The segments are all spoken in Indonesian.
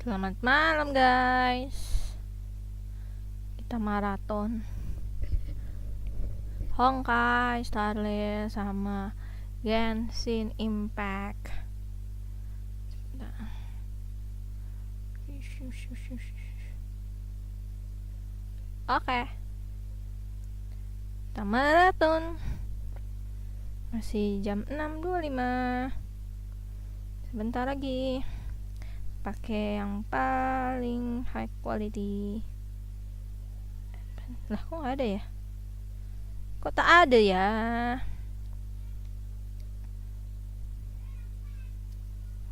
Selamat malam guys. Kita maraton Honkai, Starless sama Genshin Impact. Oke. Kita maraton. Masih jam 6.25. Sebentar lagi. Pakai yang paling high quality. Lah kok nggak ada ya? Kok tak ada ya?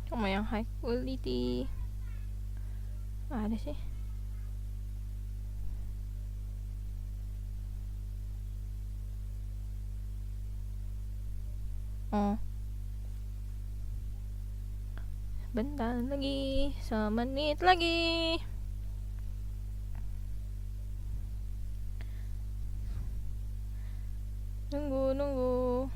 Cuma yang high quality. Nggak ada sih. Oh. Bentar lagi, semenit lagi. Nunggu.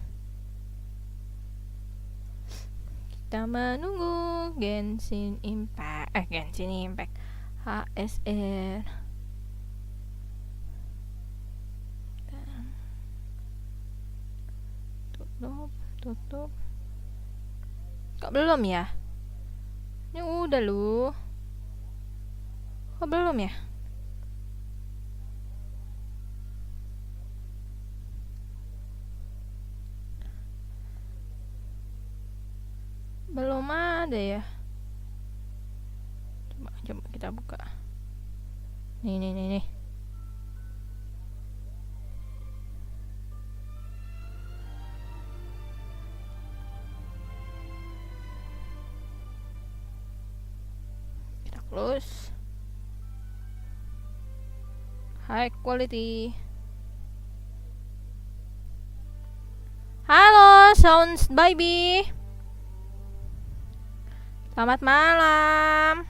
Kita menunggu Genshin Impact. Genshin Impact. HSR. Tutup. Kok belum ya? Ini udah lu. Kok belum ya? Belum ada ya. Coba kita buka. Nih. Close. High quality. Halo, Sounds Baby. Selamat malam.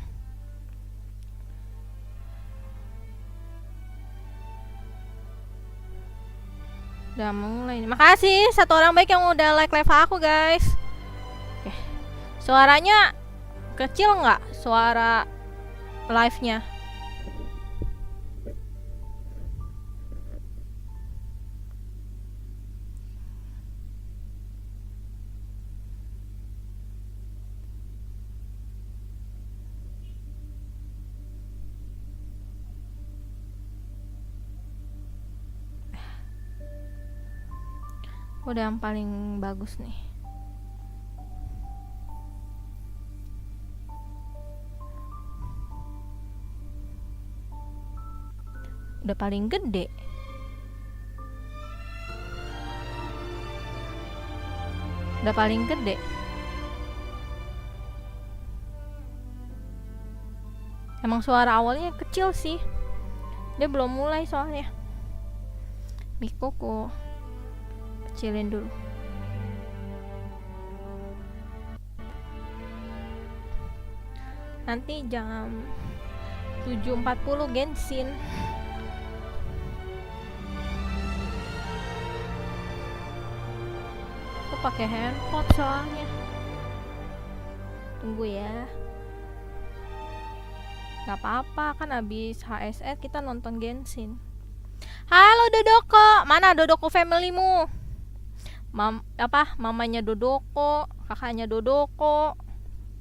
Udah mulai. Makasih satu orang baik yang udah like live aku, guys. Oke. Suaranya kecil nggak? Suara live-nya. Udah yang paling bagus nih. Udah paling gede. Emang suara awalnya kecil sih. Dia belum mulai soalnya. Mikoku kecilin dulu. Nanti jam 7.40 Genshin. Aku pakai handphone soalnya. Tunggu ya. Gak apa-apa, kan abis HSR kita nonton Genshin. Halo Dodoko, mana Dodoko family-mu? Mamanya Dodoko, kakaknya Dodoko,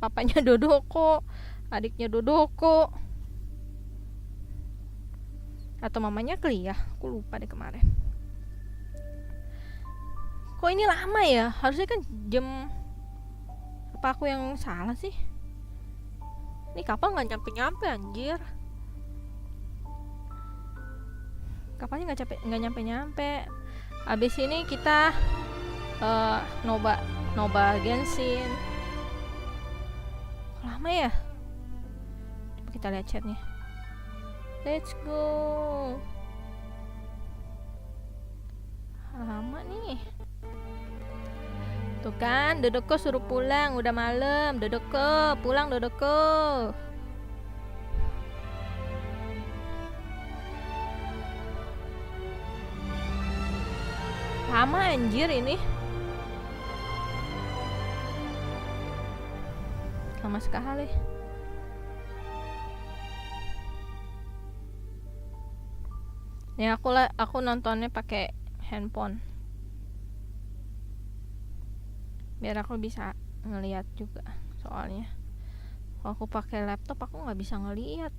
papanya Dodoko, adiknya Dodoko. Atau mamanya Kli ya? Aku lupa deh kemarin. Kok ini lama ya? Harusnya kan jam. Apa aku yang salah sih? Ini kapal nggak nyampe anjir. Kapalnya nggak nyampe. Abis ini kita noba Genshin. Lama ya? Coba kita lihat chatnya. Let's go. Lama nih. Tuh kan, Dodoko suruh pulang, udah malam. Dodoko, pulang Dodoko. Lama anjir ini. Lama sekali. Ya aku nontonnya pakai handphone. Biar aku bisa ngelihat juga. Soalnya kalau aku pakai laptop aku nggak bisa ngelihat.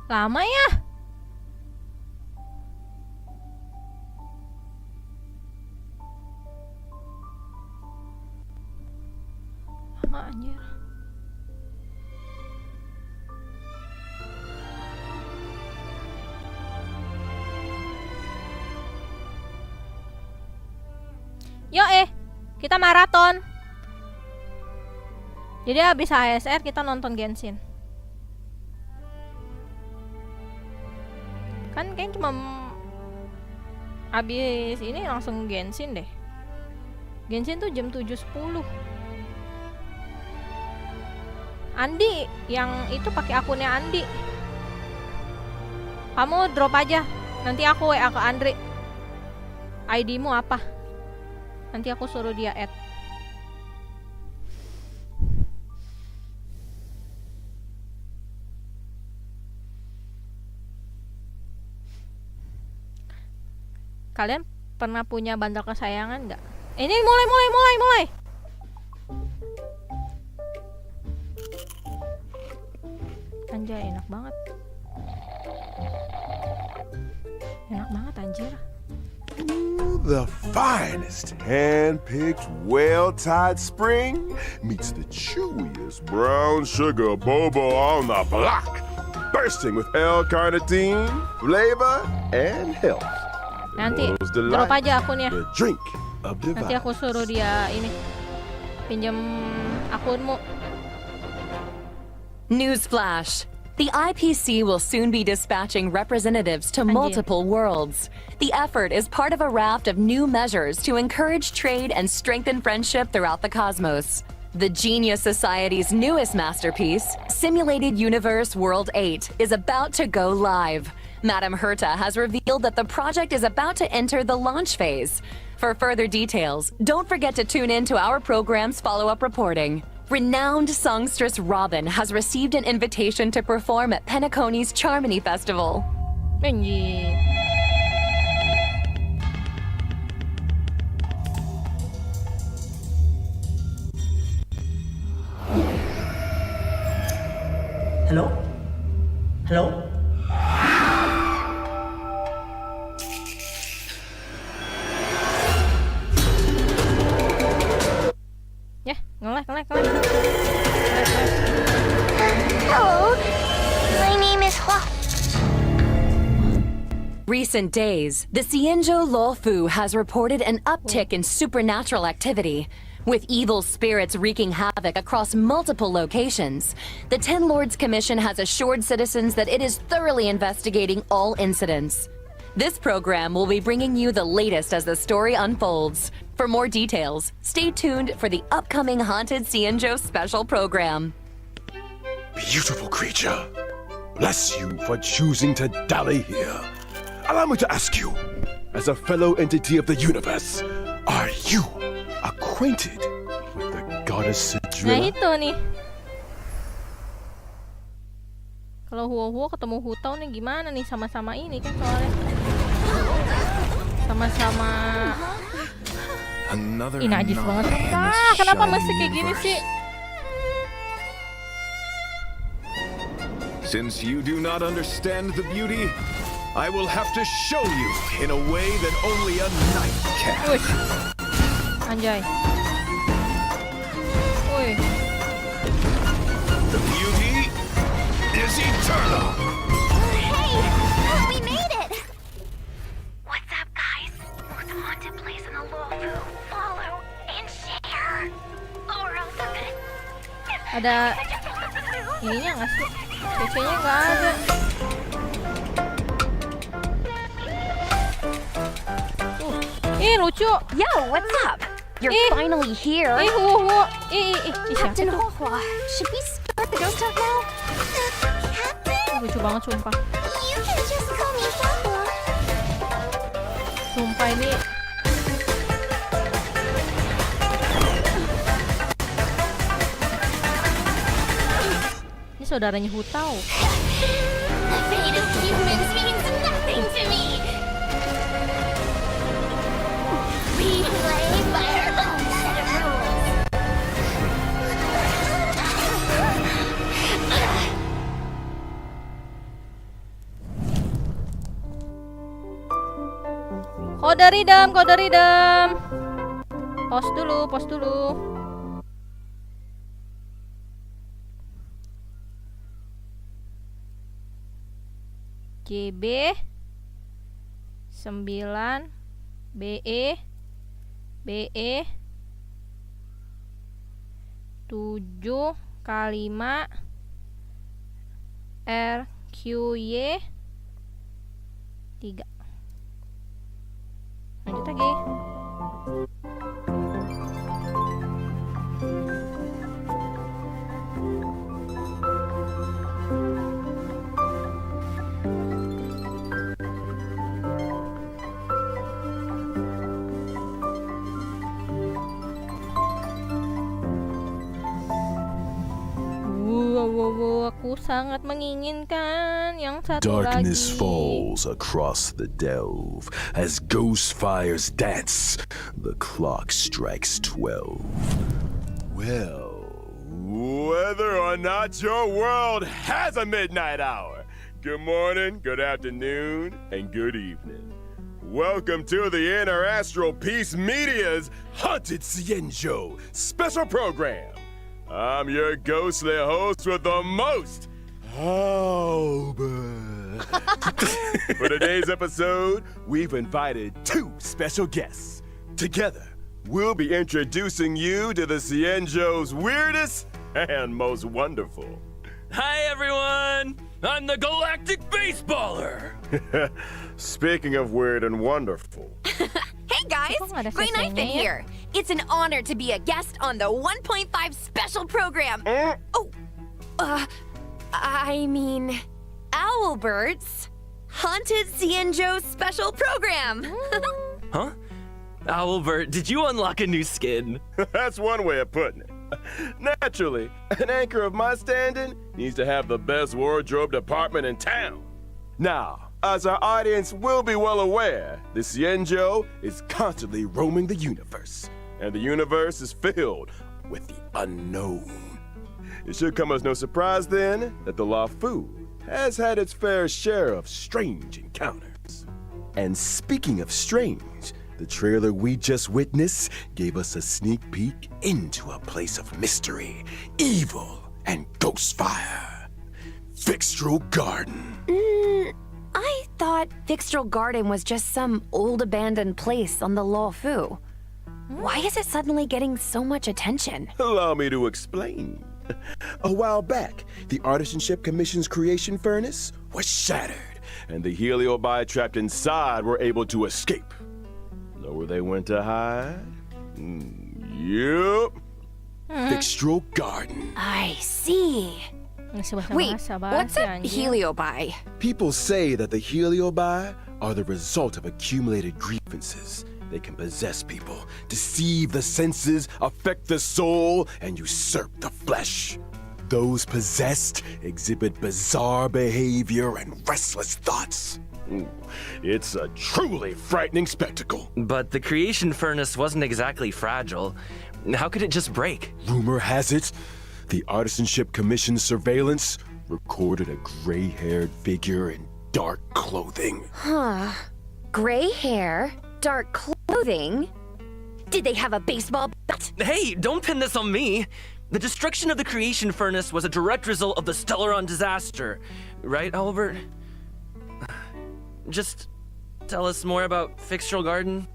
Lama ya? Lama anjir. Yo kita maraton. Jadi habis HSR kita nonton Genshin. Kan kayaknya cuma habis ini langsung Genshin deh. Genshin tuh jam 7.10. Andi yang itu pakai akunnya Andi. Kamu drop aja. Nanti aku WA ke Andre. ID-mu apa? Nanti aku suruh dia add. Kalian pernah punya bandel kesayangan nggak? Ini mulai. Anjay, enak banget. Enak banget anjir. Ooh, the finest hand-picked, well-tied spring meets the chewiest brown sugar boba on the block, bursting with L-carnitine, flavor, and health. Nanti drop aja akunnya. The drink of divine. Nanti aku suruh dia ini pinjam akunmu. Newsflash. The IPC will soon be dispatching representatives to multiple worlds. The effort is part of a raft of new measures to encourage trade and strengthen friendship throughout the cosmos. The Genius Society's newest masterpiece, Simulated Universe World 8, is about to go live. Madame Herta has revealed that the project is about to enter the launch phase. For further details, don't forget to tune in to our program's follow-up reporting. Renowned songstress Robin has received an invitation to perform at Penacony's Charmony Festival. Anjir. Halo? Halo? Ya, ngelek. Hello, my name is Hua. Recent days, the Xianzhou Luofu has reported an uptick in supernatural activity. With evil spirits wreaking havoc across multiple locations, the Ten Lords Commission has assured citizens that it is thoroughly investigating all incidents. This program will be bringing you the latest as the story unfolds. For more details, stay tuned for the upcoming Haunted Xianzhou special program. Beautiful creature, bless you for choosing to dally here. Allow me to ask you, as a fellow entity of the universe, are you acquainted with the goddess Nah Sidrilla? itu nih. Kalau Huo ketemu Hutau nih gimana nih, sama-sama ini kan soalnya. Sama-sama Another Ih, najis banget. knot in this Kenapa shiny mesti kayak gini universe. sih? Since you do not understand the beauty, I will have to show you in a way that only a knight can. Wih. Anjay. Wih. The beauty is eternal. Hey, we made it! What's up, guys? Most haunted place in the Luofu. Follow and share. Or else I'm gonna... Ada ininya nggak sih? CC-nya nggak ada. Ih, lucu. Yo, what's up? You're Eh. finally here. Huo. Siapa Captain tuh? Hua, should we start the ghost talk now? Captain, Lucu banget sumpah. you can just call me Papa. Sumpah ini saudaranya Hutao. The fate of humans means nothing to me. We play by our own set of rules. Kode redeem, kode redeem. Pause dulu, pause dulu. JB 9 BE 7 K5 RQY 3. Lanjut lagi. Aku sangat menginginkan yang satu Darkness lagi. falls across the delve as ghost fires dance. The clock strikes 12. Well, whether or not your world has a midnight hour, good morning, good afternoon, and good evening. Welcome to the Inner Astral Peace Media's Haunted Cienjo special program. I'm your ghostly host with the most, Albert. For today's episode, we've invited 2 special guests. Together, we'll be introducing you to the Cienjo's weirdest and most wonderful. Hi everyone! I'm the Galactic Baseballer! Speaking of weird and wonderful, Hey guys, Kok nggak ada Grey Knife CC-nya ya? here. It's an honor to be a guest on the 1.5 special program. I mean, Owlbert's Haunted Cienjo special program. Huh? Owlbert, did you unlock a new skin? that's one way of putting it. Naturally, an anchor of my standing needs to have the best wardrobe department in town. Now, as our audience will be well aware, the Cienjo is constantly roaming the universe, and the universe is filled with the unknown. It should come as no surprise then that the Lafu has had its fair share of strange encounters. And speaking of strange, the trailer we just witnessed gave us a sneak peek into a place of mystery, evil, and ghost fire. Fixtral Garden. I thought Fixtral Garden was just some old abandoned place on the Luofu. Why is it suddenly getting so much attention? Allow me to explain. A while back, the Artisanship Commission's creation furnace was shattered, and the Heliobi trapped inside were able to escape. Know where they went to hide? Yup. Fixtral Garden. I see. Wait, what's a Heliobi? People say that the Heliobi are the result of accumulated grievances. They can possess people, deceive the senses, affect the soul, and usurp the flesh. Those possessed exhibit bizarre behavior and restless thoughts. It's a truly frightening spectacle. But the creation furnace wasn't exactly fragile. How could it just break? Rumor has it, the Artisanship Commission's surveillance recorded a gray-haired figure in dark clothing. Huh. Gray hair, dark clothing? Did they have a baseball bat? Hey, don't pin this on me! The destruction of the creation furnace was a direct result of the Stellaron disaster. Right, Albert? Just tell us more about Fixtral Garden?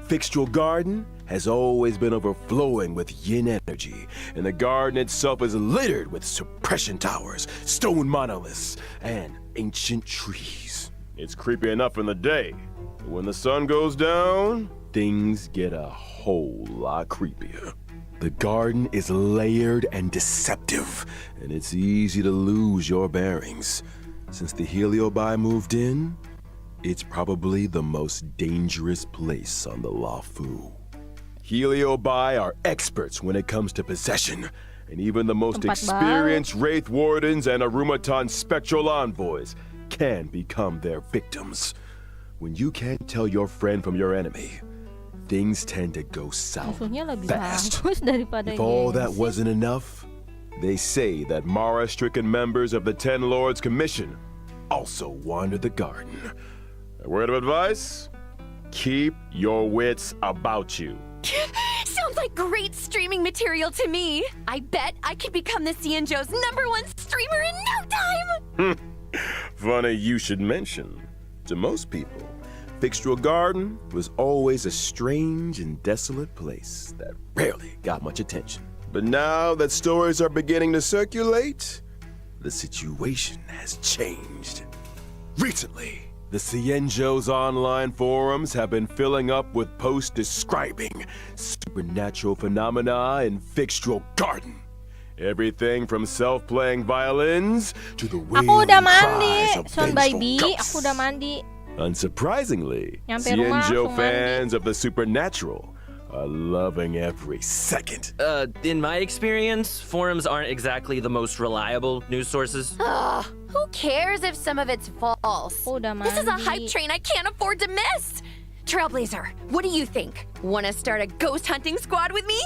Fixtral Garden has always been overflowing with yin energy, and the garden itself is littered with suppression towers, stone monoliths, and ancient trees. It's creepy enough in the day, but when the sun goes down, things get a whole lot creepier. The garden is layered and deceptive, and it's easy to lose your bearings. Since the Heliobi moved in, it's probably the most dangerous place on the Luofu. Heliobi are experts when it comes to possession, And even the most Tempat experienced Wraith Wardens and Arumaton Spectral Envoys can become their victims. When you can't tell your friend from your enemy, things tend to go south Musuhnya lebih fast. bagus daripada If all that Genshin. wasn't enough, they say that Mara-stricken members of the Ten Lords Commission also wander the garden. A word of advice? Keep your wits about you. Sounds like great streaming material to me. I bet I could become the Xianzhou's #1 streamer in no time. Funny you should mention. To most people, Fixtral Garden was always a strange and desolate place that rarely got much attention. But now that stories are beginning to circulate, the situation has changed. Recently, the Xianzhou's online forums have been filling up with posts describing supernatural phenomena in Fixtral Garden. Everything from self-playing violins to the wailing Aku udah cries mandi, of Son vengeful Baby. ghosts. Aku udah mandi. Unsurprisingly, Nyampe rumah, Xianzhou langsung mandi. fans of the supernatural are loving every second. In my experience, forums aren't exactly the most reliable news sources. Ugh, who cares if some of it's false? Udah This is a mandi. hype train I can't afford to miss. Trailblazer, what do you think? Want to start a ghost hunting squad with me?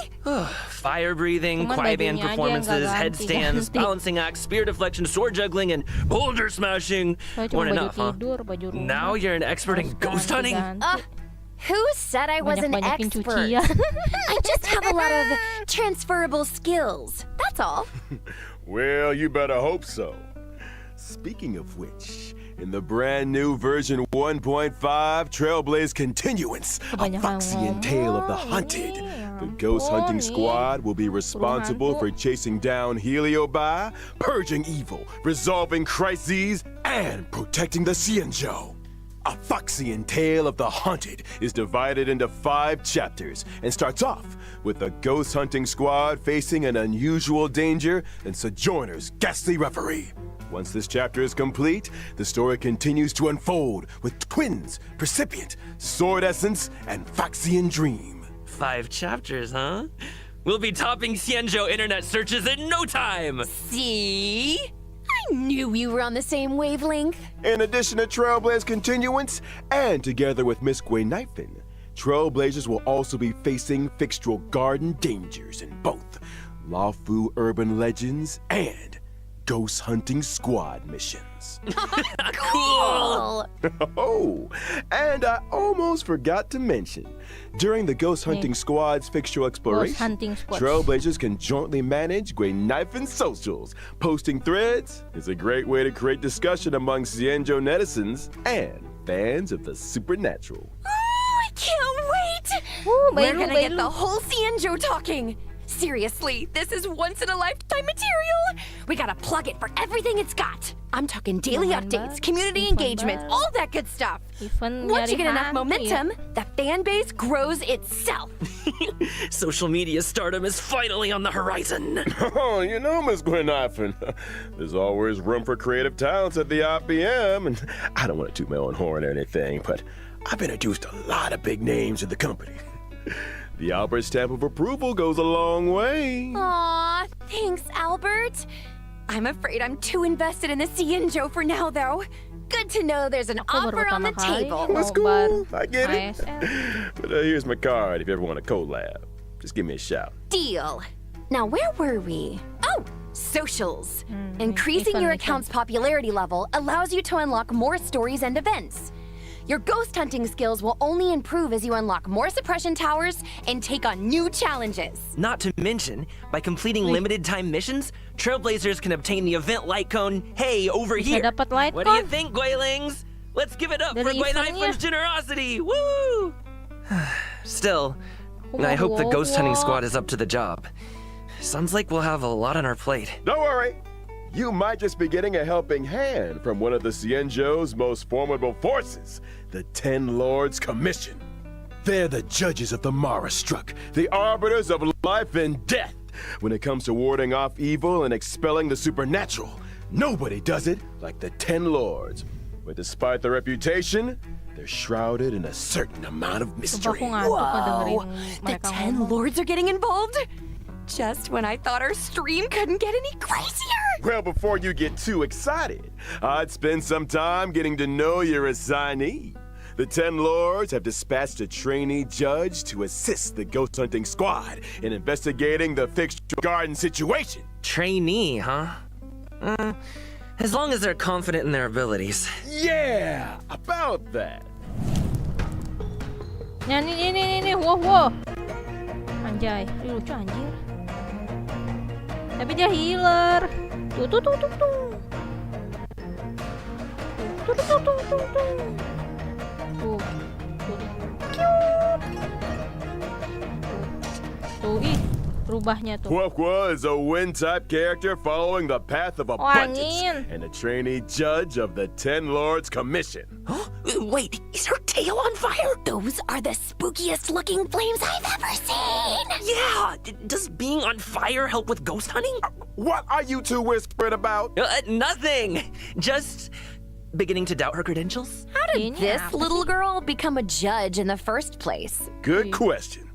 Fire breathing, Cuman quiet band bajunya aja yang performances, nggak headstands, ganti-ganti. balancing acts, spear deflection, sword juggling, and boulder smashing. Soalnya cuma Weren't baju enough, huh? tidur, baju rumah. Now you're an expert in Harus ghost hunting? ganti-ganti. Who said I was an Banyak-banyakin expert? cucian. I just have a lot of transferable skills. That's all. Well, you better hope so. Speaking of which, in the brand new version 1.5 Trailblaze Continuance, a Kebanyakan Foxian Tale of the ngomong Hunted, nih, the ghost hunting ampun nih. squad will be responsible hantu. for chasing down Heliobi, purging evil, resolving crises, and protecting the Xianzhou. A Foxian Tale of the Hunted is divided into 5 chapters and starts off with the ghost hunting squad facing an unusual danger and Sojourner's ghastly reverie. Once this chapter is complete, the story continues to unfold with twins, Precipient, Sword Essence, and Foxian Dream. 5 chapters, huh? We'll be topping Xianzhou internet searches in no time! See? I knew we were on the same wavelength. In addition to Trailblaze Continuance, and together with Miss Gwenifin, Trailblazers will also be facing Fixtral Garden dangers in both Lawfu Urban Legends and Ghost Hunting Squad missions. Cool! Oh, and I almost forgot to mention, during the Ghost Hunting Squad's Fixtral Exploration, Hunting Squad. Trailblazers can jointly manage Gwenifin socials. Posting threads is a great way to create discussion among Xianzhou netizens and fans of the supernatural. Oh, I can't wait! We're We're gonna get the whole Xianzhou talking. Seriously, this is once-in-a-lifetime material. We gotta plug it for everything it's got. I'm talking daily Fun updates, banget, community fun engagement, banget. all that good stuff. Even Once you nyari get enough hantu momentum, the fan base grows itself. Social media stardom is finally on the horizon. Oh, you know, Miss Gwenifin, there's always room for creative talents at the IPM, and I don't want to toot my own horn or anything, but I've introduced a lot of big names in the company. The Albert stamp of approval goes a long way. Aw, thanks, Albert. I'm afraid I'm too invested in the Xianzhou for now, though. Good to know there's an Aku baru offer on the pertama kali table. That's nobar cool. I get it. ASM. But here's my card if you ever want a collab. Just give me a shout. Deal. Now, where were we? Oh, socials. Increasing your event. account's popularity level allows you to unlock more stories and events. Your ghost hunting skills will only improve as you unlock more suppression towers and take on new challenges. Not to mention, by completing limited time missions, Trailblazers can obtain the event light cone, hey, over Bisa here. dapat light What do you cone. think, Gwaylings? Let's give it up for Dari eventnya. Gwaynifin's generosity! Woo! Still, Aku I mau hope the ghost hunting bawa. squad is up to the job. Sounds like we'll have a lot on our plate. Don't worry. You might just be getting a helping hand from one of the Xianzhou's most formidable forces, the Ten Lords Commission. They're the judges of the Mara Struck, the arbiters of life and death. When it comes to warding off evil and expelling the supernatural, nobody does it like the Ten Lords. But despite their reputation, they're shrouded in a certain amount of Sumpah mystery. aku ngantuk ngedengerin Whoa, the mereka 10 ngomong. lords are getting involved? Just when I thought our stream couldn't get any crazier. Well, before you get too excited, I'd spend some time getting to know your assignee. The 10 Lords have dispatched a trainee judge to assist the ghost hunting squad in investigating the fixed garden situation. Trainee, huh? As long as they're confident in their abilities. Yeah, about that. Nah, ini, wow. Anjay, ini lucu anjir. Tapi dia healer. Tuh. Tuh, ih, rubahnya tuh. Quoque is a wind-type character following the path of abundance angin. and a trainee judge of the 10 Lords Commission. Wait, is her tail on fire? Those are the spookiest looking flames I've ever seen. Yeah, does being on fire help with ghost hunting? What are you two whispering about? Nothing. Just beginning to doubt her credentials. How did Ini this apa little girl become a judge in the first place? Good question.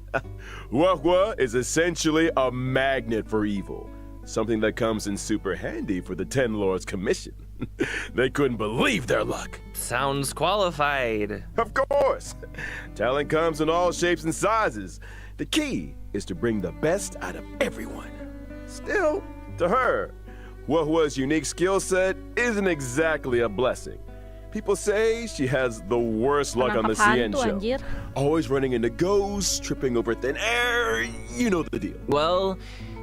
Quoque is essentially a magnet for evil. Something that comes in super handy for the 10 Lords Commission. They couldn't believe their luck. Sounds qualified. Of course. Talent comes in all shapes and sizes. The key is to bring the best out of everyone. Still, to her, Quoque's unique skill set isn't exactly a blessing. People say she has the worst luck on the Penangkap CN hantu, show. anjir. Always running into ghosts, tripping over thin air, you know the deal. Well,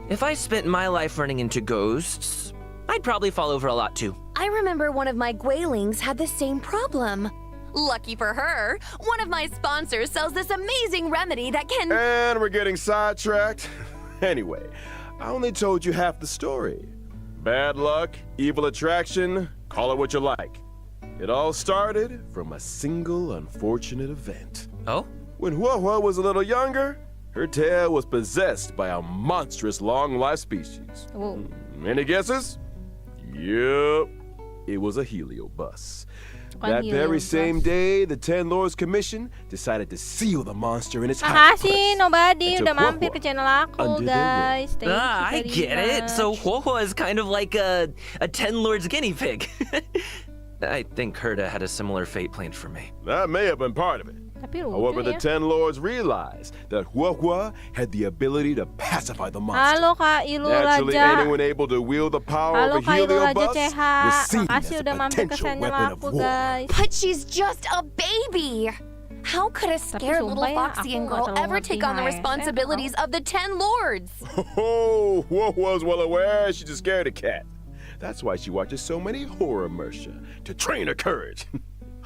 if I spent my life running into ghosts, I'd probably fall over a lot too. I remember one of my Gwaylings had the same problem. Lucky for her, one of my sponsors sells this amazing remedy that can... And we're getting sidetracked. Anyway, I only told you half the story. Bad luck, evil attraction, call it what you like. It all started from a single unfortunate event. Oh? When Quoque was a little younger, her tail was possessed by a monstrous long-life species. Wow. Any guesses? Yep, it was a heliobus. Bukan That very heliobus. same day, the 10 Lords Commission decided to seal the monster in its hiding Makasih place. Nobody And udah took mampir Quoque ke channel aku, under their guys. Thank you I very get it. much. So Quoque is kind of like a 10 Lords guinea pig. I think Herta had a similar fate planned for me. That may have been part of it. Tapi lucu However, the ya. 10 Lords realized that Quoque had the ability to pacify the monster. Halo Kak Ilu Naturally, Raja. anyone able to wield the power Halo of a Kak Ilu Raja heliobus CH. was seen Makasih as udah a mampir ke potential channel weapon of aku, war. guys. But she's just a baby. How could a scared little sumpah ya, Foxian aku girl nggak terlalu ever ngerti take on the HSN, responsibilities of the 10 Lords? Oh, Quoque was well aware she's a scaredy cat. That's why she watches so many horror mercia to train her courage.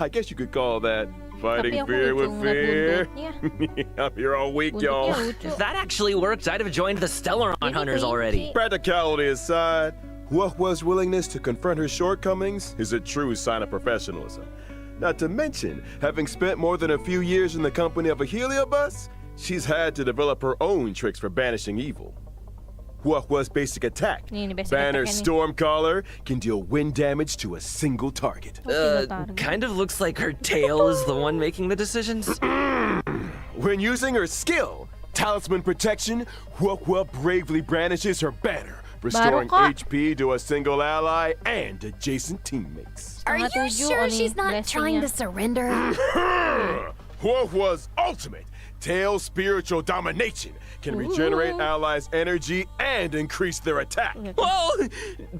I guess you could call that Tapi fighting aku fear lucu with ngeliat fear. buntutnya. I'm here all week, Buntutnya y'all. lucu. If that actually worked, I'd have joined the Stellaron Ini Hunters creepy. already. Practicality aside, Quoque's willingness to confront her shortcomings is a true sign of professionalism. Not to mention, having spent more than a few years in the company of a heliobus, she's had to develop her own tricks for banishing evil. Quoque's basic attack, Ini basic Banner attack-nya nih. Stormcaller, can deal wind damage to a single target. Kind of looks like her tail is the one making the decisions. When using her skill, Talisman Protection, Quoque bravely brandishes her banner, restoring Kak. HP to a single ally and adjacent teammates. Are you Setengah tujuh, sure Oni, she's not trying to surrender? Quoque's ultimate tail spiritual domination can regenerate allies' energy and increase their attack. Whoa!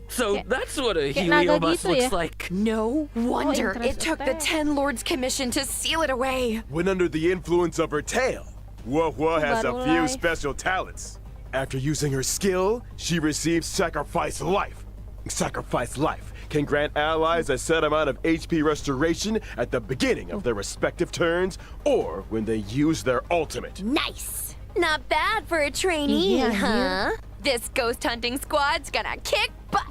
So that's what a kayak naga heliobus gitu looks ya? like. No wonder interest it took the attack. 10 Lords Commission to seal it away. When under the influence of her tail, Quoque has a Baru few life. special talents. After using her skill, she receives Sacrifice Life. Sacrifice Life can grant allies a set amount of HP restoration at the beginning of their respective turns or when they use their ultimate. Nice. Not bad for a trainee, Yeah, huh? This ghost hunting squad's gonna kick butt.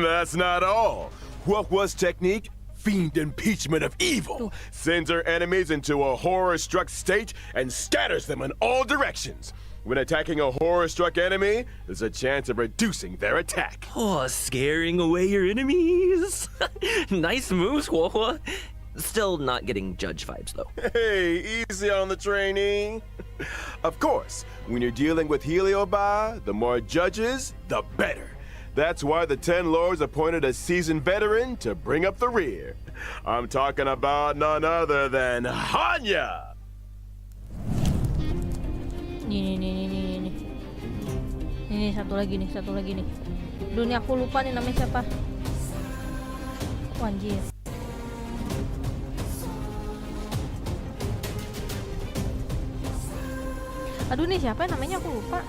That's not all. Quoque's technique, Fiend Impeachment of Evil, sends her enemies into a horror-struck state and scatters them in all directions. When attacking a horror-struck enemy, there's a chance of reducing their attack. Oh, scaring away your enemies. Nice moves, Quoque. Still not getting judge vibes, though. Hey, easy on the trainee. Of course, when you're dealing with Heliobaa, the more judges, the better. That's why the 10 Lords appointed a seasoned veteran to bring up the rear. I'm talking about none other than Hanya! Ini satu lagi nih. Dunia aku lupa nih namanya siapa. Oh, anjir. Aduh nih siapa namanya aku lupa.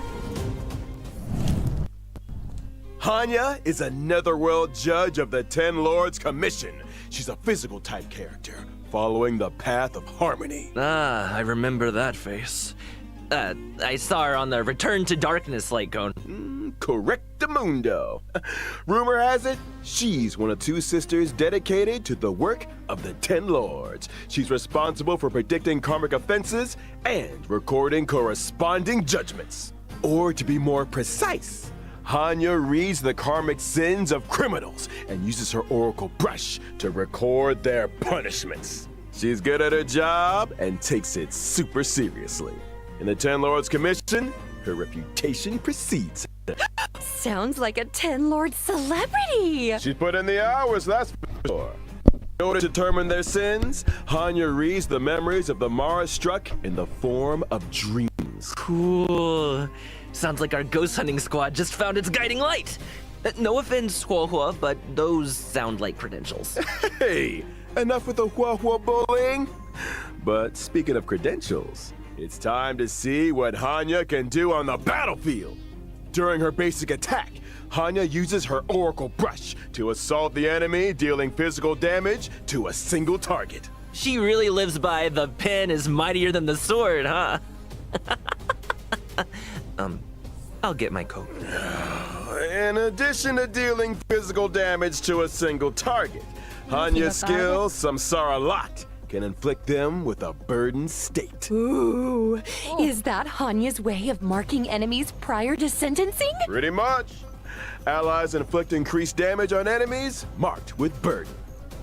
Hanya is a netherworld judge of the 10 Lords Commission. She's a physical type character, following the path of harmony. Ah, I remember that face. I saw her on the Return to Darkness Lycone. Correctamundo. Rumor has it, she's one of 2 sisters dedicated to the work of the 10 Lords. She's responsible for predicting karmic offenses and recording corresponding judgments. Or to be more precise, Hanya reads the karmic sins of criminals and uses her oracle brush to record their punishments. She's good at her job and takes it super seriously. In the 10 Lords Commission, her reputation precedes her. Sounds like a 10 Lord celebrity! She's put in the hours, that's for sure. In order to determine their sins, Hanya reads the memories of the Mara struck in the form of dreams. Cool. Sounds like our ghost hunting squad just found its guiding light. No offense, Hua, but those sound like credentials. Hey, enough with the hua bullying. But speaking of credentials, it's time to see what Hanya can do on the battlefield. During her basic attack, Hanya uses her oracle brush to assault the enemy, dealing physical damage to a single target. She really lives by the pen is mightier than the sword, huh? I'll get my coat. In addition to dealing physical damage to a single target, Hanya's skills, Samsara Lot, can inflict them with a burdened state. Ooh, is that Hanya's way of marking enemies prior to sentencing? Pretty much. Allies inflict increased damage on enemies marked with burden.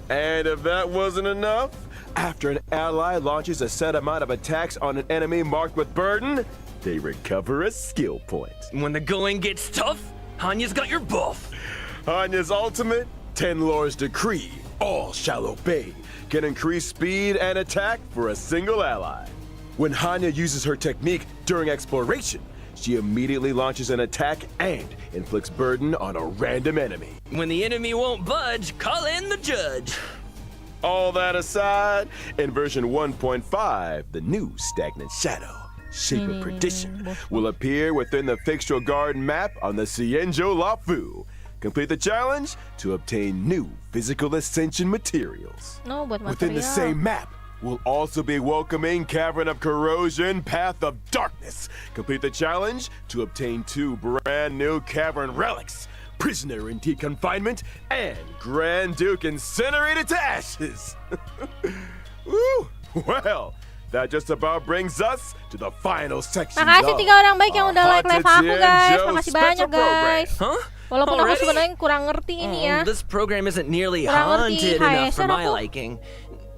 And if that wasn't enough, after an ally launches a set amount of attacks on an enemy marked with burden, they recover a skill point. When the going gets tough, Hanya's got your buff. Hanya's ultimate, 10 Lords Decree, all shall obey, can increase speed and attack for a single ally. When Hanya uses her technique during exploration, she immediately launches an attack and inflicts burden on a random enemy. When the enemy won't budge, call in the judge. All that aside, in version 1.5, the new Stagnant Shadow, Shape of Perdition, will appear within the Fixtural Garden map on the Cienjo Lafu. Complete the challenge to obtain new physical ascension materials. No, buat Within the material. same map, we'll also be welcoming Cavern of Corrosion, Path of Darkness. Complete the challenge to obtain 2 brand new cavern relics, Prisoner in Deep Confinement and Grand Duke Incinerated to Ashes. Woo! Well, that just about brings us to the final section. Makasih 3 orang baik yang udah like live aku guys. Makasih banyak guys. Huh? Walaupun aku Already? sebenarnya kurang ngerti ini ya. This program isn't nearly Kurang ngerti haunted enough for HSR my aku. liking.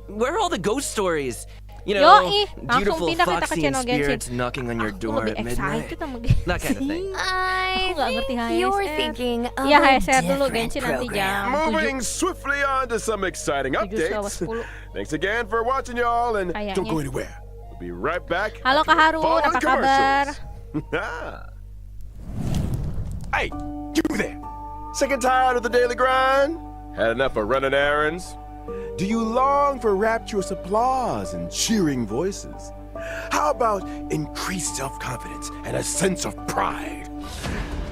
Where are all the ghost stories? You know, Yoi, langsung beautiful pindah kita ke foxy and channel Genshin. spirits knocking on your Aku door lebih at midnight. excited sama Genshin. That kind of thing. I Aku nggak ngerti think you're HSR. thinking of Iya a HSR dulu different Genshin nanti jam Moving 7. swiftly on to some exciting 7 updates. 10. Thanks again for watching, y'all, and Kayaknya. don't go anywhere. We'll be right back. Halo after Kak the Harun, following apa kabar? commercials. Hey, you there! Sick and tired of the daily grind? Had enough of running errands? Do you long for rapturous applause and cheering voices? How about increased self-confidence and a sense of pride?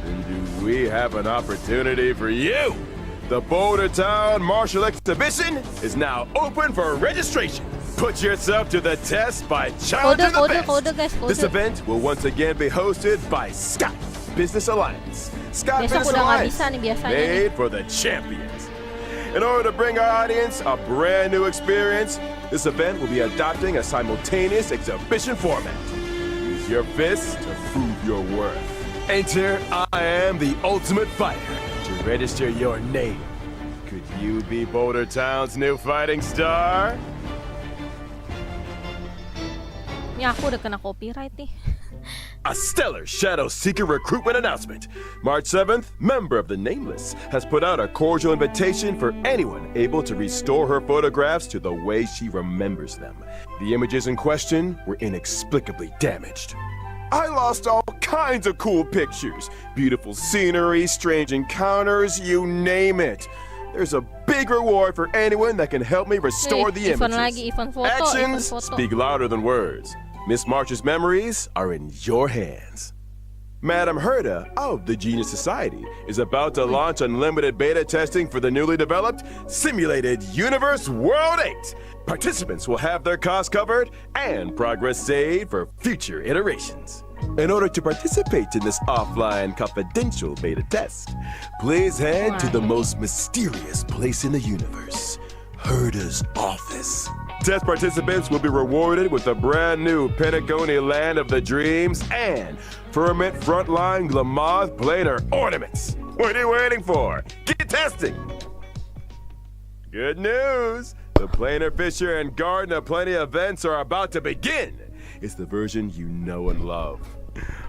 Then do we have an opportunity for you? The Boulder Town Martial Exhibition is now open for registration. Put yourself to the test by challenging the best. Kode guys, kode. This event will once again be hosted by Scott Business Alliance. Scott Besok Business udah nggak Alliance, bisa nih biasanya nih. made for the champions. In order to bring our audience a brand new experience, this event will be adopting a simultaneous exhibition format. Use your fists to prove your worth. Enter I Am the Ultimate Fighter to register your name. Could you be Boulder Town's new fighting star? Ya aku udah kena copyright nih. A stellar Shadow Seeker recruitment announcement. March 7th, member of the Nameless has put out a cordial invitation for anyone able to restore her photographs to the way she remembers them. The images in question were inexplicably damaged. I lost all kinds of cool pictures. Beautiful scenery, strange encounters, you name it. There's a big reward for anyone that can help me restore the event images. lagi, event foto, Actions event foto. speak louder than words. Miss March's memories are in your hands. Madam Herda of the Genius Society is about to launch unlimited beta testing for the newly developed Simulated Universe World 8. Participants will have their costs covered and progress saved for future iterations. In order to participate in this offline confidential beta test, please head to the most mysterious place in the universe, Herda's office. Test participants will be rewarded with a brand new Pentagony Land of the Dreams and Firmament Frontline Glamoth Planar Ornaments. What are you waiting for? Get testing! Good news! The Planar Fisher and Garden of Plenty events are about to begin. It's the version you know and love.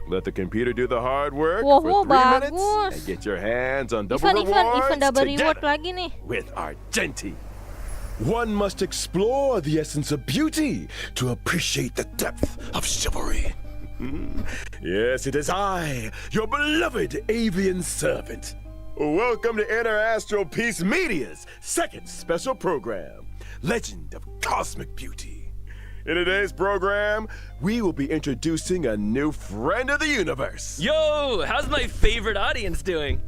Let the computer do the hard work Wow, for 3 minutes bagus. and get your hands on double Event rewards double reward together lagi nih. with Argenti. One must explore the essence of beauty to appreciate the depth of chivalry. Yes, it is I, your beloved avian servant. Welcome to Interastral Peace Media's second special program, Legend of Cosmic Beauty. In today's program, we will be introducing a new friend of the universe. Yo, how's my favorite audience doing?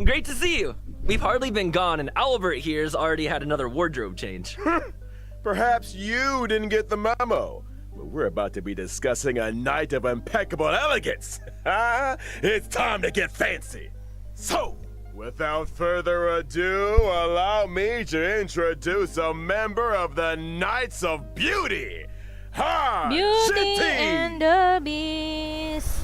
Great to see you. We've hardly been gone, and Albert here's already had another wardrobe change. Perhaps you didn't get the memo, but we're about to be discussing a night of impeccable elegance. It's time to get fancy. So, without further ado, allow me to introduce a member of the Knights of Beauty. Beauty and the Beast.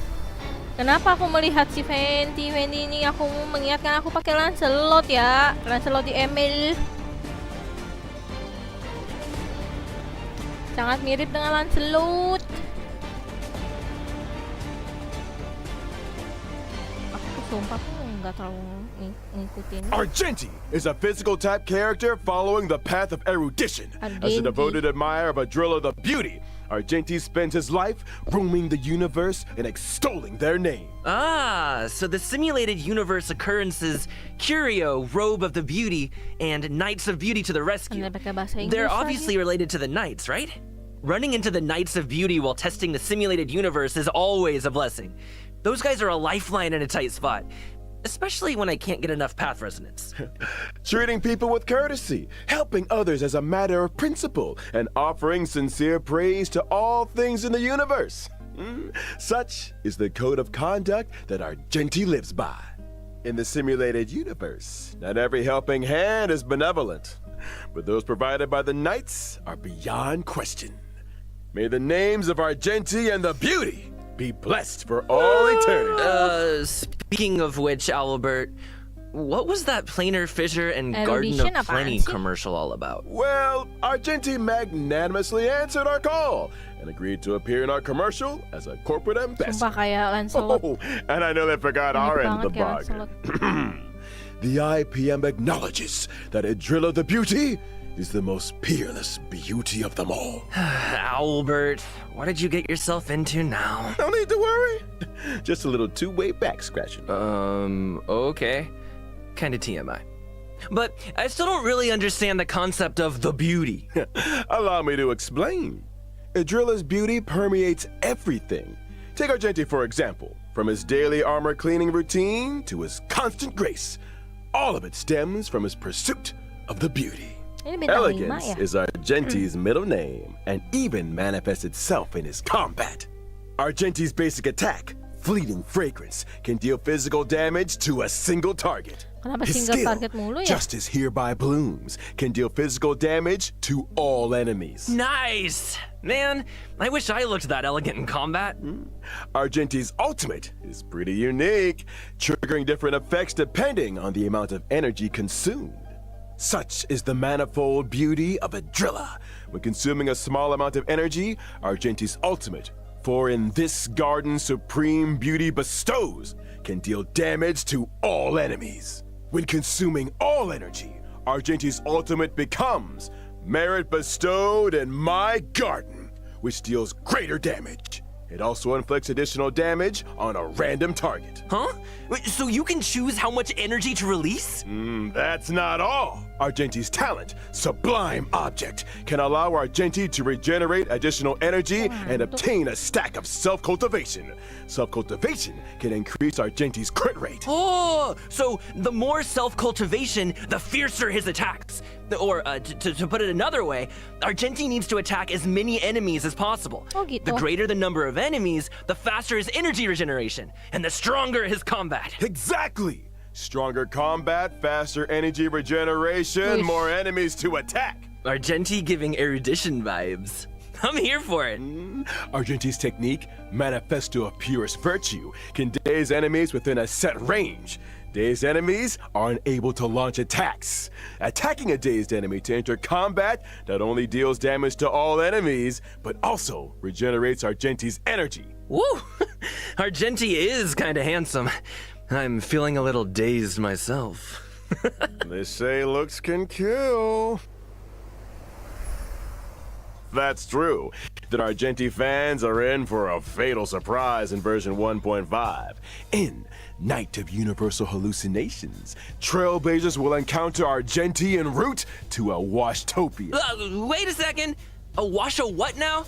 Kenapa aku melihat si Fenty ini? Aku mengingatkan aku pakai Lancelot ya. Lancelot di email. Sangat mirip dengan Lancelot. Aku sumpah aku nggak terlalu ngikutin. Argenti is a physical type character following the path of erudition. As a Argenti. devoted admirer of Adrilla the Beauty, Argenti spends his life roaming the universe and extolling their name. Ah, so the simulated universe occurrences Curio, Robe of the Beauty, and Knights of Beauty to the rescue. Anda pakai bahasa Inggris They're lagi. obviously related to the Knights, right? Running into the Knights of Beauty while testing the simulated universe is always a blessing. Those guys are a lifeline in a tight spot, especially when I can't get enough path resonance. Treating people with courtesy, helping others as a matter of principle, and offering sincere praise to all things in the universe. Such is the code of conduct that Argenti lives by. In the simulated universe, not every helping hand is benevolent, but those provided by the Knights are beyond question. May the names of Argenti and the Beauty be blessed for all eternity. Speaking of which, Albert, what was that Planar Fissure and Garden Erudition of apaan Plenty sih? commercial all about? Well, Argenti magnanimously answered our call and agreed to appear in our commercial as a corporate ambassador. Sumpah kayak Lancelot. Oh, and I know they forgot Mirip our end of the banget kayak bargain. The IPM acknowledges that Adrilla the Beauty is the most peerless beauty of them all. Albert, what did you get yourself into now? No need to worry. Just a little two-way back scratching. Okay. Kinda TMI. But I still don't really understand the concept of the beauty. Allow me to explain. Adrilla's beauty permeates everything. Take Argenti for example. From his daily armor cleaning routine to his constant grace, all of it stems from his pursuit of the beauty. Ini bintang 5 Elegance ya. is Argenti's middle name and even manifests itself in his combat. Argenti's basic attack, Fleeting Fragrance, can deal physical damage to a single target. Kenapa His single skill, target mulu ya? Justice Hereby Blooms, can deal physical damage to all enemies. Nice! Man, I wish I looked that elegant in combat. Argenti's ultimate is pretty unique, triggering different effects depending on the amount of energy consumed. Such is the manifold beauty of a driller. When consuming a small amount of energy, Argenti's ultimate, for in this garden supreme beauty bestows, can deal damage to all enemies. When consuming all energy, Argenti's ultimate becomes merit bestowed in my garden, which deals greater damage. It also inflicts additional damage on a random target. Huh? Wait, so you can choose how much energy to release? That's not all. Argenti's talent, Sublime Object, can allow Argenti to regenerate additional energy and obtain a stack of self-cultivation. Self-cultivation can increase Argenti's crit rate. Oh, so the more self-cultivation, the fiercer his attacks. Or, to put it another way, Argenti needs to attack as many enemies as possible. Oh, gitu. The greater the number of enemies, the faster his energy regeneration, and the stronger his combat. Exactly! Stronger combat, faster energy regeneration, Uish. more enemies to attack. Argenti giving erudition vibes. I'm here for it. Argenti's technique, Manifesto of Purest Virtue, can daze enemies within a set range. Dazed enemies are unable to launch attacks. Attacking a dazed enemy to enter combat not only deals damage to all enemies, but also regenerates Argenti's energy. Woo! Argenti is kinda handsome. I'm feeling a little dazed myself. They say looks can kill. That's true. That Argenti fans are in for a fatal surprise in version 1.5. In Night of Universal Hallucinations, Trailblazers will encounter Argenti en route to a Washtopia. Wait a second. A wash a what now?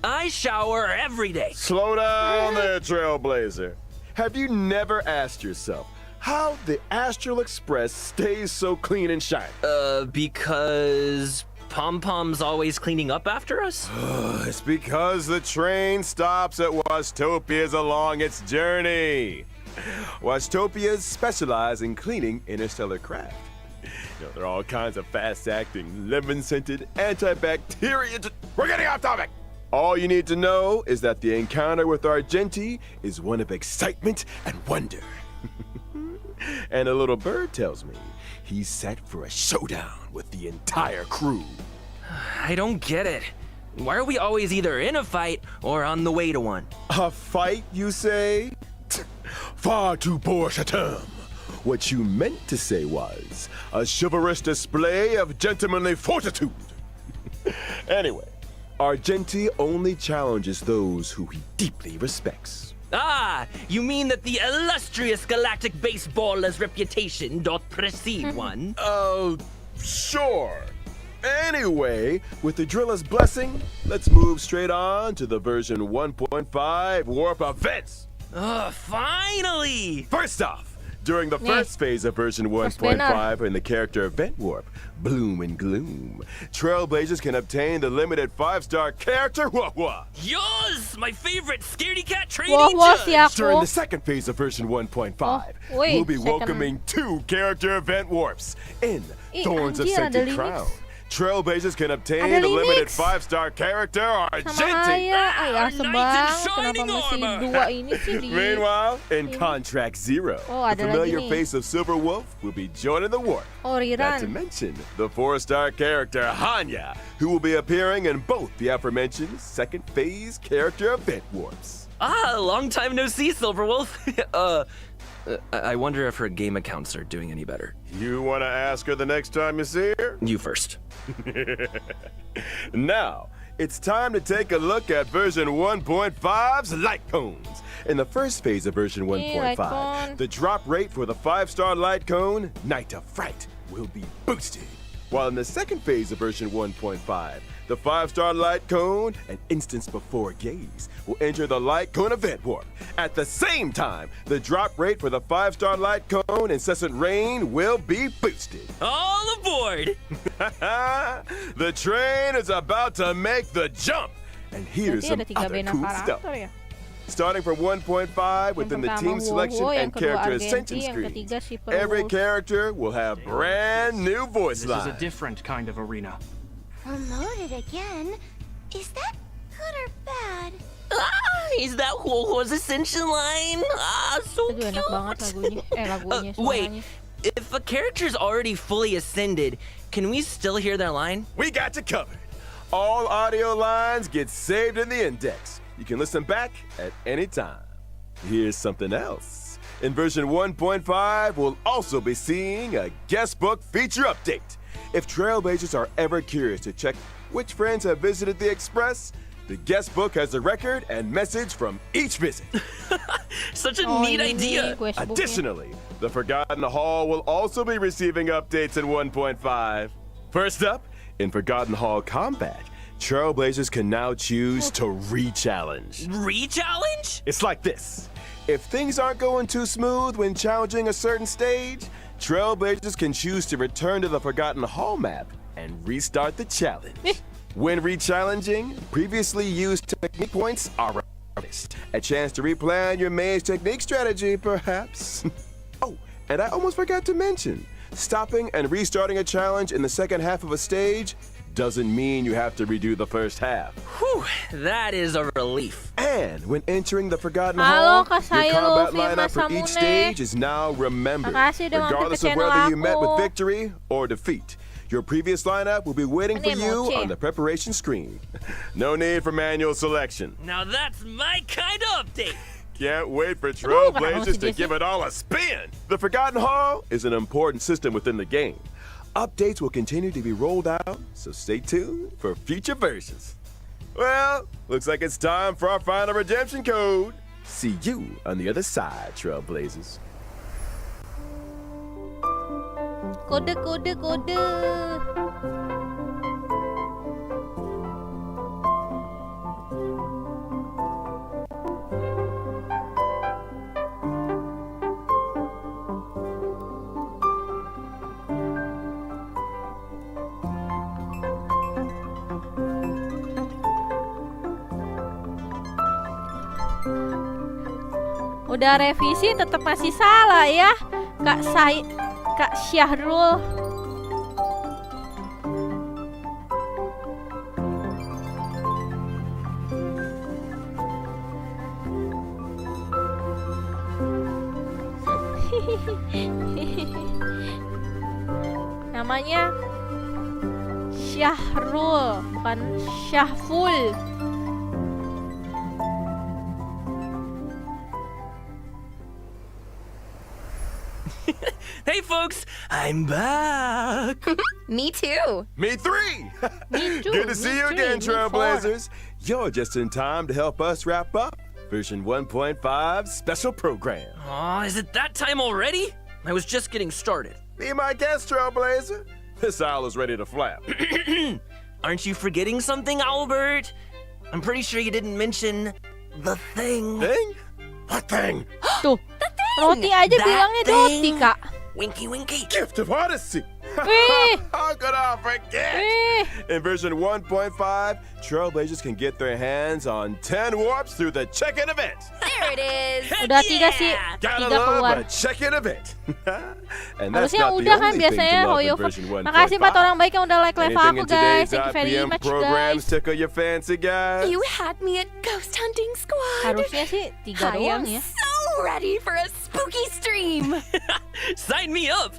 I shower every day. Slow down there, Trailblazer. Have you never asked yourself how the Astral Express stays so clean and shiny? Because Pom Pom's always cleaning up after us? It's because the train stops at Washtopias along its journey. Washtopias specialize in cleaning interstellar craft. There are all kinds of fast-acting, lemon-scented, antibacterial... We're getting off topic! All you need to know is that the encounter with Argenti is one of excitement and wonder. And a little bird tells me he's set for a showdown with the entire crew. I don't get it. Why are we always either in a fight or on the way to one? A fight, you say? Far too poor a term. What you meant to say was a chivalrous display of gentlemanly fortitude. Anyway, Argenti only challenges those who he deeply respects. Ah, you mean that the illustrious galactic baseballer's reputation doth precede one? Oh, sure. Anyway, with the driller's blessing, let's move straight on to the version 1.5 warp events. Finally! First off, during the first phase of version 1.5 in the character event warp, Bloom and Gloom, Trailblazers can obtain the limited 5-star character Wah-Wah. Yours! My favorite scaredy cat training Wah-Wah judge! si ako. During the second phase of version 1.5, Oh, wait, we'll be second. welcoming 2 character event warps in Thorns of anjir, ada Scented limix. Crown. Trailblazers can obtain Ada the limited limix. 5-star character Sama Argenti. Aya. Ay, asa Knight in banget. Kenapa shining mesti armor. dua ini sih di... Meanwhile, in Contract Zero, Oh, the ada lagi familiar nih. face of Silver Wolf will be joining the warp. Oh, Not to Riran. mention the 4-star character Hanya, who will be appearing in both the aforementioned second phase character event warps. Ah, long time no see, Silverwolf. I wonder if her game accounts are doing any better. You want to ask her the next time you see her? You first. Now, it's time to take a look at version 1.5's light cones. In the first phase of version light 1.5, cone. the drop rate for the 5-star light cone, Night of Fright, will be boosted. While in the second phase of version 1.5, the 5-star light cone, an instance before gaze, will enter the light cone event warp. At the same time, the drop rate for the 5-star light cone, Incessant Rain, will be boosted. All aboard! The train is about to make the jump. And here's Berarti some ada 3 other band cool stuff. karakter ya? Starting from 1.5 within the pertama team selection Wowo, yang and kedua character Argenti, ascension yang screens. ketiga Super Every Wolf. character will have brand new voice This is a lines. different kind of arena. Promoted again? Is that good or bad? Is that Wowo's ascension line? Ah, so Aduh, enak banget lagunya. Lagunya, wait, suaranya. If a character's already fully ascended, can we still hear their line? We got you covered. All audio lines get saved in the index. You can listen back at any time. Here's something else. In version 1.5, we'll also be seeing a guest book feature update. If Trailblazers are ever curious to check which friends have visited the Express, the guest book has a record and message from each visit. Such a Oh, neat ini idea. quest booknya. Additionally, the Forgotten Hall will also be receiving updates in 1.5. First up, in Forgotten Hall Combat, Trailblazers can now choose to re-challenge. Re-challenge? It's like this. If things aren't going too smooth when challenging a certain stage, Trailblazers can choose to return to the Forgotten Hall map and restart the challenge. When re-challenging, previously used technique points are harvested. A chance to replan your maze technique strategy, perhaps. Oh, and I almost forgot to mention, stopping and restarting a challenge in the second half of a stage doesn't mean you have to redo the first half. Whew, that is a relief. And when entering the Forgotten Halo, Hall, Kak your Sayo, combat Firma lineup for Samune. each stage is now remembered. Makasih udah mampir ke Regardless of channel whether you met with aku. victory or defeat, your previous lineup will be waiting for Ini you moche. on the preparation screen. No need for manual selection. Now that's my kind of update. Can't wait for kenapa Trailblazers masih to Jesse? give it all a spin. The Forgotten Hall is an important system within the game. Updates will continue to be rolled out, so stay tuned for future versions. Well, looks like it's time for our final redemption code. See you on the other side, Trailblazers. Kode, kode, kode. Udah revisi tetap masih salah ya, Kak Syahrul. Namanya Syahrul, bukan Syahful. Hey folks, I'm back. Me too. Me three! Me too, Good to see me you three, again, me four. Trailblazers. You're just in time to help us wrap up version 1.5 special program. Aw, is it that time already? I was just getting started. Be my guest, Trailblazer. This owl is ready to flap. Aren't you forgetting something, Albert? I'm pretty sure you didn't mention the thing. Thing? What thing? Tuh, Roti aja That bilangnya Doti, thing. Kak. Winky winky. Gift of Odyssey. Wih. How could I forget? Wih. In version 1.5, Trailblazers can get their hands on 10 warps through the check-in event. There it is. Udah tiga sih, Gotta tiga love keluar. a check-in event. And that's Harusnya not the udah kan only thing biasanya to love in Hoyo. version 1.5. Makasih buat orang baik yang udah like live Anything aku in guys. today's Thank you very IPM much programs guys. tickle your fancy, guys? You had me at Ghost Hunting Squad. Harusnya sih tiga I am doang ya. so ready for a spooky stream. Sign me up!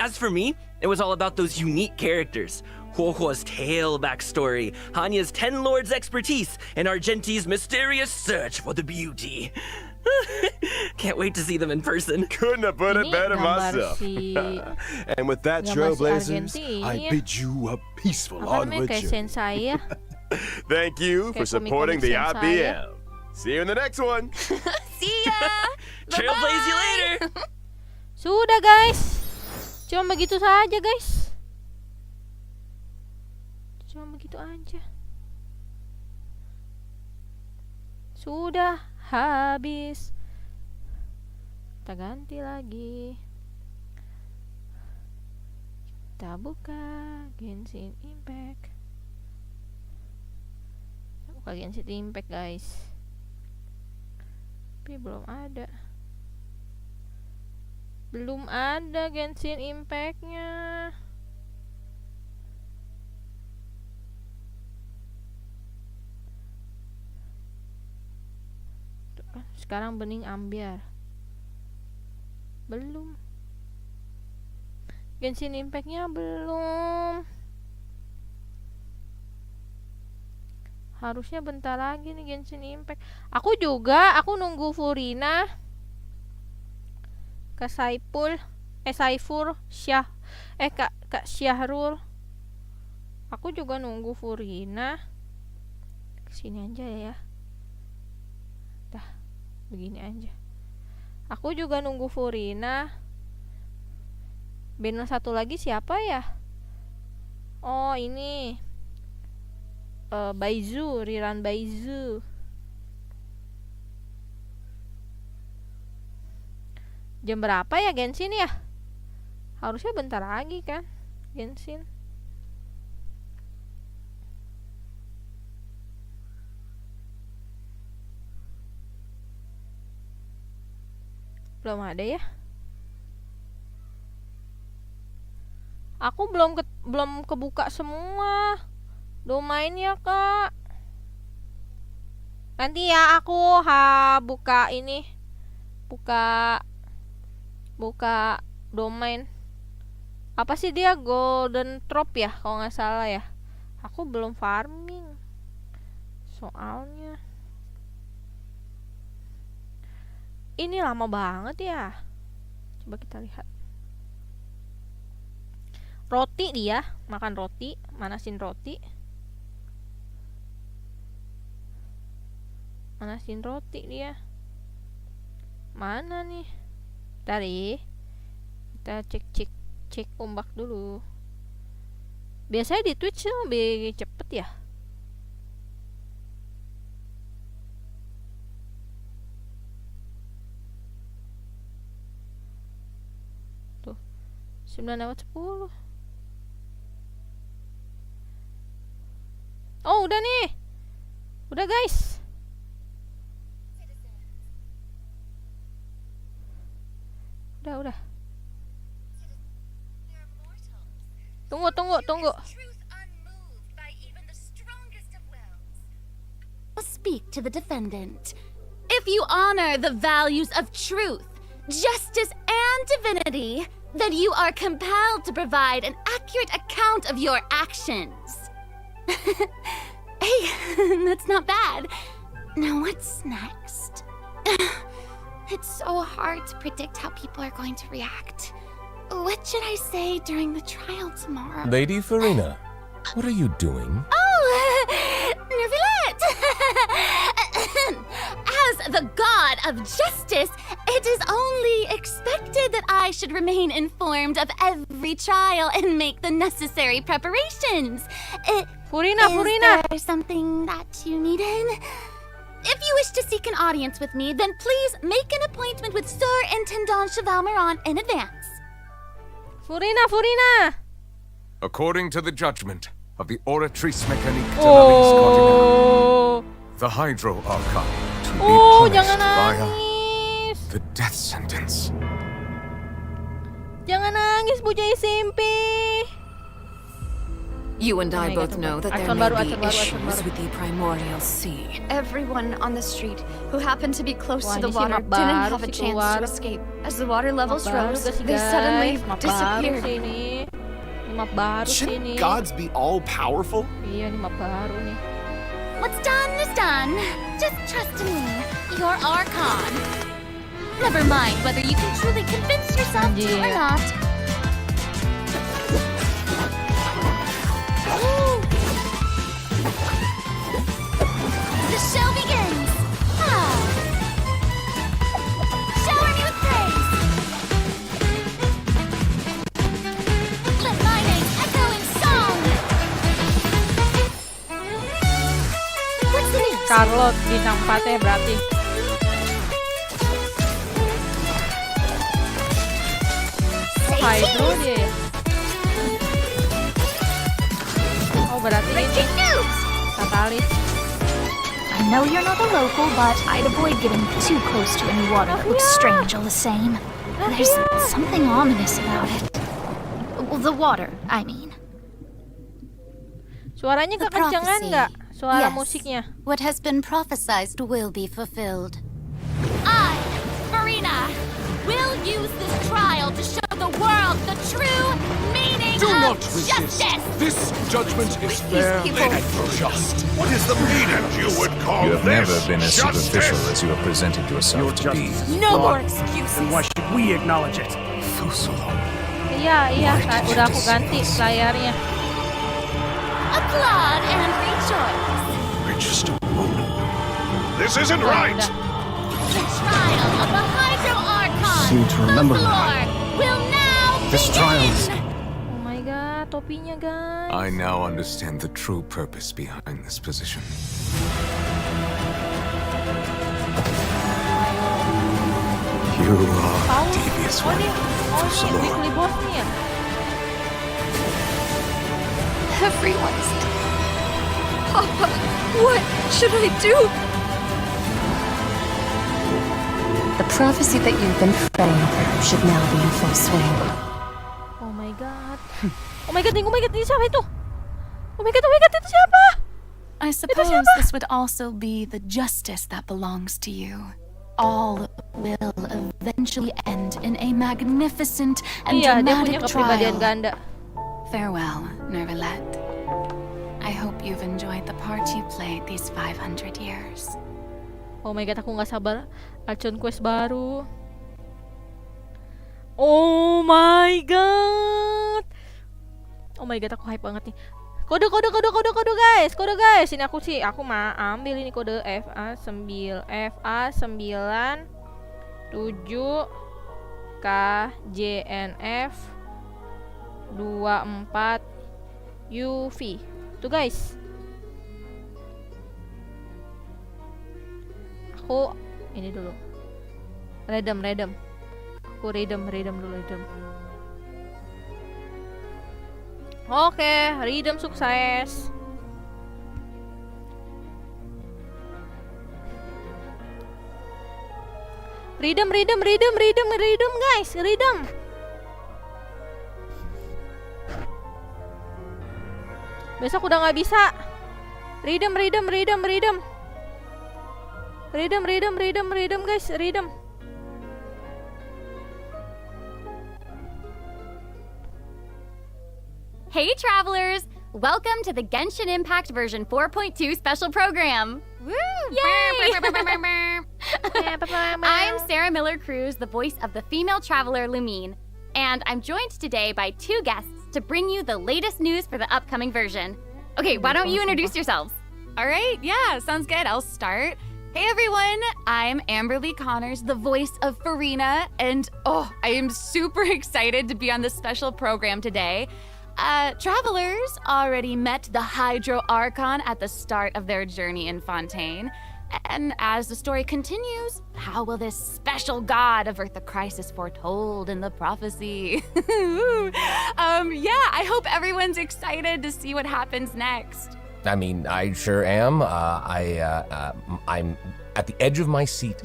As for me, it was all about those unique characters. Huohuo's tale backstory, Hanya's 10 Lords expertise, and Argenti's mysterious search for the beauty. Can't wait to see them in person. Couldn't have put it Ini better gambar myself. si And with that, gambar si Trailblazers, Argentina. I bid you a peaceful Apa namanya onward kayak journey. sensei ya. Thank you for Kayak supporting the komik-komik sensei. IPM. See you in the next one. See ya. Trailblaze you later! Sudah guys. Cuma begitu saja guys. Cuma begitu aja. Sudah habis. Kita ganti lagi. Kita buka Genshin Impact. Kita buka Genshin Impact guys. Tapi belum ada. Belum ada Genshin Impact-nya. Tuh kan, sekarang bening ambiar. Belum. Genshin Impact-nya belum. Harusnya bentar lagi nih Genshin Impact. Aku nunggu Furina ke Saiful Kak Syahrul. Aku juga nunggu Furina. Kesini aja ya. Dah, begini aja. Aku juga nunggu Furina. Banner satu lagi siapa ya? Oh ini Baizu, Riran Baizu. Jam berapa ya Genshin ya? Harusnya bentar lagi kan Genshin. Belum ada ya? Aku belum kebuka semua domainnya, Kak. Nanti ya aku buka ini. Buka domain. Apa sih dia? Golden Trop ya kalau nggak salah ya. Aku belum farming. Soalnya ini lama banget ya. Coba kita lihat. Roti dia, makan roti, manasin roti. Manasin roti dia. Mana nih? Tadi kita cek ombak dulu. Biasanya di Twitch lebih cepet ya. Tuh 9/10. Oh udah nih. Udah guys. Udah. Tunggu. Speak to the defendant. If you honor the values of truth, justice, and divinity, then you are compelled to provide an accurate account of your actions. Hey, that's not bad. Now what's next? It's so hard to predict how people are going to react. What should I say during the trial tomorrow? Lady Furina, what are you doing? Oh, Nervilette! As the god of justice, it is only expected that I should remain informed of every trial and make the necessary preparations. Furina. Is there something that you needed? If you wish to seek an audience with me, then please make an appointment with Sir Intendant Chevalmeron in advance. Furina. According to the judgment of the Oratrice Mécanique de la Lys Cardinal, the Hydro Archon to be punished jangan via nangis. the death sentence. Jangan nangis, Bocaaah Esempeee. You and I my both God, know that there action may baru, be action baru. issues with the primordial sea. Everyone on the street who happened to be close Wah, to the ini sih water map didn't baru have a sih chance keluar. to escape. As the water levels Map baru rose, gak sih, they suddenly guys? Map baru disappeared. sih ini. Ini map baru sih ini. Shouldn't gods be all powerful? Iya, ini map baru nih. What's done is done. Just trust in me, your Archon. Never mind whether you can truly convince yourself to or not. The show begins! Shower me with praise! Let my name echo in song! What's the news? Carlot bintang 4 ya berarti. Hydro dia ya. Oh berarti ini Breaking news! Katalis. I know you're not a local, but I'd avoid getting too close to any water that looks strange all the same. There's something ominous about it. Well, the water, I mean. Suaranya The kekencengan prophecy. nggak? Suara Yes. musiknya. What has been prophesied will be fulfilled. I, Marina, will use this trial to show the the world the true meaning Do of not resist. justice! This judgment is fair and just. What is the meaning you would call You have this? never been as Justice? superficial as you have presented yourself to be. No more excuses! Then why should we acknowledge it? Iya, udah aku ganti layarnya. Applaud and rejoice! We're just a moment. This isn't Udah, right. udah. The trial of the Hydro Archon, Seem to remember the floor, will now This trial is Oh my god, topinya guys. I now understand the true purpose behind this position. You are devious one, ini weekly boss nih ya. Everyone's dead. Papa, what should I do? The prophecy that you've been praying for should now be in full swing. Oh my god. Oh my god, ini siapa itu? Oh my god, itu siapa? I suppose this would also be the justice that belongs to you. All will eventually end in a magnificent and Iya, dia punya dramatic kepribadian trial. ganda. Farewell, Nervalette. I hope you've enjoyed the part you played these 500 years. Oh my god, aku nggak sabar. Acun quest baru. Oh my god. Oh my god, aku hype banget nih. Kode guys. Kode guys. Ini aku mah ambil ini kode FA9 7 KJNF 24 UV. Tuh guys. Aku ini dulu. Redem. Aku redem dulu. Oke, redem sukses. Redem guys, redem. Besok udah nggak bisa. Redem guys, redem. Hey travelers! Welcome to the Genshin Impact version 4.2 special program! Woo! Yay! I'm Sarah Miller-Cruz, the voice of the female traveler Lumine, and I'm joined today by two guests to bring you the latest news for the upcoming version. Okay, why don't you introduce yourselves? All right, yeah, sounds good. I'll start. Hey everyone, I'm Amberly Connors, the voice of Farina, and I am super excited to be on this special program today. Travelers already met the Hydro Archon at the start of their journey in Fontaine. And as the story continues, how will this special god avert the crisis foretold in the prophecy? I hope everyone's excited to see what happens next. I mean, I sure am. I'm at the edge of my seat.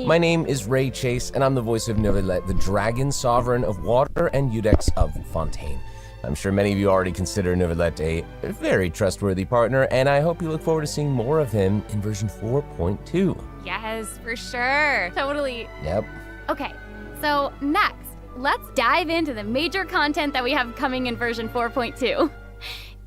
My name is Ray Chase, and I'm the voice of Novelet, the dragon sovereign of water and Udex of Fontaine. I'm sure many of you already consider Novelet a very trustworthy partner, and I hope you look forward to seeing more of him in version 4.2. Yes, for sure. Totally. Yep. Okay, so next, let's dive into the major content that we have coming in version 4.2.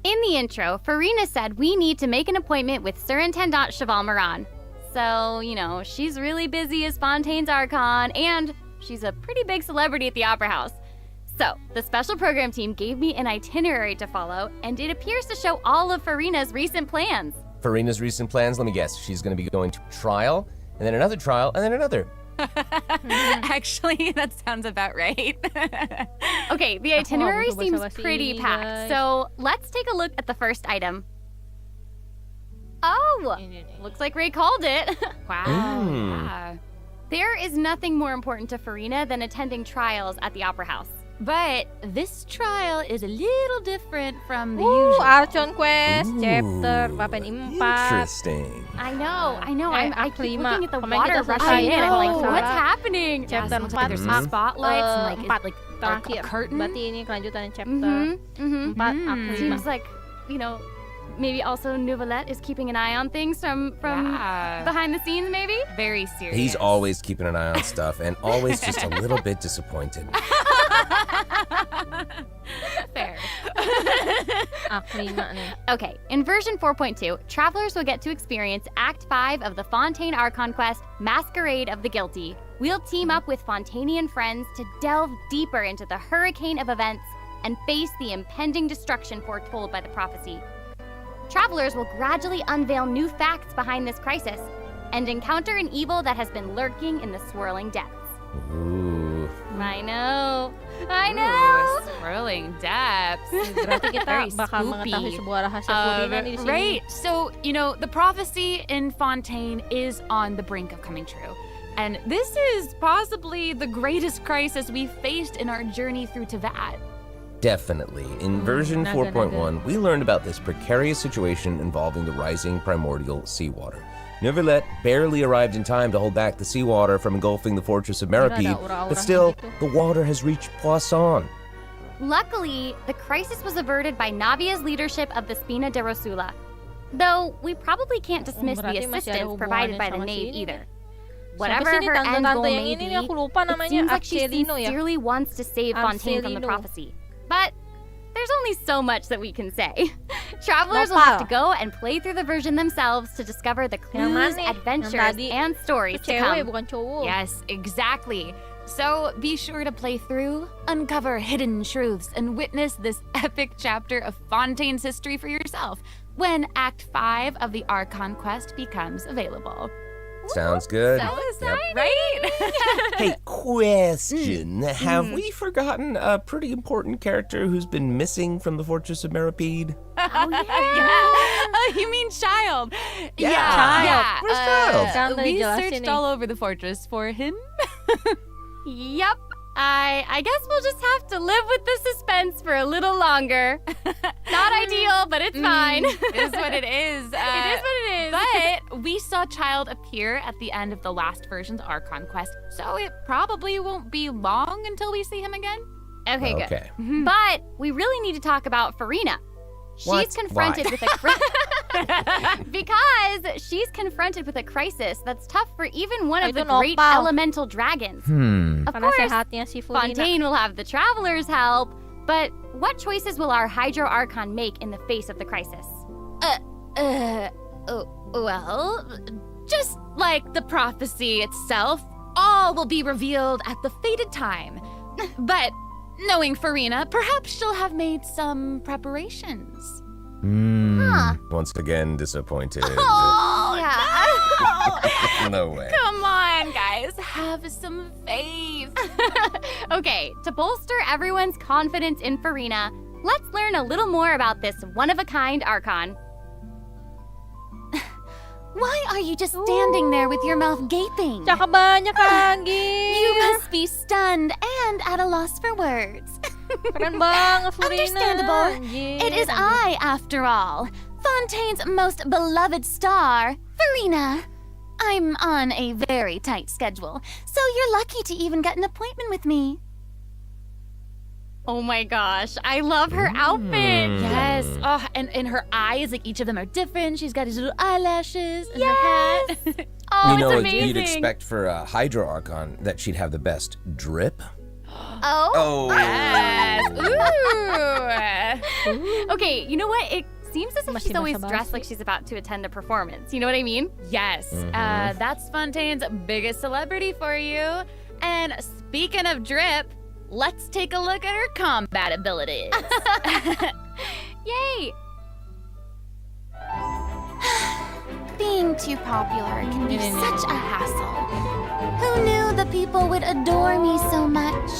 In the intro, Farina said we need to make an appointment with Surintendant Cheval Moran. So, she's really busy as Fontaine's Archon, and she's a pretty big celebrity at the Opera House. So, the special program team gave me an itinerary to follow, and it appears to show all of Farina's recent plans. Farina's recent plans, let me guess. She's going to be going to trial, and then another trial, and then another. Actually, that sounds about right. Okay, the itinerary seems pretty packed, so let's take a look at the first item. Oh, looks like Ray called it. Wow. Yeah. There is nothing more important to Farina than attending trials at the Opera House. But this trial is a little different from the usual. Archon Quest, chapter 4. Interesting. I know. I keep looking at the Kemarin water kita rushing in. I'm like, selesai what's happening? Chapter 4. Looks like there's some spotlights and like terakhir. a curtain. Berarti ini kelanjutan chapter 4. Seems like, maybe also Novelet is keeping an eye on things from behind the scenes, maybe? Very serious. He's always keeping an eye on stuff and always just a little bit disappointed. Fair. Okay, in version 4.2, travelers will get to experience Act 5 of the Fontaine Archon quest, Masquerade of the Guilty. We'll team up with Fontainian friends to delve deeper into the hurricane of events and face the impending destruction foretold by the prophecy. Travelers will gradually unveil new facts behind this crisis and encounter an evil that has been lurking in the swirling depths. Ooh. I know. I know. Swirling depths. Berarti kita Very bakal spoopy. mengetahui sebuah rahasia Furina nih di sini. Right. So, you know, the prophecy in Fontaine is on the brink of coming true. And this is possibly the greatest crisis we've faced in our journey through Teyvat. Definitely. In version 4.1, we learned about this precarious situation involving the rising primordial seawater. Neuvillette barely arrived in time to hold back the seawater from engulfing the fortress of Meripede, but still, the water has reached Poisson. Luckily, the crisis was averted by Navia's leadership of the Spina de Rosula. Though, we probably can't dismiss the berarti masih ada assistance provided by the hubungannya knave sama si ini. either. Siapa Whatever sih ini her end tante-tante goal yang may ini be, nih? Aku lupa it namanya. seems like she Arcelino ya? sincerely wants to save Fontaine from the Arcelino. prophecy. But there's only so much that we can say. Travelers will have to go and play through the version themselves to discover the Yang clues, mana? adventures, Yang tadi. and stories Itu to cewek, come. bukan cowok. Yes, exactly. So be sure to play through, uncover hidden truths, and witness this epic chapter of Fontaine's history for yourself when Act 5 of the Archon quest becomes available. Sounds good. So exciting, right? Hey, question. Have we forgotten a pretty important character who's been missing from the Fortress of Meripede? Oh, yeah. Oh, you mean Child? Yeah. Child. Yeah. Where's Child? Jangan We dijelasin searched nih. all over the fortress for him. Yep. I guess we'll just have to live with the suspense for a little longer. Not ideal, but it's fine. It is what it is. It is what it is. But we saw Child appear at the end of the last version's Archon quest, so it probably won't be long until we see him again. Okay, good. Okay. But we really need to talk about Furina. What? She's confronted Why? with a because she's confronted with a crisis that's tough for even one of the Itu great nopal. elemental dragons. Of Karena course, sehatnya si Furina. Fontaine will have the traveler's help, but what choices will our Hydro Archon make in the face of the crisis? Well, just like the prophecy itself, all will be revealed at the fated time. But knowing Furina, perhaps she'll have made some preparations. Once again, disappointed. Oh, yeah. No way. Come on, guys, have some faith. Okay, to bolster everyone's confidence in Furina, let's learn a little more about this one-of-a-kind Archon. Why are you just standing there with your mouth gaping? Tsaka banyak lagi. You must be stunned and at a loss for words. Keren banget Furina. Understandable. Anjir. It is I, after all, Fontaine's most beloved star, Furina. I'm on a very tight schedule, so you're lucky to even get an appointment with me. Oh my gosh, I love her outfit. Yes. Oh, and her eyes, like each of them are different. She's got these little eyelashes and her hat. Oh, you know, it's what amazing. you'd expect for a Hydro Archon that she'd have the best drip. Oh. Yes. Ooh. Okay, you know what? It seems as if Masih she's always basa-basi. dressed like she's about to attend a performance. You know what I mean? Yes. That's Fontaine's biggest celebrity for you. And speaking of drip, let's take a look at her combat abilities. Yay! Being too popular can be such a hassle. Who knew the people would adore me so much?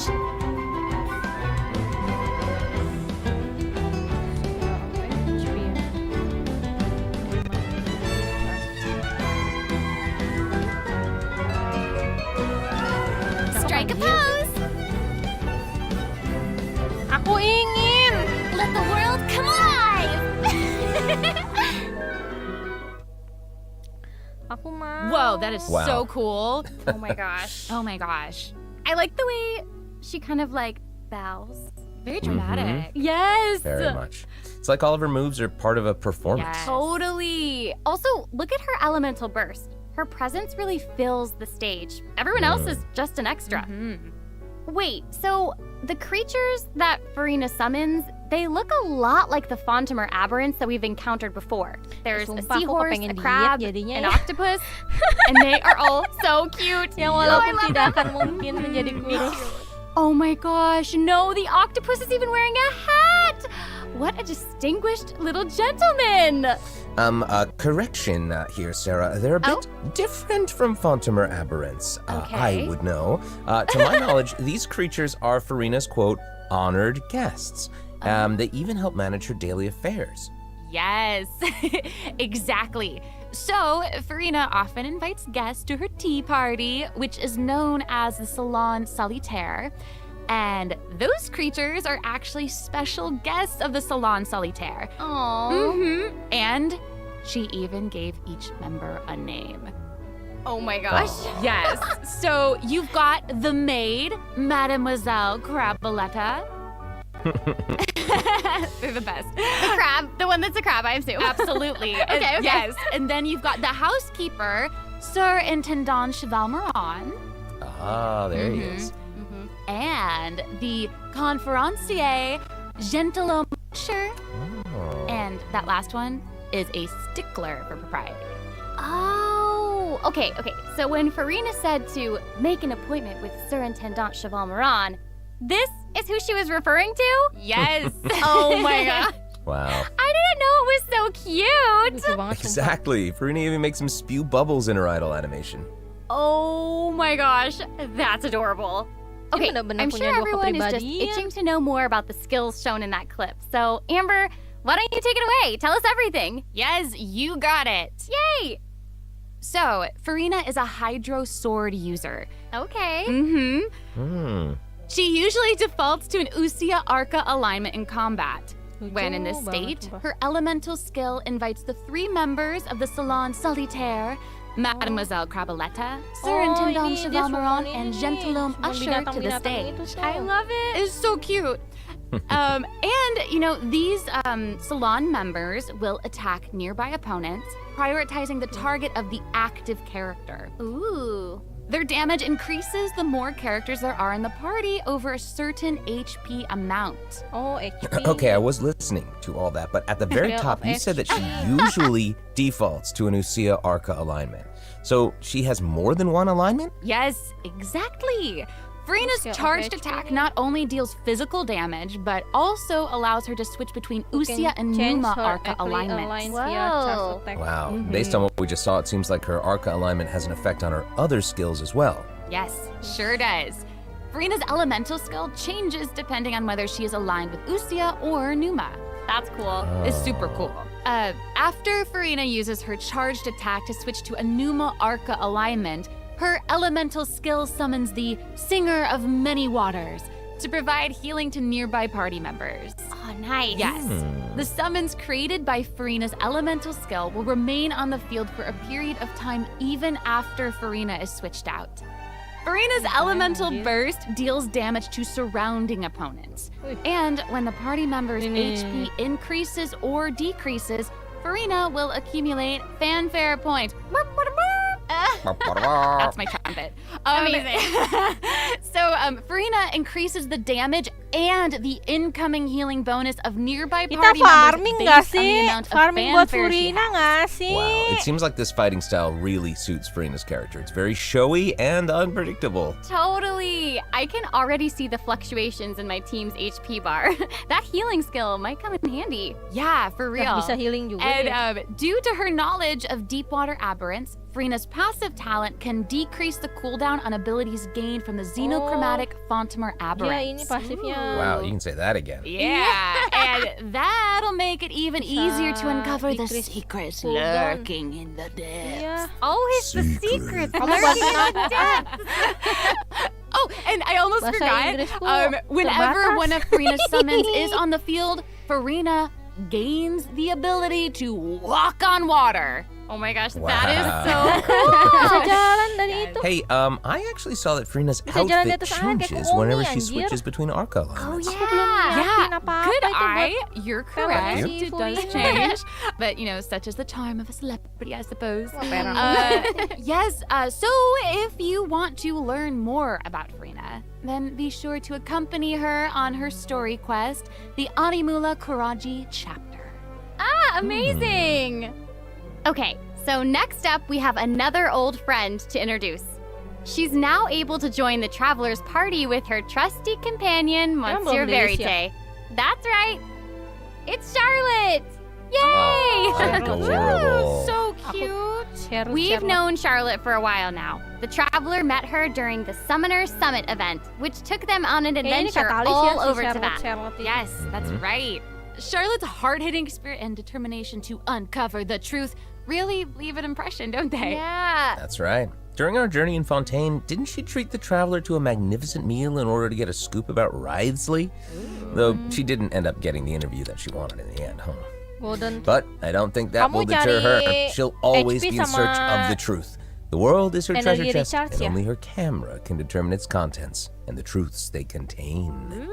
Strike a pose! Aku ingin. Let the world come alive! Aku mau. Whoa, that is Wow. so cool. Oh my gosh. Oh my gosh. I like the way she kind of like bows. Very dramatic. Yes! Very much. It's like all of her moves are part of a performance. Yes. Totally. Also, look at her elemental burst. Her presence really fills the stage. Everyone else is just an extra. Wait, so the creatures that Farina summons, they look a lot like the Fontimer aberrants that we've encountered before. There's a Sumpah, aku seahorse, kepengen a diet crab, jadinya an ya. octopus, and they are all so cute. Yang walaupun tidak akan mungkin menjadi kurus. Oh my gosh, no, the octopus is even wearing a hat! What a distinguished little gentleman! Correction here, Sarah. They're a bit different from Fontimer aberrants. I would know. To my knowledge, these creatures are Farina's, quote, honored guests. They even help manage her daily affairs. Yes, exactly. So, Farina often invites guests to her tea party, which is known as the Salon Solitaire. And those creatures are actually special guests of the Salon Solitaire. Aww. And she even gave each member a name. Oh my gosh. Yes. So you've got the maid, Mademoiselle Craboletta. They're the best. The crab, the one that's a crab, I assume. Absolutely. Okay. Yes. And then you've got the housekeeper, Sir Intendant Cheval Moran. Ah, there he is. And the conferencier, Gentilhomme Usher. And that last one is a stickler for propriety. Oh, okay. So when Farina said to make an appointment with Sir Intendant Cheval Moran, this is who she was referring to? Yes. Oh my god. Wow. I didn't know it was so cute. Exactly. Farina even makes him spew bubbles in her idol animation. Oh my gosh, that's adorable. Okay, I'm sure everyone is just itching to know more about the skills shown in that clip. So, Amber, why don't you take it away? Tell us everything. Yes, you got it. Yay! So, Farina is a Hydro Sword user. Okay. She usually defaults to an Usia Arca alignment in combat. When in this state, her elemental skill invites the 3 members of the Salon Solitaire, Mademoiselle Craboletta, Sir Intendant Cheval Moran, and Gentilhomme Usher to the stage. I love it. It's so cute. And, you know, these salon members will attack nearby opponents, prioritizing the target of the active character. Ooh. Their damage increases the more characters there are in the party over a certain HP amount. Oh, HP. Okay, I was listening to all that, but at the very top, you said that she usually defaults to an Usia Arca alignment. So she has more than one alignment? Yes, exactly. Farina's charged attack not only deals physical damage, but also allows her to switch between Usia and Numa Arca alignments. Whoa. Wow. Based on what we just saw, it seems like her Arca alignment has an effect on her other skills as well. Yes, sure does. Farina's elemental skill changes depending on whether she is aligned with Usia or Numa. That's cool. It's super cool. After Farina uses her charged attack to switch to a Numa Arca alignment, her elemental skill summons the Singer of Many Waters to provide healing to nearby party members. Oh, nice. Yes. The summons created by Farina's elemental skill will remain on the field for a period of time even after Farina is switched out. Farina's elemental burst deals damage to surrounding opponents. And when the party member's HP increases or decreases, Farina will accumulate fanfare point. That's my trumpet. Amazing. So Farina increases the damage and the incoming healing bonus of nearby party Kita farming members nggak based on the sih? amount of Farming buat fanfare she Farina has. nggak sih? Wow, it seems like this fighting style really suits Farina's character. It's very showy and unpredictable. Totally. I can already see the fluctuations in my team's HP bar. That healing skill might come in handy. Yeah, for real. Bisa healing juga. And due to her knowledge of deep water aberrants, Farina's passive talent can decrease the cooldown on abilities gained from the xenochromatic Fontimer aberrants. Ya, ini pasifnya. Wow, you can say that again. Yeah, and that'll make it even easier to uncover the secrets lurking in the depths. Always the secrets. Kamu bantuin lurking in the aku. depths. Oh, and I almost Bahasa forgot. Inggrisku Whenever terbatas. one of Farina's summons is on the field, Farina gains the ability to walk on water. Oh my gosh, Wow. that is so cool. Bisa jalan dari itu. Hey, I actually saw that Farina's Bisa jalan di outfit atas angin kayak changes Umi, whenever she anjir. switches between Arca Oh elements. yeah, nyiapin apa-apa good itu buat eye. You're correct. Thank you. It does change, but you know, such is the charm of a celebrity, I suppose. Whatever. Yes. So if you want to learn more about Farina, then be sure to accompany her on her story quest, the Animula Kuraji chapter. Ah, amazing! Okay, so next up we have another old friend to introduce. She's now able to join the traveler's party with her trusty companion, Monsieur Verite. That's right! It's Charlotte! Yay! Adorable. So cute! We've known Charlotte for a while now. The traveler met her during the Summoner Summit event, which took them on an adventure all over Tibet. Yes, that's right. Charlotte's hard-hitting spirit and determination to uncover the truth really leave an impression, don't they? Yeah. That's right. During our journey in Fontaine, didn't she treat the traveler to a magnificent meal in order to get a scoop about Wriothesley? Though she didn't end up getting the interview that she wanted in the end, huh? But I don't think that will deter her. She'll always be in search of the truth. The world is her treasure chest, and only her camera can determine its contents and the truths they contain.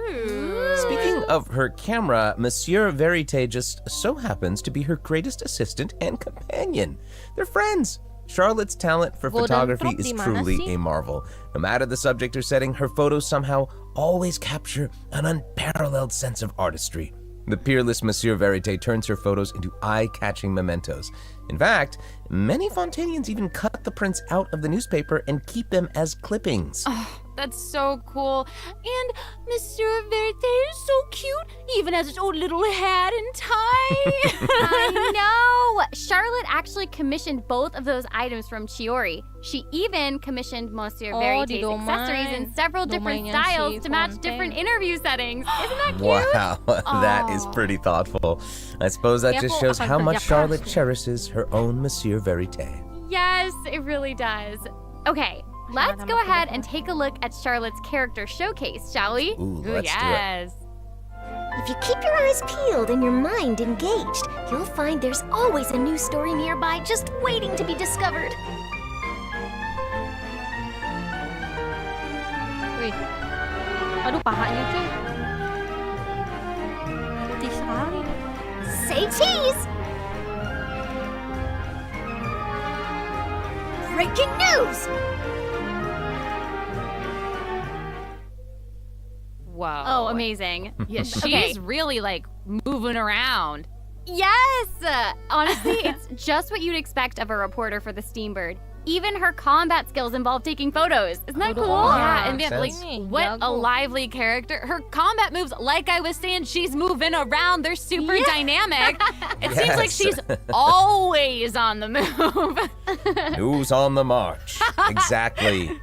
Speaking of her camera, Monsieur Verite just so happens to be her greatest assistant and companion. They're friends. Charlotte's talent for photography is truly a marvel. No matter the subject or setting, her photos somehow always capture an unparalleled sense of artistry. The peerless Monsieur Verite turns her photos into eye-catching mementos. In fact, many Fontanians even cut the prints out of the newspaper and keep them as clippings. Oh, that's so cool. And Monsieur Verite is so cute, even has his own little hat and tie. I know! Charlotte actually commissioned both of those items from Chiori. She even commissioned Monsieur Verite's accessories in several different styles to match different interview settings. Isn't that cute? Wow, that is pretty thoughtful. I suppose that just shows how much Charlotte cherishes her own Monsieur Verite. Yes, it really does. Okay, let's go ahead and take a look at Charlotte's character showcase, shall we? Ooh, let's do it. If you keep your eyes peeled and your mind engaged, you'll find there's always a new story nearby just waiting to be discovered. Wih. Aduh, pahanya cuy. Putih sekali. Say cheese! Breaking news! Whoa. Oh, amazing. Yeah, she's really like moving around. Yes! Honestly, it's just what you'd expect of a reporter for the Steambird. Even her combat skills involve taking photos. Isn't that cool? Yeah, and like, what a lively character. Her combat moves, like I was saying, she's moving around. They're super dynamic. It seems like she's always on the move. Who's on the march? Exactly.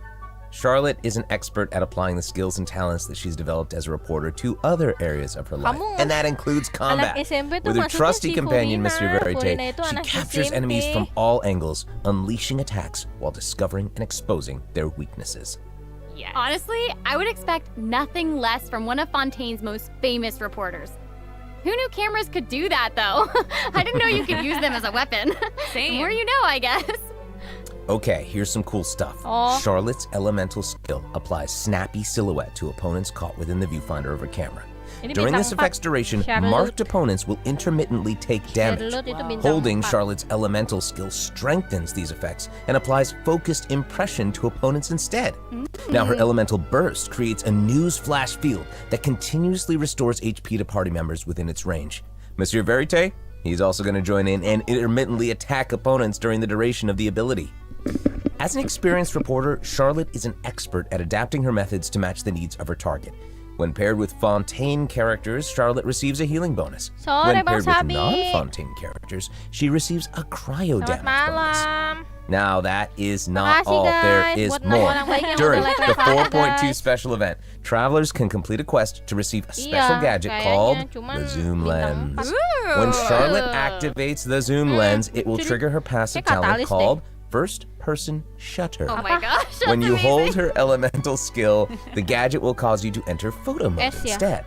Charlotte is an expert at applying the skills and talents that she's developed as a reporter to other areas of her life, and that includes combat. With her trusty companion, Monsieur Verite, she captures enemies from all angles, unleashing attacks while discovering and exposing their weaknesses. Yes. Honestly, I would expect nothing less from one of Fontaine's most famous reporters. Who knew cameras could do that, though? I didn't know you could use them as a weapon. Same. The more you know, I guess. Okay, here's some cool stuff. Charlotte's elemental skill applies snappy silhouette to opponents caught within the viewfinder of her camera. During this effect's duration, marked opponents will intermittently take damage. Holding Charlotte's elemental skill strengthens these effects and applies focused impression to opponents instead. Now her elemental burst creates a news flash field that continuously restores HP to party members within its range. Monsieur Verite, he's also going to join in and intermittently attack opponents during the duration of the ability. As an experienced reporter, Charlotte is an expert at adapting her methods to match the needs of her target. When paired with Fontaine characters, Charlotte receives a healing bonus. When paired with non-Fontaine characters, she receives a cryo damage bonus. Now that is not all, there is more. During the 4.2 special event, travelers can complete a quest to receive a special gadget called the Zoom Lens. When Charlotte activates the Zoom Lens, it will trigger her passive talent called First Person Shutter. Oh my gosh, that's when you amazing. hold her elemental skill, the gadget will cause you to enter photo mode instead.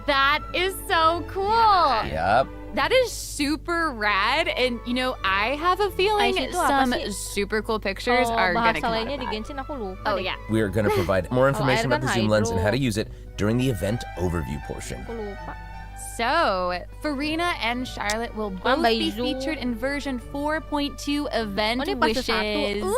That is so cool. Yep. That is super rad, and you know, I have a feeling Ice itu apa some sih? super cool pictures Kalau are gonna bahasa come out lainnya of di that. Genshin aku lupa Oh deh. yeah. We're going to provide more information air about the kan zoom lens and how to hydro. use it during the event overview portion. Aku lupa. So, Farina and Charlotte will both be Baizu. featured in version 4.2 event Oh, ini pas wishes. satu.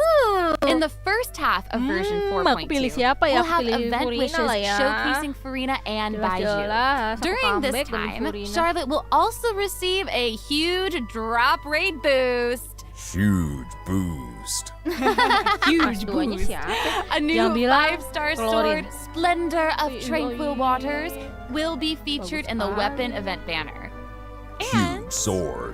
In the first half of version Aku pilih 4.2, siapa ya? we'll Aku have pilih event Furina wishes lah ya. showcasing Farina and Baizu. Jelas-jelas, aku During this comeback demi time, Furina. Charlotte will also receive a huge drop rate boost. Huge boost. Huge Duanya boost. siapa? A new Yang bilang 5-star Klorin. sword, Splendor of Ih, Tranquil iya. Waters, will be featured in the sekali. weapon event banner. Huge sword.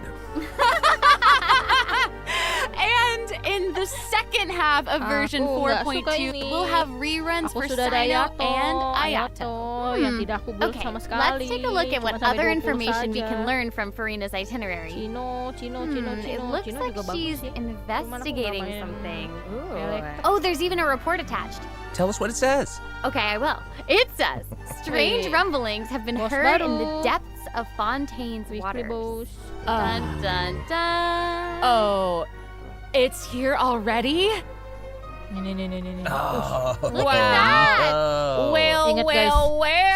And in the second half of version Aku nggak suka 4.2, ini. we'll have reruns Aku for sudah ada Sino Ayato, and Ayato. Ayato yang tidak aku build Okay, sama sekali. let's take a look at Cuma what sampai other 20 information we saja. can learn from Farina's itinerary. Cino. It looks Cino like juga bagus she's sih. investigating main something. Elek. Oh, there's even a report attached. Tell us what it says. Okay, I will. It says, strange Wait. rumblings have been Bos heard in baru. the depths of Fontaine's Weekly waters. boss. Dun dun dun. Oh, it's here already? Nih. Oh. Look at that. Oh. Well, Ingat, guys,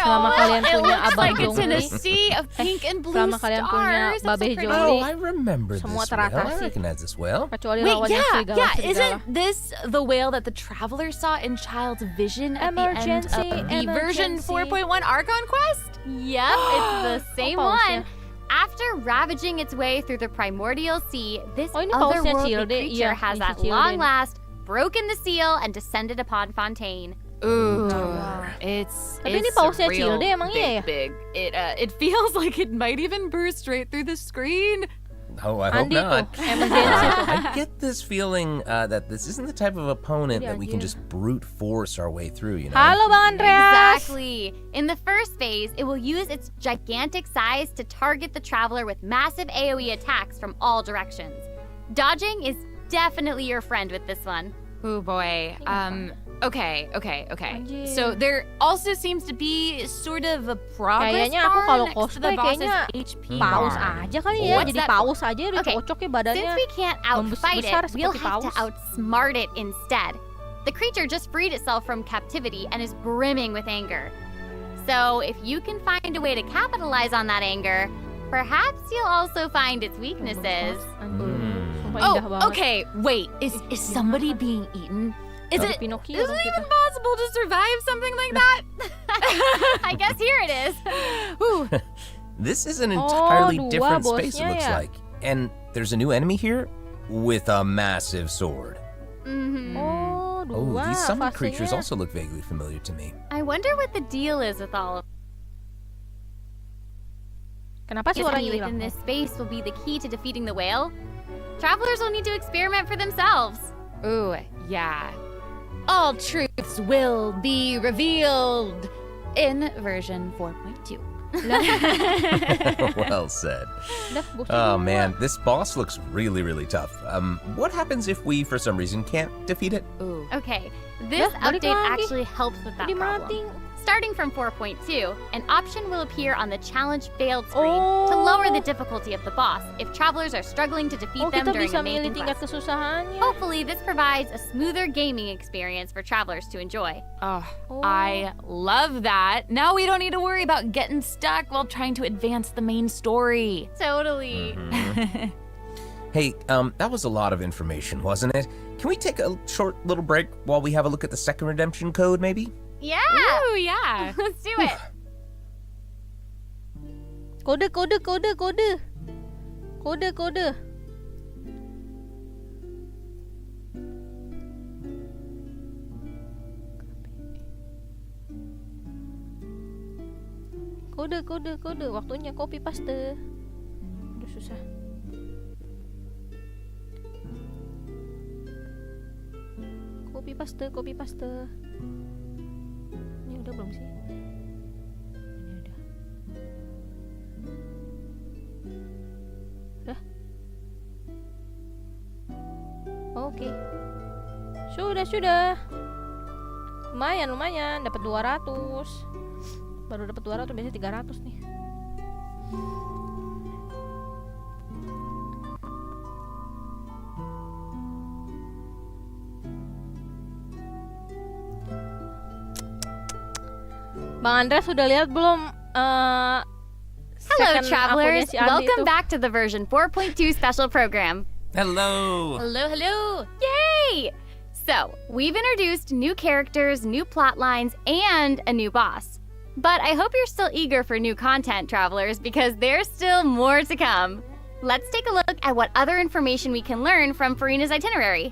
selama kalian it punya looks abang like it's in a Jongli. sea of pink and blue Selama kalian punya stars. That's Babe so pretty. Jongli. Oh, I remember Semua this well. I teratasi. recognize this well. Kecuali Wait, lawan yang yeah, serigala-serigala. isn't this the whale that the traveler saw in Child's vision at Emergency, the end of the version emergency. 4.1 Archon quest? Yep, it's the same Oh, pausnya. one. After ravaging its way through the primordial sea, this Oh, ini pausnya otherworldly Childe. creature Iya, has ini at si long Childe. last broken the seal and descended upon Fontaine. Ooh, it's Tapi ini it's pausnya real Childe, emang big, iya ya? big. It feels like it might even burst straight through the screen. Oh, I hope Andi not. tuh, emergency tuh. I get this feeling that this isn't the type of opponent that we can just brute force our way through, you know? Halo Bang Andreas. Exactly. In the first phase, it will use its gigantic size to target the traveler with massive AoE attacks from all directions. Dodging is definitely your friend with this one. Oh boy. Okay. Anjir. So there also seems to be sort of a progress Kayaknya aku bar kalau next to the cosplay boss's kayaknya HP paus bar. aja kali ya. What's Jadi that paus aja udah Okay, cocok ya badannya. Since we can't outfight besar it, we'll seperti have to paus. outsmart it instead. The creature just freed itself from captivity and is brimming with anger. So if you can find a way to capitalize on that anger, perhaps you'll also find its weaknesses. Sumpah Oh, indah banget. okay. Wait. Is somebody being eaten? Is Ada it Pinocchio is dong it kita. even possible to survive something like that? I guess here it is. Ooh. This is an Oh, entirely dua different space, it bosnya looks ya. like. And there's a new enemy here with a massive sword. Oh, Oh, dua these summon creatures fasenya. also look vaguely familiar to me. I wonder what the deal is with all of Kenapa Is suaranya within hilang? this space will be the key to defeating the whale? Travelers will need to experiment for themselves. Ooh, yeah. All truths will be revealed in version 4.2. Well said. Udah, bosnya Oh dua. man, this boss looks really, really tough. What happens if we, for some reason, can't defeat it? Ooh. Okay, this Lah, balik update lagi. actually helps with that Jadi problem. mati. Starting from 4.2, an option will appear on the challenge failed screen to lower the difficulty of the boss if travelers are struggling to defeat Oh, them kita during bisa a main milih tingkat quest. kesusahannya. Hopefully, this provides a smoother gaming experience for travelers to enjoy. Oh, I love that. Now we don't need to worry about getting stuck while trying to advance the main story. Totally. Hey, that was a lot of information, wasn't it? Can we take a short little break while we have a look at the second redemption code, maybe? Yeah. Ooh, yeah. Let's do it. Kode. Kode. Waktunya copy paste. Udah susah. Copy paste. Ini udah belum sih? Ini udah. Udah. Oke. Sudah. Lumayan. Dapat 200. Baru dapat 200, biasanya 300 nih. Bang Andreas sudah lihat belum Hello, second travelers. akunnya si Andi Welcome tuh? back to the version 4.2 special program. Hello. Hello. Yay! So, we've introduced new characters, new plot lines, and a new boss. But I hope you're still eager for new content, travelers, because there's still more to come. Let's take a look at what other information we can learn from Furina's itinerary.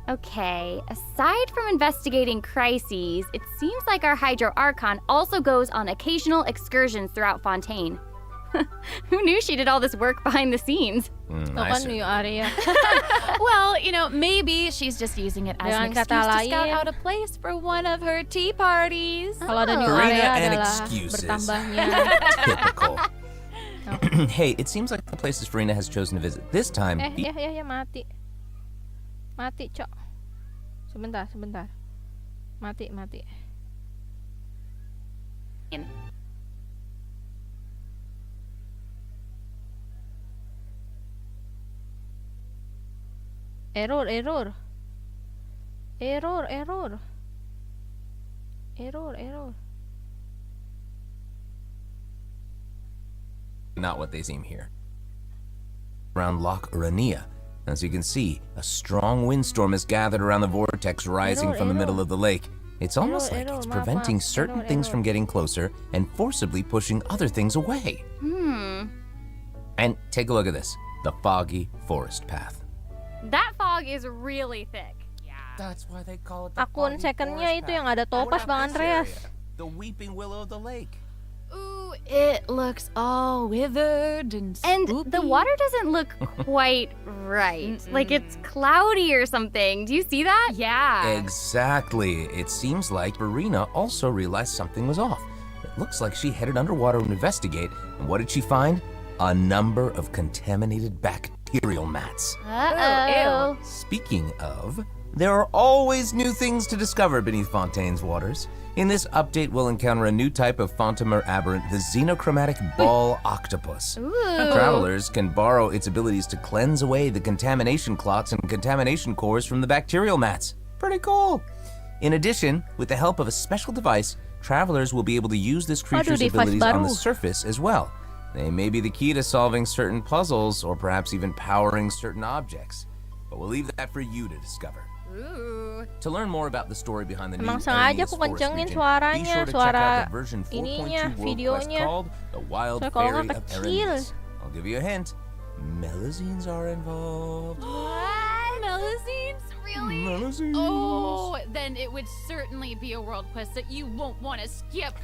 Okay, aside from investigating crises, it seems like our Hydro Archon also goes on occasional excursions throughout Fontaine. Who knew she did all this work behind the scenes? New area. Well, you know, maybe she's just using it as an Dengan excuse kata to scout lain, out a place for one of her tea parties. kalau ada new Furina area and adalah excuses. bertambahnya. Typical. Hey, it seems like the places Furina has chosen to visit this time. Ya mati. Mati, Cok. Sebentar. Mati. Error. Not what they seem here. Around Loch Urania. As you can see, a strong windstorm has gathered around the vortex rising from the middle of the lake. It's almost like it's preventing certain things from getting closer and forcibly pushing other things away. And take a look at this. The foggy forest path. That fog is really thick. That's why they call it the Akun foggy secondnya forest itu path. yang ada What topas about Bang this Andreas. area? The weeping willow of the lake. Ooh, it looks all withered and And spoopy. the water doesn't look quite right. Like it's cloudy or something. Do you see that? Yeah. Exactly. It seems like Furina also realized something was off. It looks like she headed underwater to investigate, and what did she find? A number of contaminated bacterial mats. Uh-oh. Speaking of, there are always new things to discover beneath Fontaine's waters. In this update, we'll encounter a new type of Fontamer aberrant, the xenochromatic ball octopus. Travelers can borrow its abilities to cleanse away the contamination clots and contamination cores from the bacterial mats. Pretty cool. In addition, with the help of a special device, travelers will be able to use this creature's device abilities on the baru. surface as well. They may be the key to solving certain puzzles or perhaps even powering certain objects. But we'll leave that for you to discover. Ooh. To learn more about the story behind the new Emang sengaja Aranea's aku forest kencengin region, suaranya, be sure to check suara out the version 4.2 ininya, world quest videonya. called The Wild Soalnya kalau Fairy nggak of kecil. Aranea's. I'll give you a hint. Melazines are involved. What? Melazines? Really? Melazines. Oh, then it would certainly be a world quest that you won't want to skip.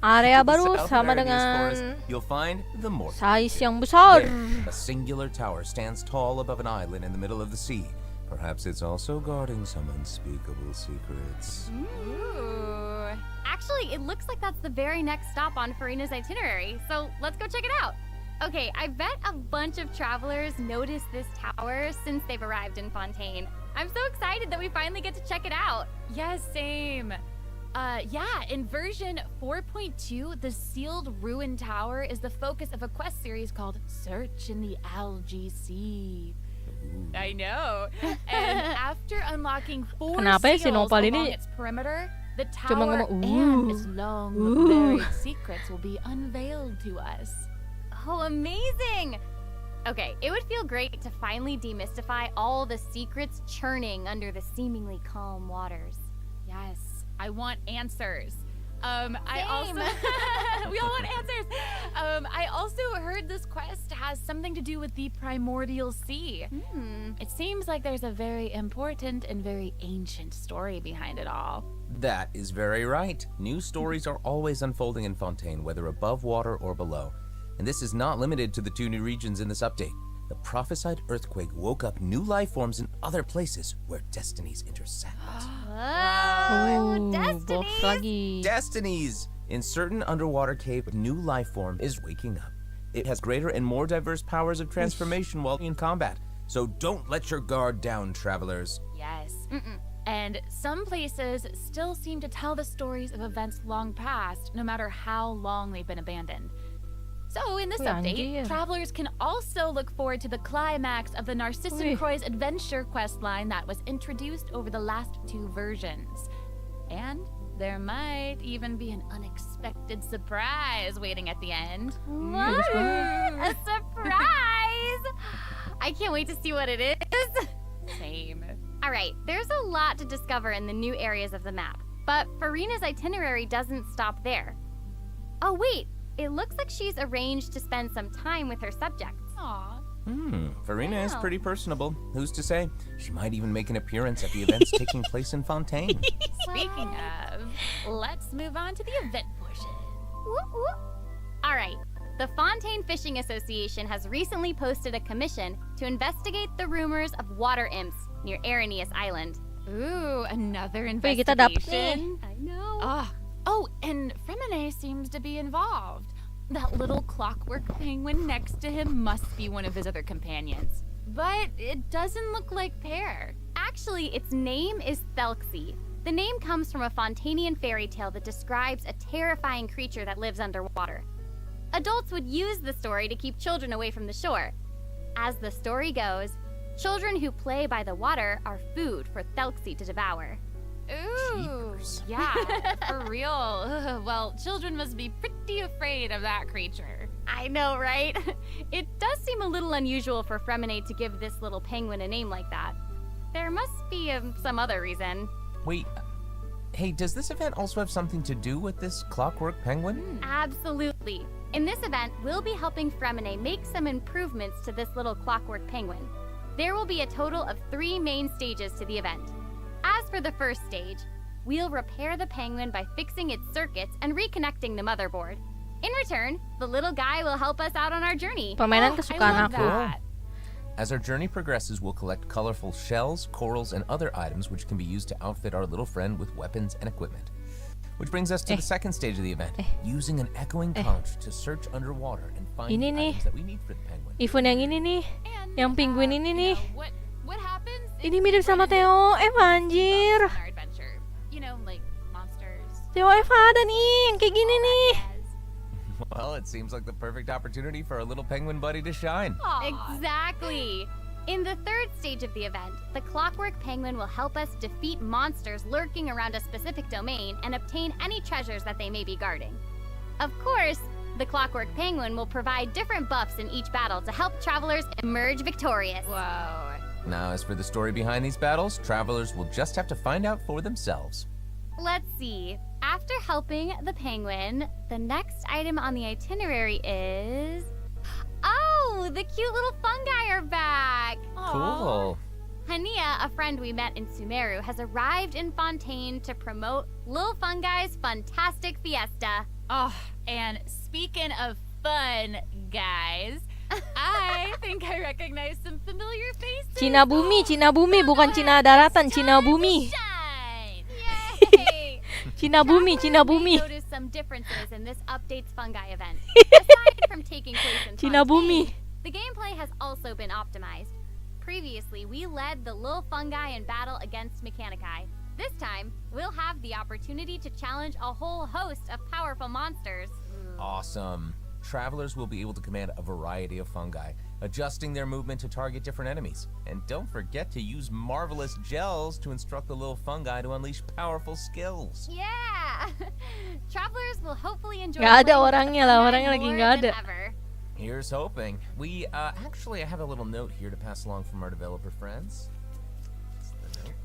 Area To the baru south of sama Aranea's forest, dengan you'll find the Mortar. size yang besar. There, a singular tower stands tall above an island in the middle of the sea. Perhaps it's also guarding some unspeakable secrets. Ooh. Actually, it looks like that's the very next stop on Furina's itinerary. So let's go check it out. Okay, I bet a bunch of travelers noticed this tower since they've arrived in Fontaine. I'm so excited that we finally get to check it out. Yes, same. Yeah, in version 4.2, the sealed ruin tower is the focus of a quest series called Search in the Algae Sea. I know. And after unlocking 4 Kenapa ya si seals Nopal along ini its perimeter, the cuma tower ngomong, and its long buried secrets will be unveiled to us. Oh, amazing! Okay, it would feel great to finally demystify all the secrets churning under the seemingly calm waters. Yes, I want answers. I also we all want answers. I also heard this quest has something to do with the primordial sea. It seems like there's a very important and very ancient story behind it all. That is very right. New stories are always unfolding in Fontaine, whether above water or below. And this is not limited to the 2 new regions in this update. The prophesied earthquake woke up new life forms in other places where destinies intersect. Oh, box lagi. Destinies! In certain underwater cave, a new life form is waking up. It has greater and more diverse powers of transformation while in combat. So don't let your guard down, travelers. Yes. And some places still seem to tell the stories of events long past, no matter how long they've been abandoned. So in this update, travelers can also look forward to the climax of the Narcissan Croix adventure quest line that was introduced over the last 2 versions. And There might even be an unexpected surprise waiting at the end. What? A surprise! I can't wait to see what it is. Same. All right, there's a lot to discover in the new areas of the map, but Furina's itinerary doesn't stop there. Oh wait, it looks like she's arranged to spend some time with her subjects. Aw. Furina is Wow. pretty personable. Who's to say? She might even make an appearance at the events taking place in Fontaine. Speaking of, let's move on to the event portion. Whoop, whoop. All right, the Fontaine Fishing Association has recently posted a commission to investigate the rumors of water imps near Arrhenius Island. Ooh, another Wih, kita dapet investigation. nih. I know. Oh, and Fremine seems to be involved. That little clockwork penguin next to him must be one of his other companions. But it doesn't look like Pear. Actually, its name is Thelxie. The name comes from a Fontanian fairy tale that describes a terrifying creature that lives underwater. Adults would use the story to keep children away from the shore. As the story goes, children who play by the water are food for Thelxie to devour. Ooh, yeah, for real. Ugh, well, children must be pretty afraid of that creature. I know, right? It does seem a little unusual for Fremine to give this little penguin a name like that. There must be some other reason. Wait, hey, does this event also have something to do with this clockwork penguin? Absolutely. In this event, we'll be helping Fremine make some improvements to this little clockwork penguin. There will be a total of 3 main stages to the event. As for the first stage, we'll repair the penguin by fixing its circuits and reconnecting the motherboard. In return, the little guy will help us out on our journey. Permainan kesukaan aku. As our journey progresses, we'll collect colorful shells, corals, and other items which can be used to outfit our little friend with weapons and equipment. Which brings us to the second stage of the event, using an echoing conch to search underwater and find Ini the nih. items that we need for the penguin. Event yang ini nih, yang penguin ini nih. What happens? Ini mirip sama TOF anjir. On our adventure. You know, like monsters. TOF ada nih, yang kayak gini nih. Well, it seems like the perfect opportunity for our little penguin buddy to shine. Exactly. In the third stage of the event, the clockwork penguin will help us defeat monsters lurking around a specific domain and obtain any treasures that they may be guarding. Of course, the clockwork penguin will provide different buffs in each battle to help travelers emerge victorious. Whoa. Now, as for the story behind these battles, travelers will just have to find out for themselves. Let's see. After helping the penguin, the next item on the itinerary is... Oh, the cute little fungi are back! Cool. Hania, a friend we met in Sumeru, has arrived in Fontaine to promote Lil Fungi's Fantastic Fiesta. Oh, and speaking of fun, guys, I think I recognize some familiar faces. Cina bumi, bukan Cina daratan, Cina bumi. Yay! Cina bumi. We noticed some differences in this update's fungi event. Aside from taking place in Cina Fontaine, bumi. the gameplay has also been optimized. Previously, we led the Lil Fungi in battle against Mechanici. This time, we'll have the opportunity to challenge a whole host of powerful monsters. Awesome. Travelers will be able to command a variety of fungi, adjusting their movement to target different enemies. And don't forget to use marvelous gels to instruct the little fungi to unleash powerful skills. Yeah! Travelers will hopefully enjoy Nggak ada playing with orangnya the lah, fungi orangnya lagi more nggak than ada. ever. Here's hoping. Actually, I have a little note here to pass along from our developer friends.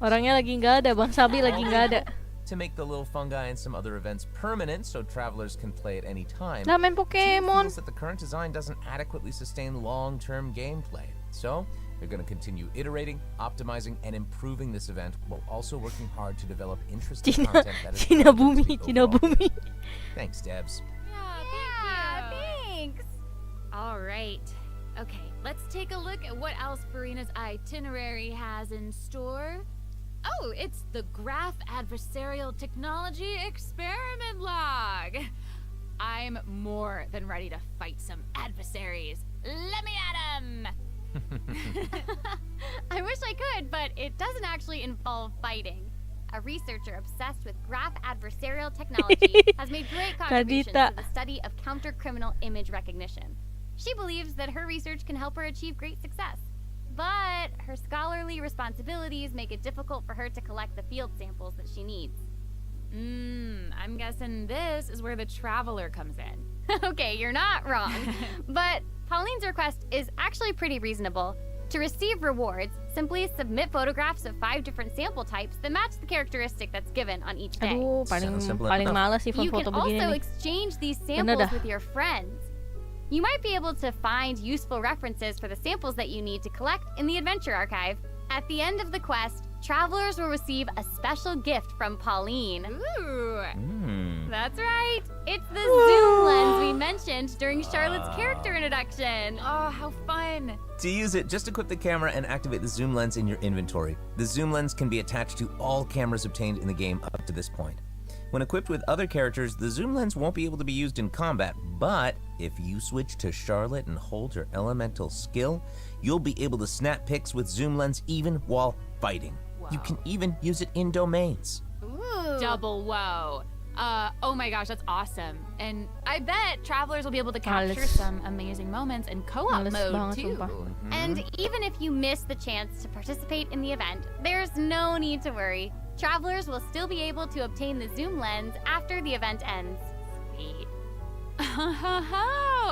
Orangnya lagi nggak ada, Bang Sabi lagi nggak ada. To make the little fungi and some other events permanent so travelers can play at any time. Lah main Pokemon. Feels that the current design doesn't adequately sustain long-term gameplay. So, they're going to continue iterating, optimizing, and improving this event while also working hard to develop interesting content that is Cina bumi, Cina bumi. Thanks, Debs. Yeah, thanks! All right. Okay, let's take a look at what else Furina's itinerary has in store. Oh, it's the Graph Adversarial Technology Experiment Log. I'm more than ready to fight some adversaries. Let me at 'em! I wish I could, but it doesn't actually involve fighting. A researcher obsessed with graph adversarial technology has made great contributions to the study of counter-criminal image recognition. She believes that her research can help her achieve great success. But her scholarly responsibilities make it difficult for her to collect the field samples that she needs. I'm guessing this is where the traveler comes in. Okay, you're not wrong. But Pauline's request is actually pretty reasonable. To receive rewards, simply submit photographs of 5 different sample types that match the characteristic that's given on each day. Aduh, paling males sih You foto can begini also nih. exchange these Bener samples dah. with your friends. You might be able to find useful references for the samples that you need to collect in the Adventure Archive. At the end of the quest, travelers will receive a special gift from Pauline. Ooh. That's right. It's the zoom lens we mentioned during Charlotte's character introduction. Oh, how fun. To use it, just equip the camera and activate the zoom lens in your inventory. The zoom lens can be attached to all cameras obtained in the game up to this point. When equipped with other characters, the zoom lens won't be able to be used in combat, but if you switch to Charlotte and hold her elemental skill, you'll be able to snap pics with zoom lens even while fighting. You can even use it in domains. Ooh. Double whoa. Oh my gosh, that's awesome. And I bet travelers will be able to capture some amazing moments in co-op mode too. And even if you miss the chance to participate in the event, there's no need to worry. Travelers will still be able to obtain the zoom lens after the event ends. Sweet.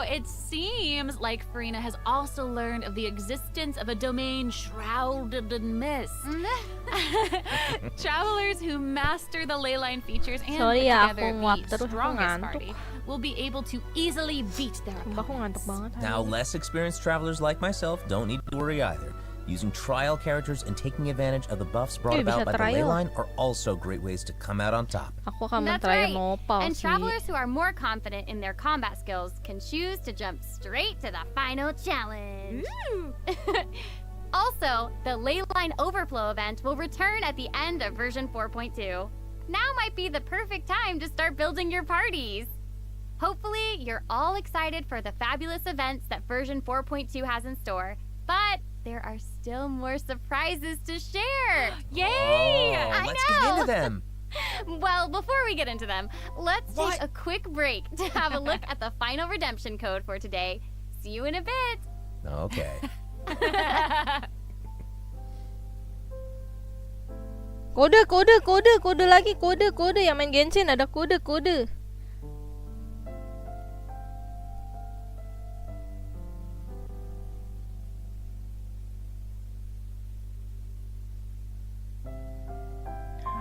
It seems like Farina has also learned of the existence of a domain shrouded in mist. Travelers who master the leyline features and Sorry put ya, together aku nguap the terus, aku strongest ngantuk. party will be able to easily beat their Aku ngantuk banget. Now, less experienced travelers like myself don't need to worry either. Using trial characters and taking advantage of the buffs brought about by the leyline are also great ways to come out on top. Aku akan That's men-try right. nopal And sih. travelers who are more confident in their combat skills can choose to jump straight to the final challenge. Also, the Leyline Overflow event will return at the end of version 4.2. Now might be the perfect time to start building your parties. Hopefully, you're all excited for the fabulous events that version 4.2 has in store, but there are still more surprises to share. Yay! Let's get into them. Well, before we get into them, let's take a quick break to have a look at the final redemption code for today. See you in a bit. Okay. Kode lagi, kode yang main Genshin ada kode.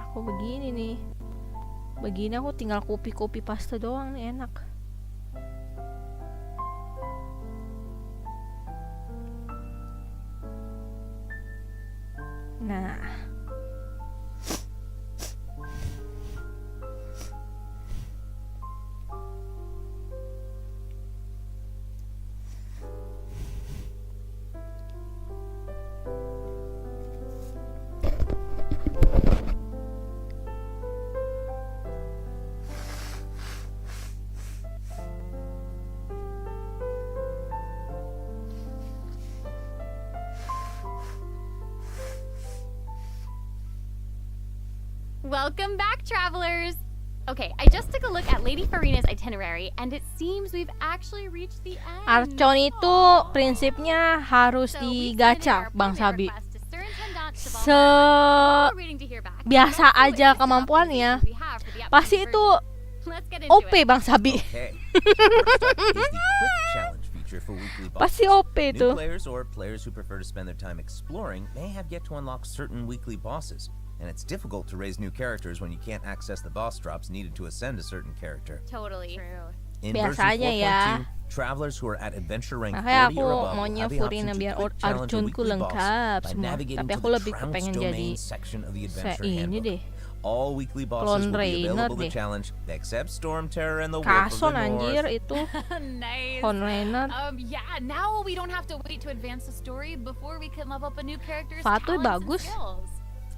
Aku begini nih. Begini aku tinggal copy paste doang nih, enak. Nah. Welcome back, travelers! Okay, I just took a look at Lady Farina's itinerary, and it seems we've actually reached the end. Archon itu prinsipnya harus digacha, Bang Sabi. Biasa aja kemampuannya, pasti itu OP, Bang Sabi. Pasti OP itu. New players or players who prefer to spend their time exploring may have yet to unlock certain weekly bosses. And it's difficult to raise new characters when you can't access the boss drops needed to ascend a certain character. Totally. True. In Biasa version aja ya. 4.2, travelers who are at adventure rank 40 Makanya aku or above will maunya have the Furina option to biar quick challenge a Archonku weekly boss lengkap by semua. navigating Tapi to aku the lebih Trounced kepengen Domain jadi section of the kayak adventure ini handbook. deh. All weekly bosses Clone will be Rainer available to deh. challenge, except Storm Terror and the Wolf Kason of the anjir North. itu. Nice. Clone Rainer. Yeah, now we don't have to wait to advance the story before we can level up a new character's Fatoy talents bagus. and skills.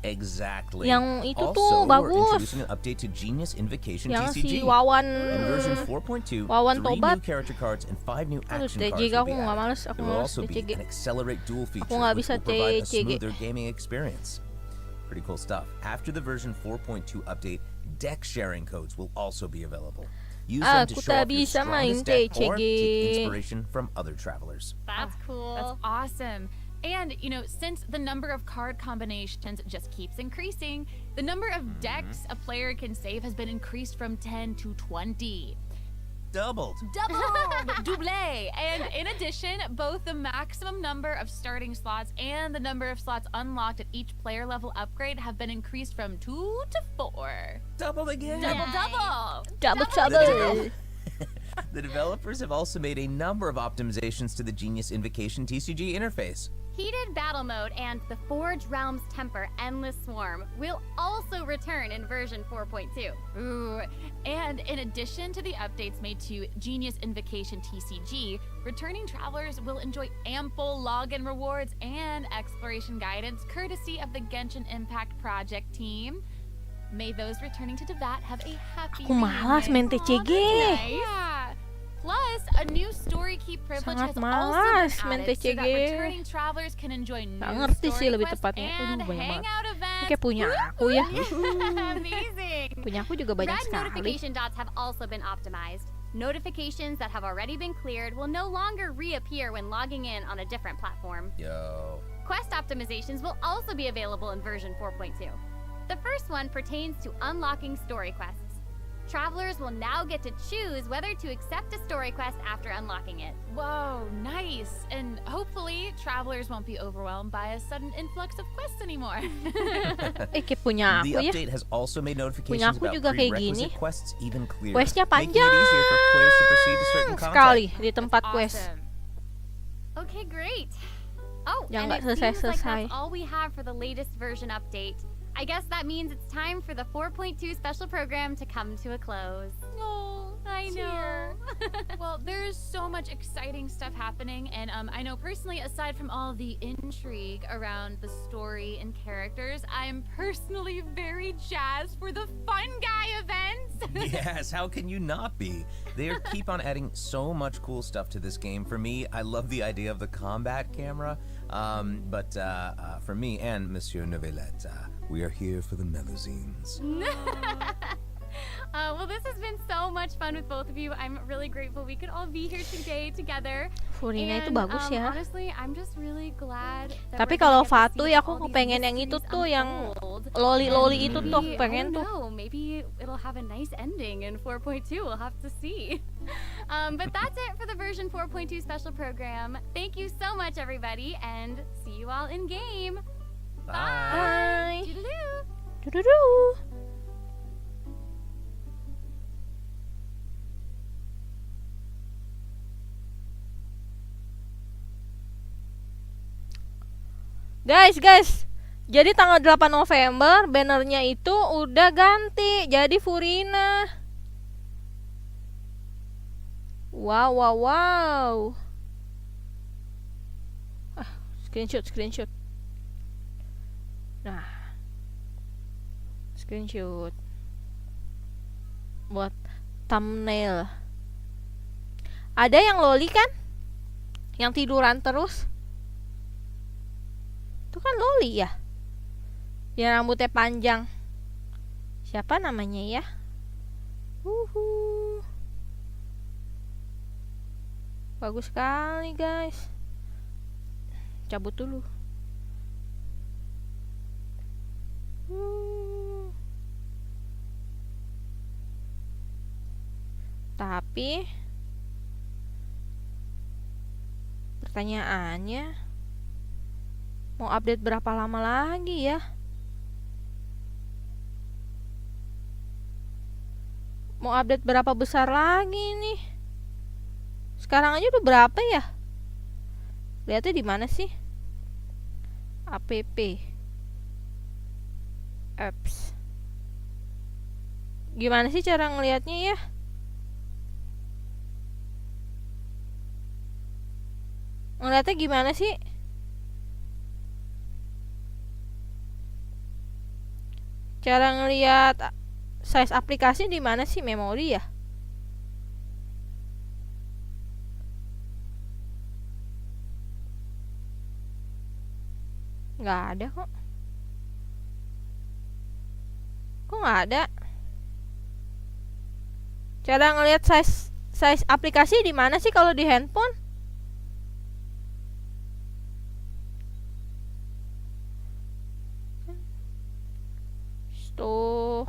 Exactly. Yang itu also, tuh we're bagus. introducing an update to Genius Invocation Yang TCG. si Wawan. In version 4.2, Wawan 3 tobat. new character cards and 5 new Aduh, action TCG cards aku will be nggak added. males, aku There will males also be TCG. an accelerate duel feature nggak which bisa will provide a TCG. smoother gaming experience. Pretty cool stuff. After the version 4.2 update, deck sharing codes will also be available. Use them to Aku show tak off your bisa main strongest deck or TCG. take inspiration from other travelers. That's cool. That's awesome. And, you know, since the number of card combinations just keeps increasing, the number of decks a player can save has been increased from 10 to 20. Doubled. Double! And in addition, both the maximum number of starting slots and the number of slots unlocked at each player level upgrade have been increased from 2 to 4. Doubled again. Double. The developers have also made a number of optimizations to the Genius Invocation TCG interface. Heated Battle Mode and the Forge Realms Temper Endless Swarm will also return in version 4.2. Ooh, and in addition to the updates made to Genius Invocation TCG, returning travelers will enjoy ample login rewards and exploration guidance courtesy of the Genshin Impact Project team. May those returning to Devat have a happy Aku malas main TCG. Yeah. Plus, a new story key privilege Sangat has malas also main been added so that TCG. returning travelers can enjoy new Nggak ngerti sih story lebih quests tepatnya. and Banyak banget. hangout events. Kayak punya aku ya. Amazing! Punya aku juga banyak Red sekali. notification dots have also been optimized. Notifications that have already been cleared will no longer reappear when logging in on a different platform. Yo. Quest optimizations will also be available in version 4.2. The first one pertains to unlocking story quests. Travelers will now get to choose whether to accept a story quest after unlocking it. Whoa, nice. And hopefully, travelers won't be overwhelmed by a sudden influx of quests anymore. Kayak punya The aku ya. update has also made Punya notifications aku about juga kayak gini. prerequisite quests even clearer, Questnya making it easier for players to proceed to certain content. sekali di tempat quest. Okay, great. Oh, Yang and nggak it seems like selesai-selesai. that's all we have for the latest version update. I guess that means it's time for the 4.2 special program to come to a close. Oh, I know. Well, there's so much exciting stuff happening, and I know personally, aside from all the intrigue around the story and characters, I'm personally very jazzed for the Fun Guy events. Yes, how can you not be? They keep on adding so much cool stuff to this game. For me, I love the idea of the combat camera, but for me and Monsieur Novelette, we are here for the melazines. Well, this has been so much fun with both of you. I'm really grateful we could all be here today together. Furina itu And, bagus ya. Honestly, I'm just really glad that Tapi we're gonna kalau get to Fatu see ya all aku these kepengen yang itu mysteries tuh yang unfold. loli-loli And itu tuh aku maybe- pengen I tuh. don't know, maybe it'll have a nice ending in 4.2. We'll have to see. But that's it for the version 4.2 special program. Thank you so much, everybody, and see you all in game. Bye. Toodaloo. Dududuu. Guys, jadi tanggal 8 November bannernya itu udah ganti jadi Furina. Wow. Screenshot. Nah, screenshot buat thumbnail. Ada yang loli kan? Yang tiduran terus? Itu kan loli ya? Yang rambutnya panjang. Siapa namanya ya? Bagus sekali, guys. Cabut dulu. Tapi pertanyaannya, mau update berapa lama lagi ya? Mau update berapa besar lagi nih? Sekarang aja udah berapa ya? Lihatnya di mana sih? App apps. Gimana sih cara ngelihatnya ya? Ngelihatnya gimana sih? Cara ngelihat size aplikasi di mana sih? Memori ya? Nggak ada kok. Kok nggak ada? Cara ngelihat size aplikasi di mana sih kalau di handphone? Tuh.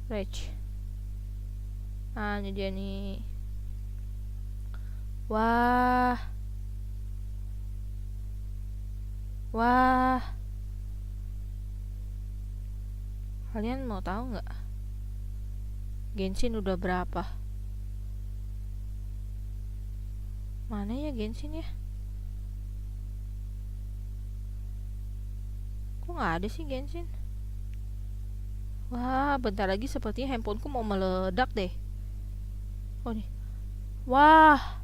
Rage. Ah, ini dia nih. Wah. Wah. Kalian mau tahu nggak? Genshin udah berapa? Mana ya Genshin ya? Kok nggak ada sih Genshin? Wah, bentar lagi sepertinya handphoneku mau meledak deh. Oh nih. Wah.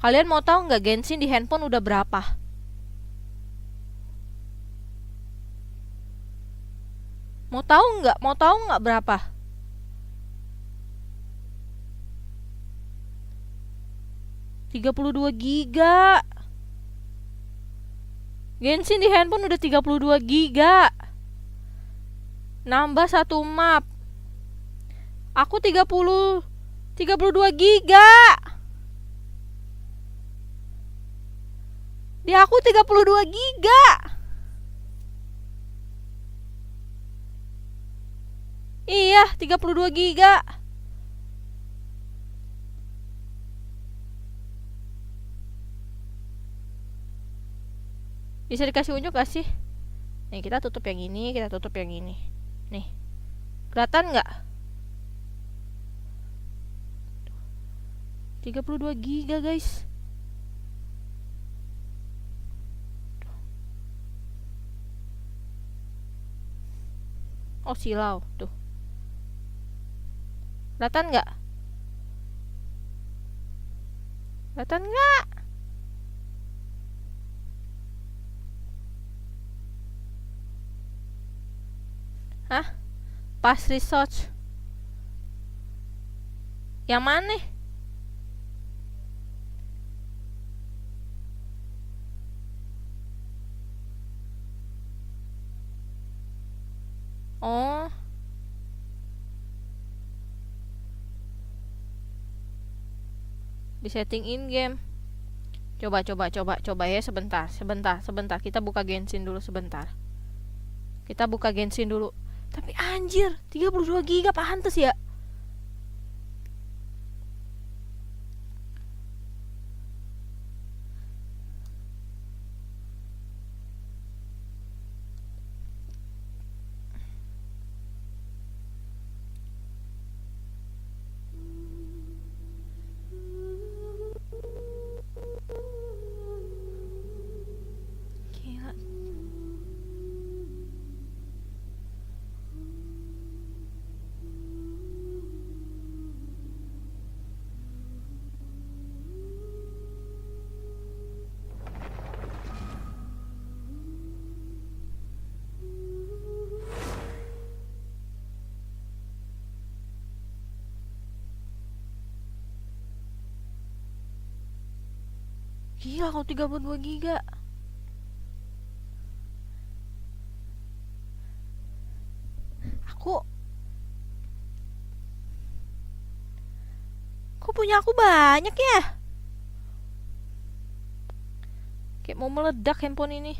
Kalian mau tahu nggak Genshin di handphone udah berapa? Mau tahu nggak? Mau tahu nggak berapa? GB. Genshin di handphone udah 32 GB. Nambah 1 map. Aku 32 GB. Di aku 32 GB. Iya, 32 GB. Bisa dikasih unjuk gak sih? Nih, kita tutup yang ini, kita tutup yang ini. Nih. Kelihatan nggak? 32 GB, guys. Oh, silau tuh. Kelihatan nggak? Kelihatan nggak? Hah? Pas research. Yang mana? Oh. Di setting in game. Coba ya sebentar. Kita buka Genshin dulu sebentar. Kita buka Genshin dulu. Tapi anjir, 32 GB pantes ya? Gila kalau 32 GB. Kok punya aku banyak ya? Kayak mau meledak handphone ini.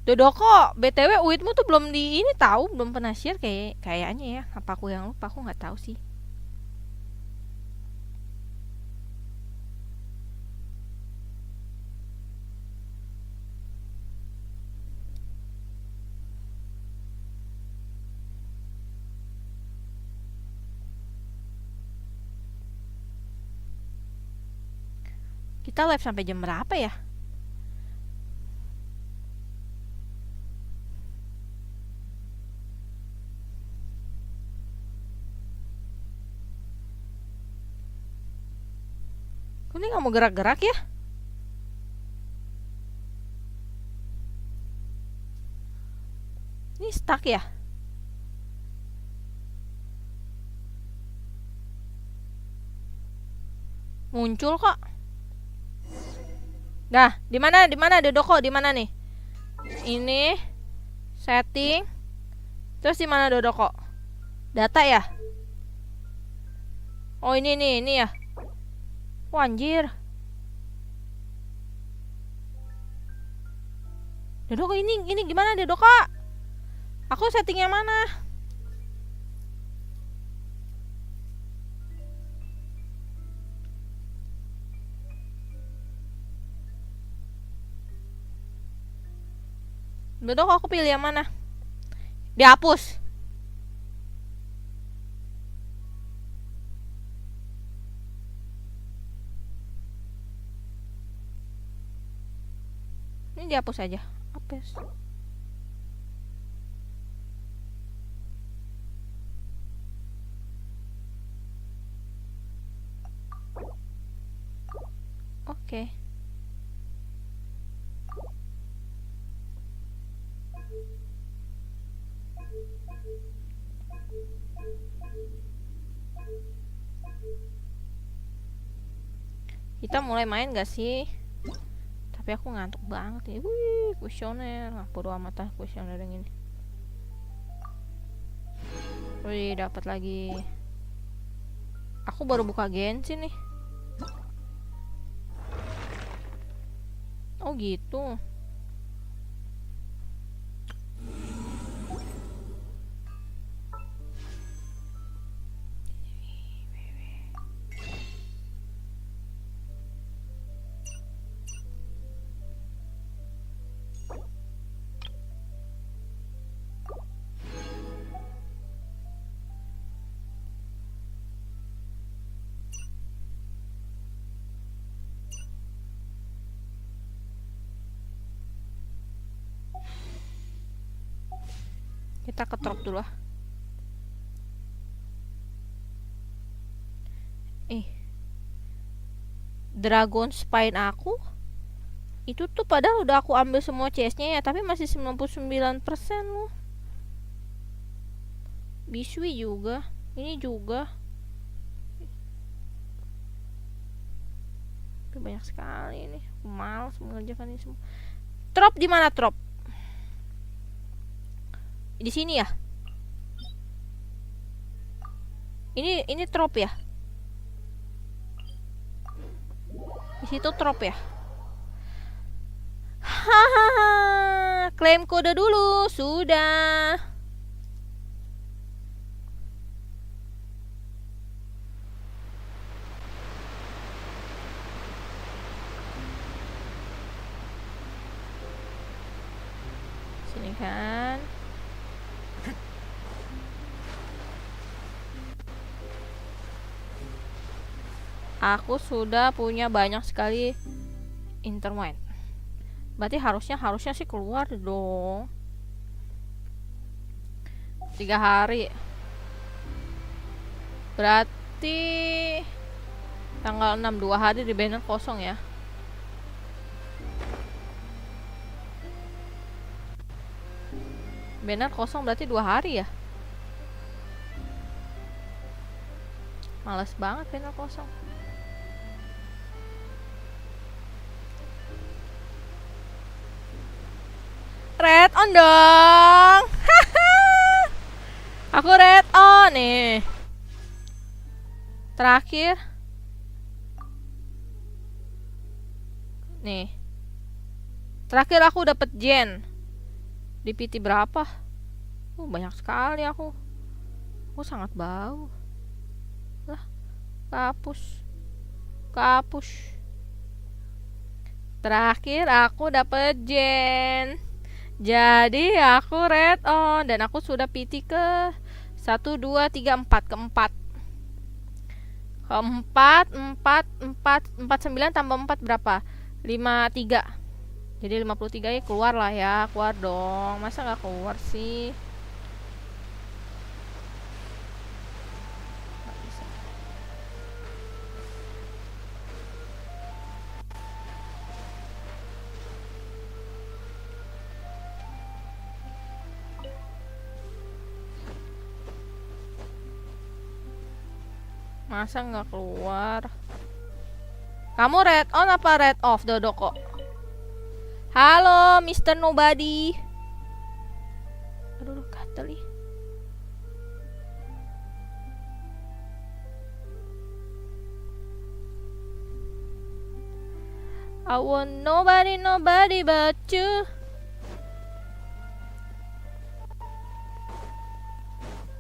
Dodoko, BTW uitmu tuh belum di ini tahu, belum pernah share kayaknya ya. Apa aku yang lupa, aku nggak tahu sih. Kita live sampai jam berapa ya? Ini nggak mau gerak-gerak ya? Ini stuck ya? Muncul kok. Dah, di mana Dodoko? Di mana nih? Ini setting. Terus di mana Dodoko? Data ya? Oh ini ya. Wah, anjir. Dedok ini gimana Dedok Kak? Aku settingnya mana? Dedok aku pilih yang mana? Dihapus. Ini dihapus aja. Hapus. Oke. Kita mulai main gak sih? Tapi aku ngantuk banget nih. Wih, kuesioner. Bodo amat lah kuesioner yang ini. Wih, dapat lagi. Aku baru buka Genshin nih. Oh gitu. Kita ke drop dulu lah. Dragon Spine aku itu tuh padahal udah aku ambil semua CS-nya ya, tapi masih 99% loh. Biswi juga, ini juga. Banyak sekali ini. Males mengerjakan ini semua. Drop di mana drop? Di sini ya. Ini trop ya. Di situ trop ya. Hahaha. Klaim kode dulu sudah. Sini kan. Aku sudah punya banyak sekali intermite. Berarti harusnya sih keluar dong. 3 hari. Berarti tanggal 6 2 hari di banner kosong ya. Banner kosong berarti 2 hari ya. Males banget banner kosong. Red on dong. Aku red on nih. Terakhir. Nih. Terakhir aku dapat gen. Di PT berapa? Banyak sekali aku. Aku sangat bau. Lah, Kapus. Terakhir aku dapat gen. Jadi aku red on dan aku sudah PT ke 1 2 3 4 keempat. Keempat 49 tambah 4 berapa? 53. Jadi 53 ya keluar lah ya, keluar dong. Masa nggak keluar sih? Masa nggak keluar? Kamu red on apa red off, Dodoko? Halo, Mr. Nobody. Aduh, gatel ih. I want nobody but you.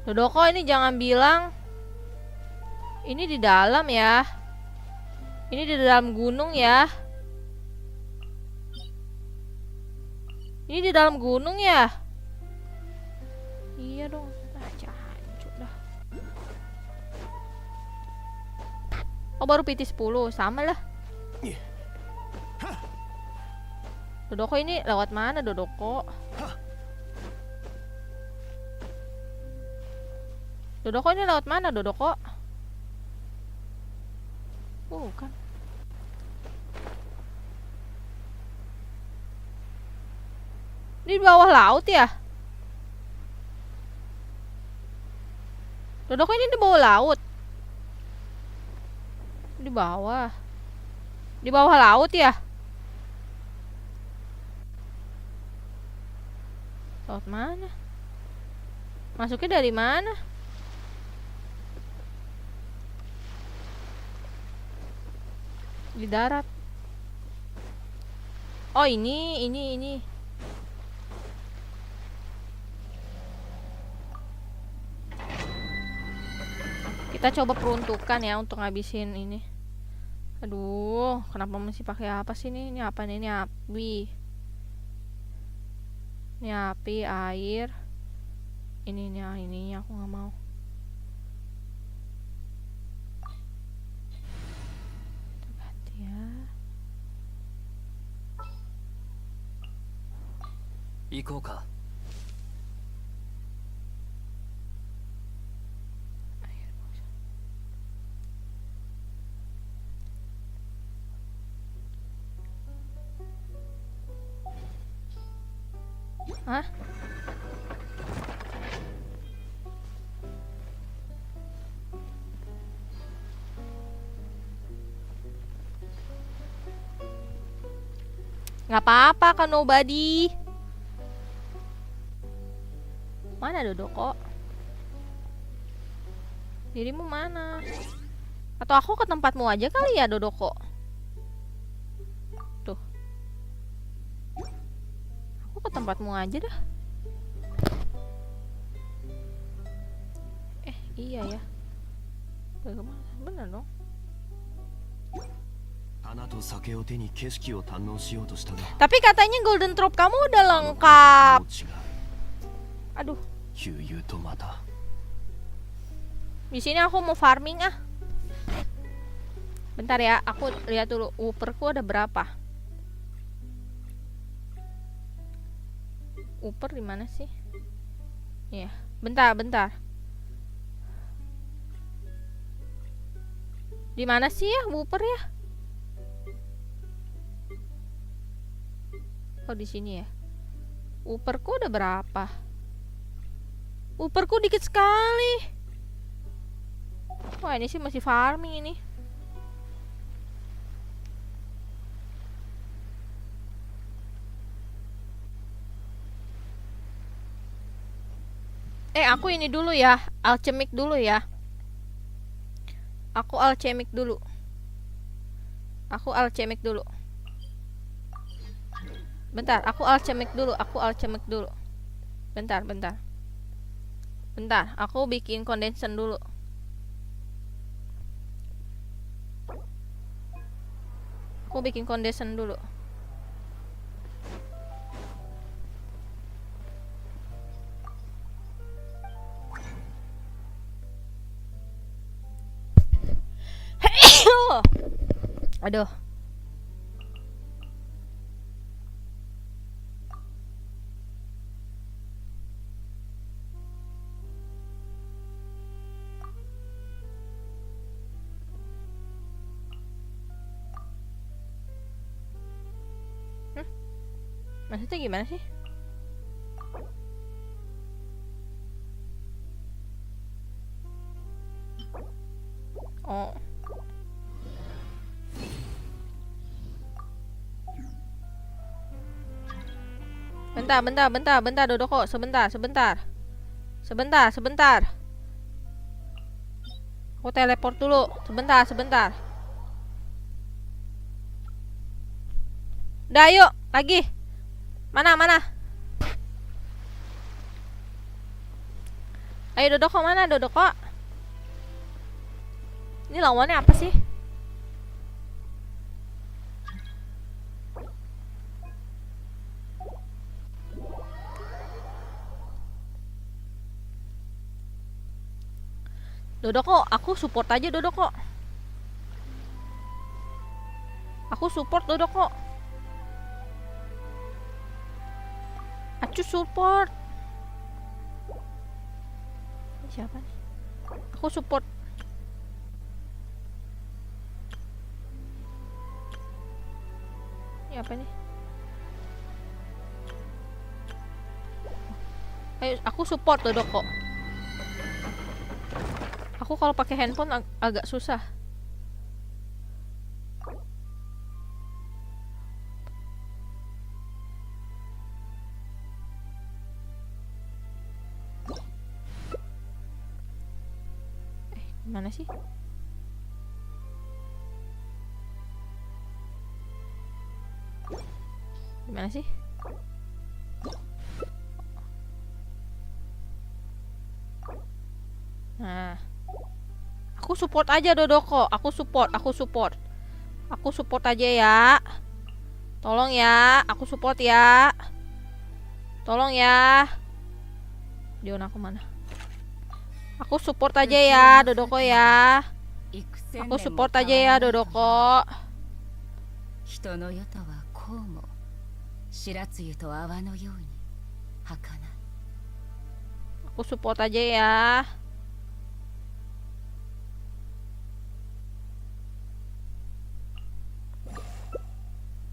Dodoko, ini jangan bilang ini di dalam ya. Ini di dalam gunung ya. Ini di dalam gunung ya. Iya dong. Hancur dah. Oh, baru PT 10, sama lah. Dodoko ini lewat mana, Dodoko? Dodoko ini lewat mana, Dodoko? Bukan. Ini di bawah laut ya? Dodoko ini di bawah laut. Di bawah. Di bawah laut ya? Laut mana? Masuknya dari mana? Di darat. Oh, ini. Kita coba peruntukan ya untuk ngabisin ini. Aduh, kenapa mesti pakai apa sih ini? Ini apa nih? Ini api. Ini api, air. Ini aku nggak mau. Kita ganti ya. Ikouka. Hah? Nggak apa-apa kan nobody. Mana Dodoko? Dirimu mana? Atau aku ke tempatmu aja kali ya, Dodoko? Tuh. Aku ke tempatmu aja dah. Iya ya. Bagaimana? Bener dong. Tapi katanya golden trope kamu udah lengkap. Aduh. Di sini aku mau farming ah. Bentar ya, aku lihat dulu uperku ada berapa. Uper di mana sih? Ya, bentar. Di mana sih ya uper ya? Oh, di sini ya. Uperku udah berapa? Uperku dikit sekali. Wah, ini sih masih farming ini. Aku ini dulu ya, alchemic dulu ya. Aku alchemic dulu. Bentar, aku alchemic dulu. Bentar. Aku bikin condenser dulu. Aduh. Maksudnya gimana sih? Oh. Bentar, Dodoko, sebentar. Aku teleport dulu, sebentar. Udah yuk, lagi. Mana? Ayo Dodoko, mana Dodoko? Ini lawannya apa sih? Dodoko, aku support aja Dodoko. Aku support Dodoko. Acu support. Ini siapa nih? Aku support. Ini apa nih? Ayo, aku support Dodoko. Aku kalau pakai handphone agak susah. Mana sih? Gimana sih? Nah, aku support aja Dodoko. Aku support. Aku support aja ya. Tolong ya, aku support ya. Tolong ya. Dion aku mana? Aku support aja ya, Dodoko ya. Aku support aja ya, Dodoko. Aku support aja ya.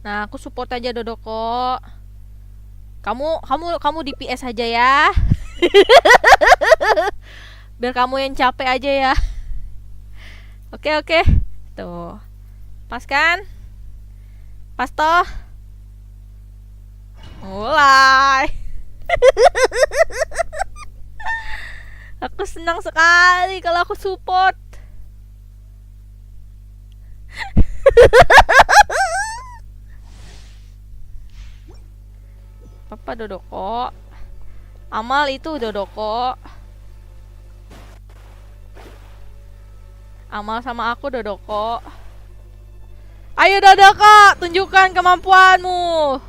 Nah, aku support aja Dodoko. Kamu di PS aja ya. Biar kamu yang capek aja ya. Oke. Tuh. Pas kan? Pas toh? Mulai. Aku senang sekali kalau aku support. Papa Dodoko. Amal itu Dodoko. Amal sama aku Dodoko. Ayo Dodoko, tunjukkan kemampuanmu.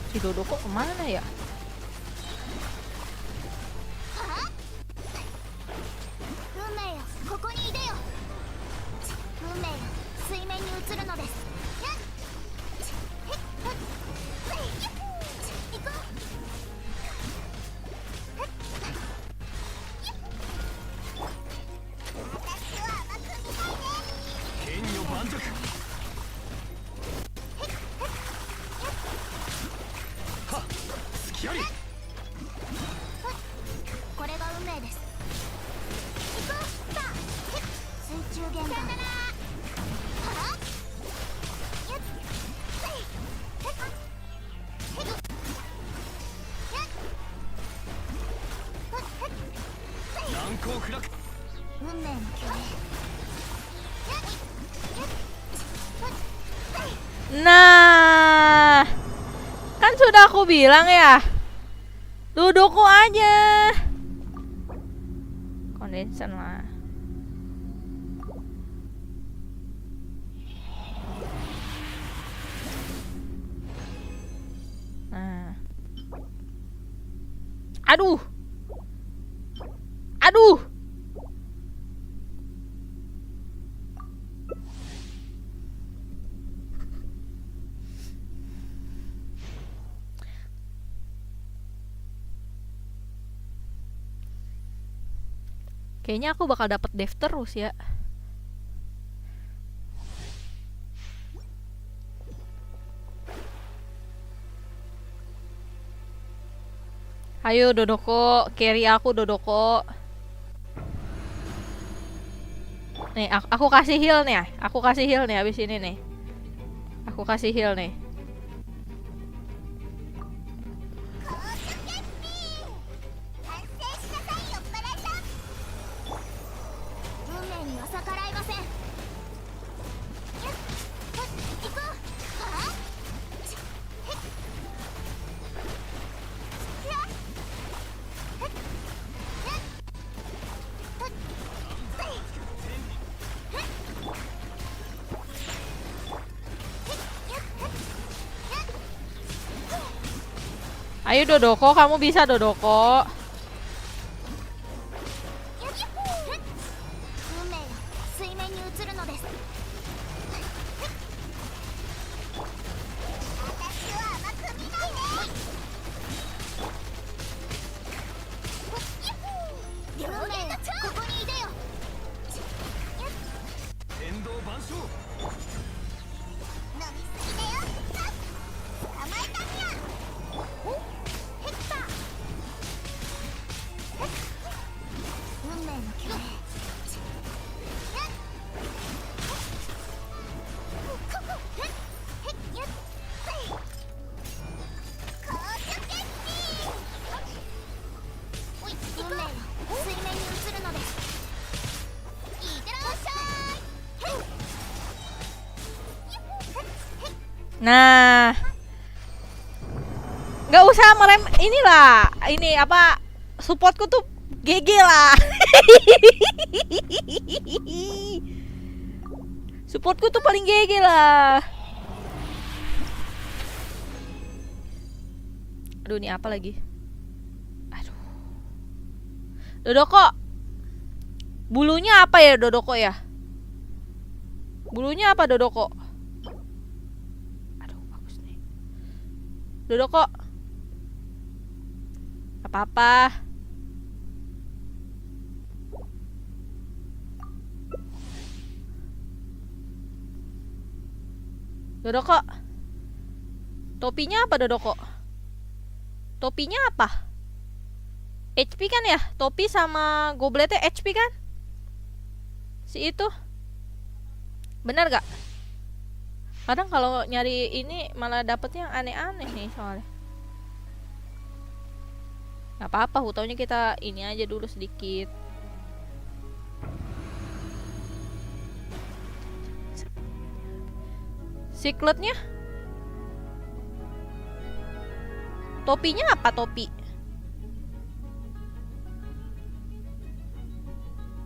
Si Dodoko kemana ya? Nah, kan sudah aku bilang ya, Dodoko aja. Condenser lah. Nah. Aduh. Kayaknya aku bakal dapet dev terus ya. Ayo Dodoko, carry aku Dodoko. Nih, aku kasih heal nih. Aku kasih heal nih abis ini nih. Aku kasih heal nih. Ayo Dodoko, kamu bisa Dodoko. Nah, nggak usah merem inilah, ini apa, supportku tuh GG lah. Supportku tuh paling GG lah. Aduh, ini apa lagi? Aduh, Dodoko, bulunya apa ya Dodoko ya? Bulunya apa Dodoko? Dodoko, apa-apa. Dodoko, topinya apa Dodoko? Topinya apa? HP kan ya? Topi sama gobletnya HP kan? Si itu bener gak? Kadang kalau nyari ini malah dapetnya yang aneh-aneh nih soalnya. Gak apa-apa, hutaunya kita ini aja dulu sedikit. Sikletnya? Topinya apa topi?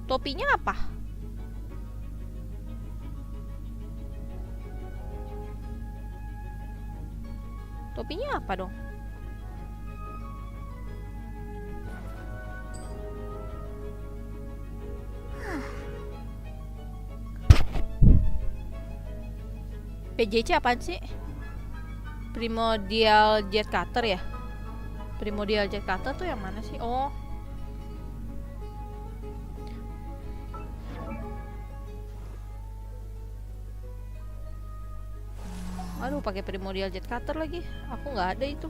Topinya apa? Topinya apa dong? PJC apaan sih? Primordial Jet Cutter ya? Primordial Jet Cutter tuh yang mana sih? Oh, aduh, pakai Primordial Jet Cutter lagi. Aku nggak ada itu.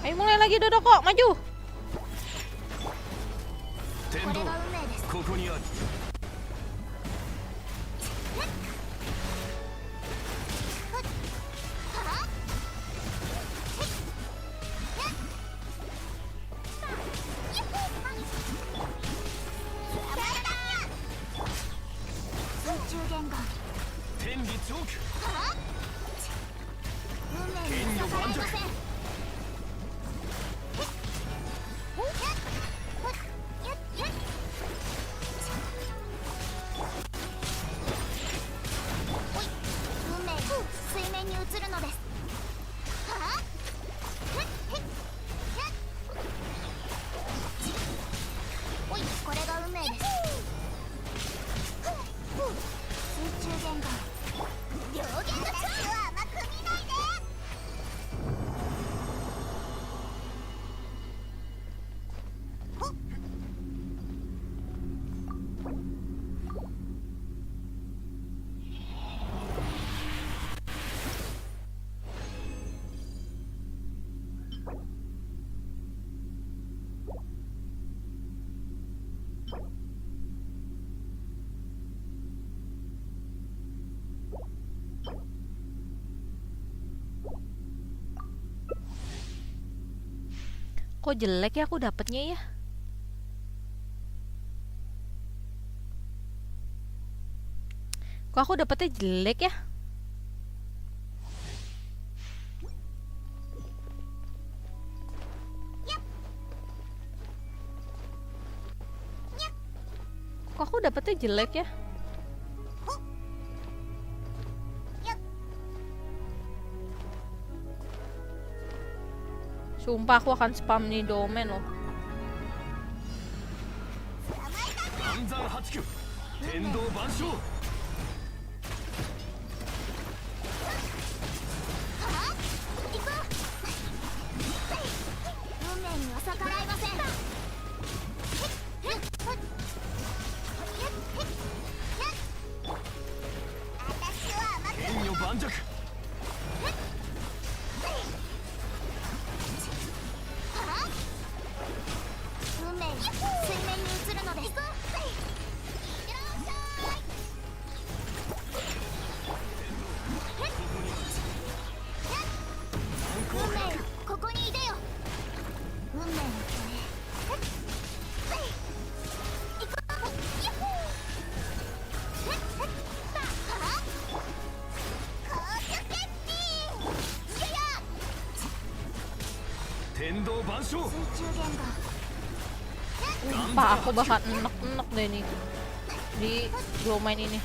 Ayo mulai lagi Dodoko, maju. Kok jelek ya aku dapetnya ya? Kok aku dapetnya jelek ya? Kok Kok dapetnya jelek ya? Sumpah aku akan spam nih domain loh. Sumpah aku bakal enek-enek deh nih di domain ini.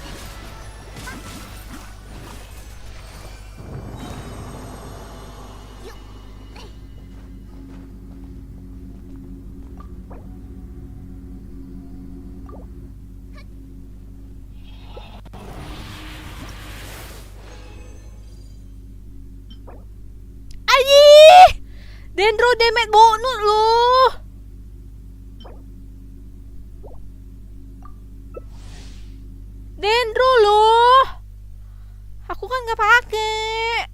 Dendro demet bonus loh. Dendro loh. Aku kan nggak pakai.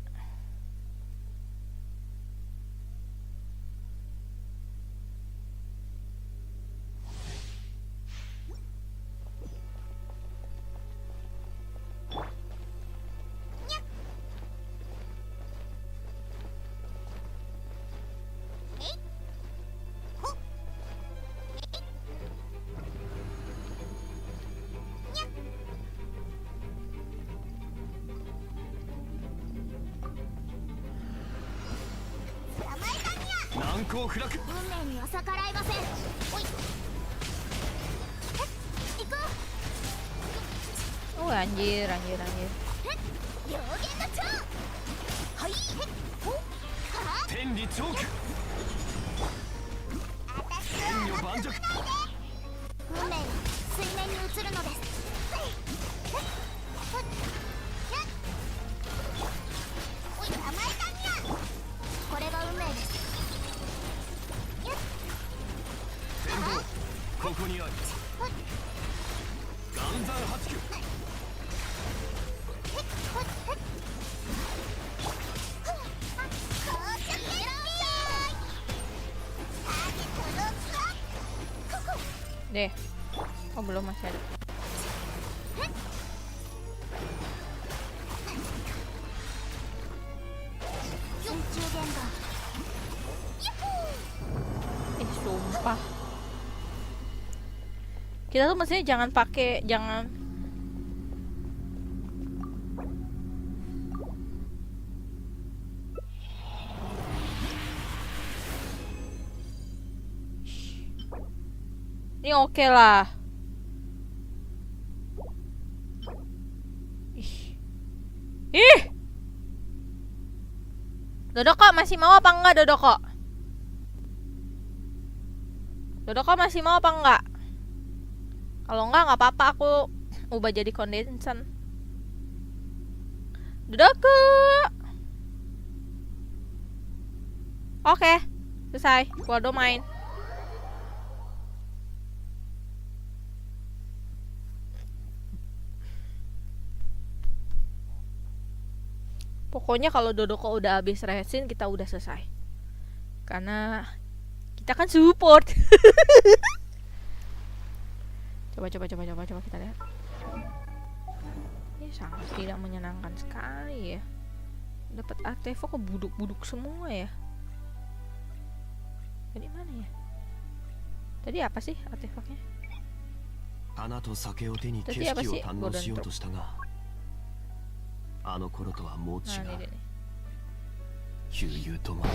Oh anjir. Deh. Oh belum, masih ada. Sumpah. Kita tuh mestinya jangan pakai, jangan. Ini oke lah. Ih. Dodoko masih mau apa enggak, Dodoko? Dodoko masih mau apa enggak? Kalau enggak apa-apa, aku ubah jadi kondensan. Dodoko. Oke, selesai. Keluar domain. Pokoknya kalau Dodoko udah habis resin, kita udah selesai. Karena kita kan support. Coba kita lihat. Ini sangat tidak menyenangkan sekali ya. Dapat artefak kok buduk-buduk semua ya. Jadi mana ya? Tadi apa sih artefaknya? Tadi apa sih? Golden Drop. あの頃とはもう違う。悠々とも。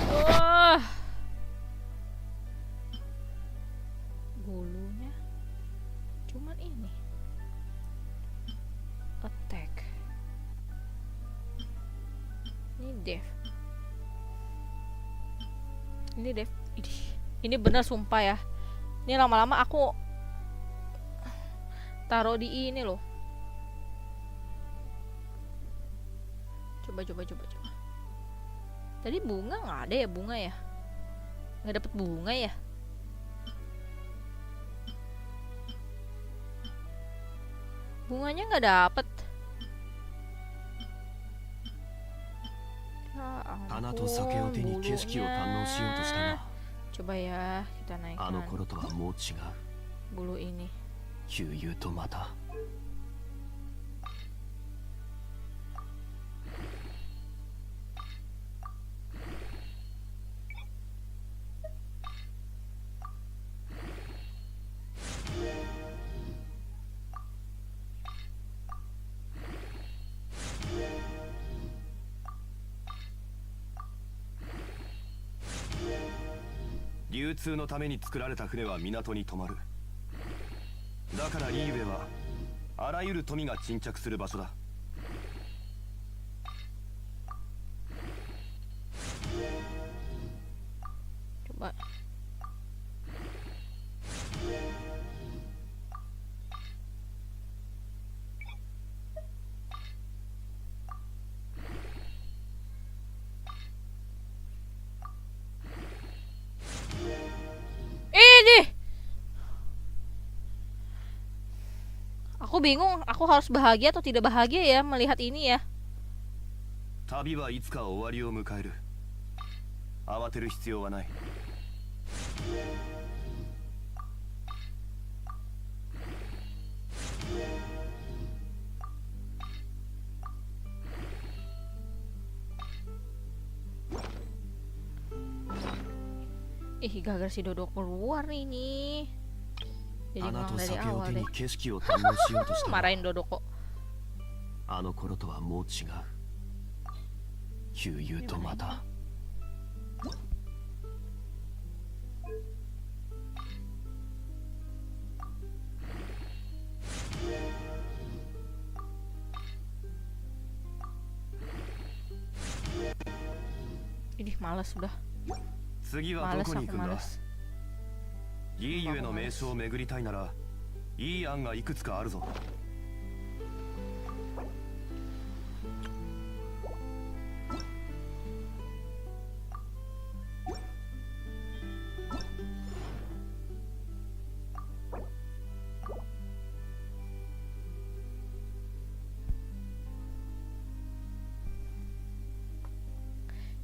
Bulunya cuman ini. Dev. Ini Dev. Ini bener sumpah ya. Ini lama-lama aku taruh di ini loh. Coba. Tadi bunga nggak ada ya, bunga ya? Nggak dapet bunga ya? Bunganya nggak dapet. Ya ampun, bulunya. Coba ya, kita naikkan bulu ini. Coba. Ini. Aku bingung, aku harus bahagia atau tidak bahagia ya melihat ini ya. Ih, gagal si Dodo keluar nih ini. Jadi ngulang dari awal deh. Marahin Dodo kok. Ini males udah. Males aku males. いいゆえの名所を巡りたいならいい案がいくつかあるぞ。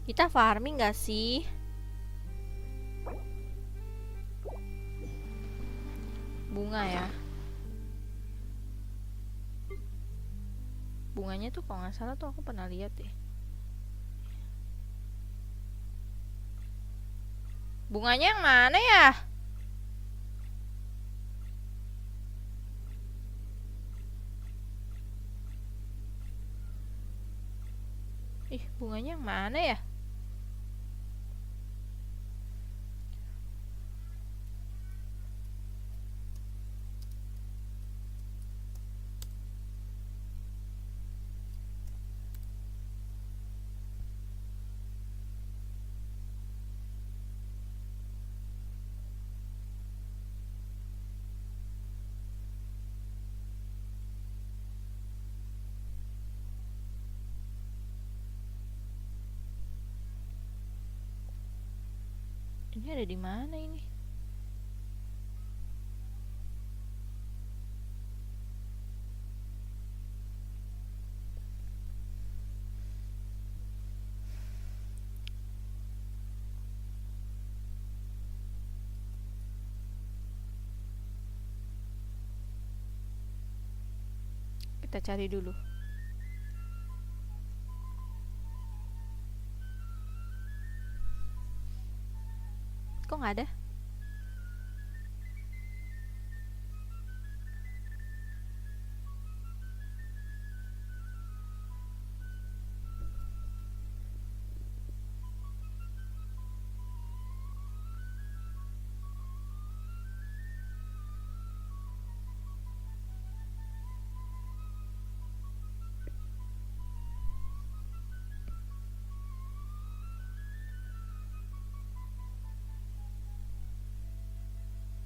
Kita farming gak sih? Bunga ya. Bunganya tuh kalau nggak salah tuh aku pernah lihat deh. Bunganya yang mana ya? Ih, bunganya yang mana ya? Ini ada di mana ini? Kita cari dulu. Kok nggak ada?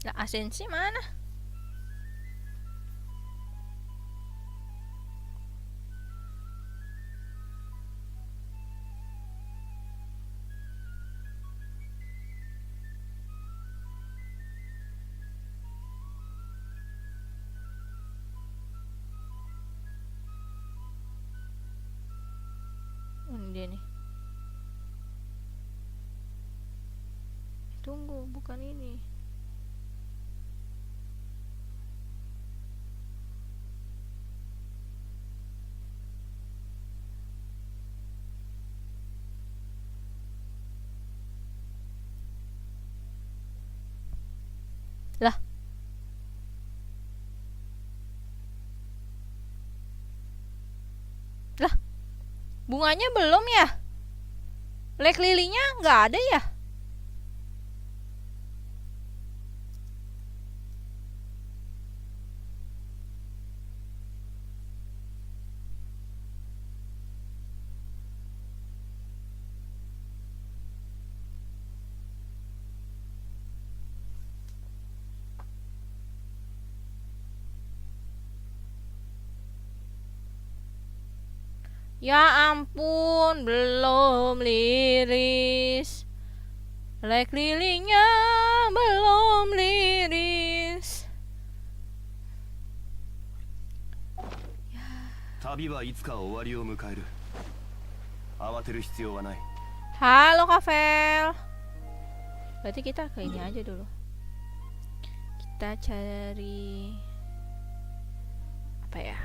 Lah asensi mana? Ini dia nih. Tunggu, bukan ini. Lah. Lah. Bunganya belum ya? Lek lilinya nggak ada ya? Ya ampun, belum liris. Lek lilinya belum liris. 旅はいつか終わりを迎える。慌てる必要はない。 Halo Kavel. Berarti kita ke ini aja dulu. Kita cari apa ya?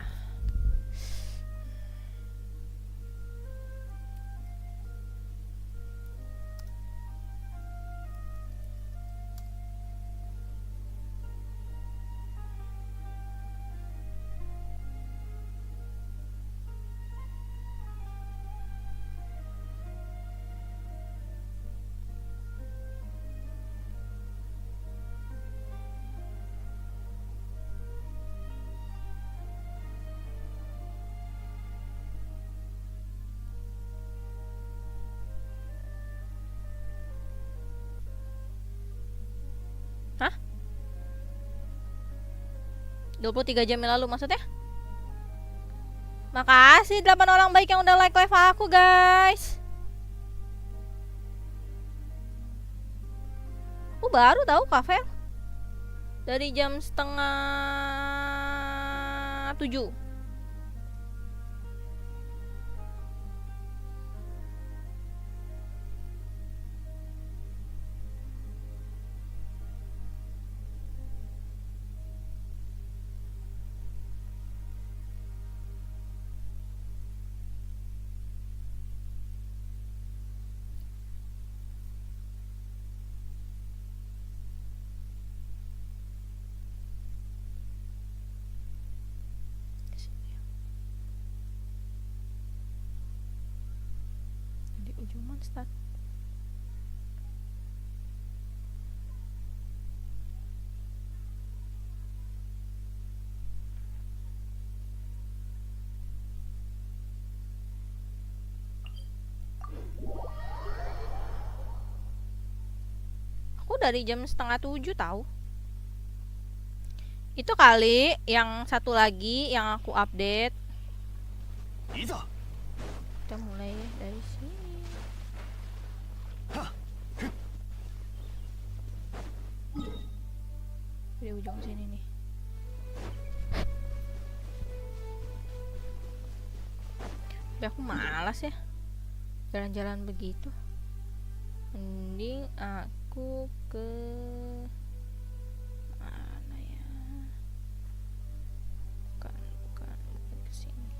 Hah? 23 jam yang lalu maksudnya? Makasih 8 orang baik yang udah like live aku, guys. Aku baru tahu Kavel. Dari jam 6:30. Di ujung monster. Aku dari jam 6:30 tahu. Itu kali yang satu lagi yang aku update. Kita mulai ya dari sini. Di ujung sini nih. Tapi aku malas ya jalan-jalan begitu. Mending aku ke mana ya? Bukan ke sini.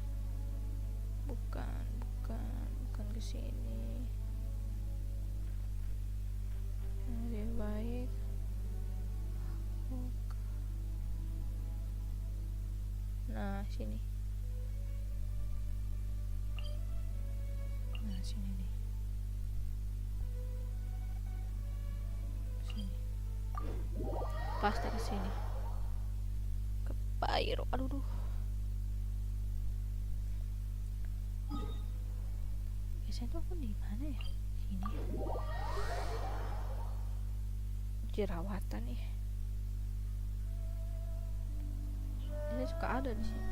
Bukan ke sini. Lebih baik nah sini. Nah sini nih. Sini. Pas dari sini. Ke Bayro. Aduh. Biasanya tuh aku di mana ya? Sini. Jerawatan nih. Ini suka ada di sini.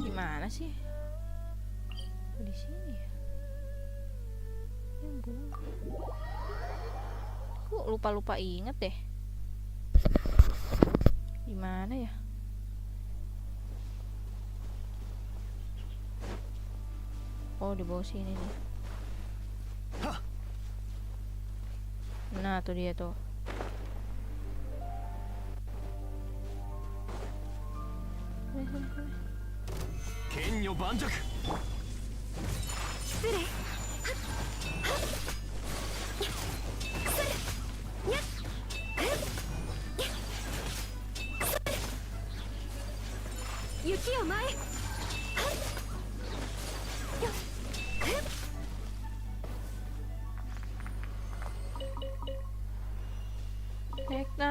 Gimana sih? Di sini ya. Yang bunga. Kok lupa-lupa inget deh. Gimana ya? Oh, di bawah sini nih. Nah, tuh dia tuh. Kenyo banjak. Yuki o mae.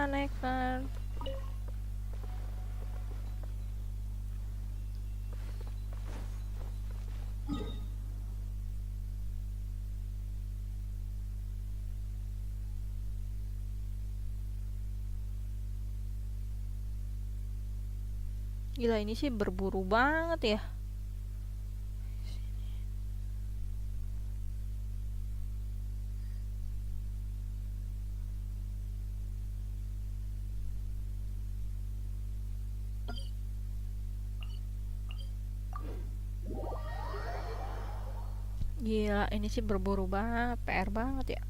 Nektar. Gila, ini sih berburu banget ya. Gila, ini sih berburu banget, PR banget ya.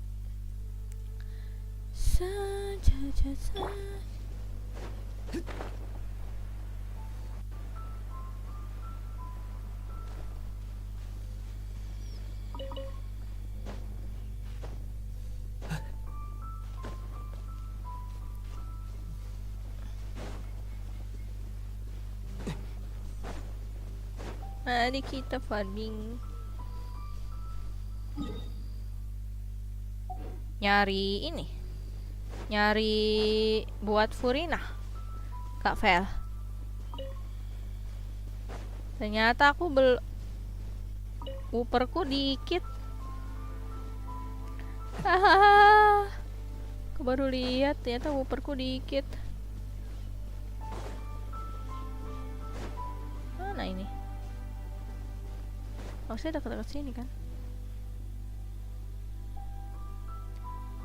Mari kita farming. Nyari ini. Nyari buat Furina. Kak Vel. Ternyata aku Wooperku dikit. Hahaha. Aku baru lihat ternyata Wooperku dikit. Mana ini? Harusnya dekat-dekat sini kan?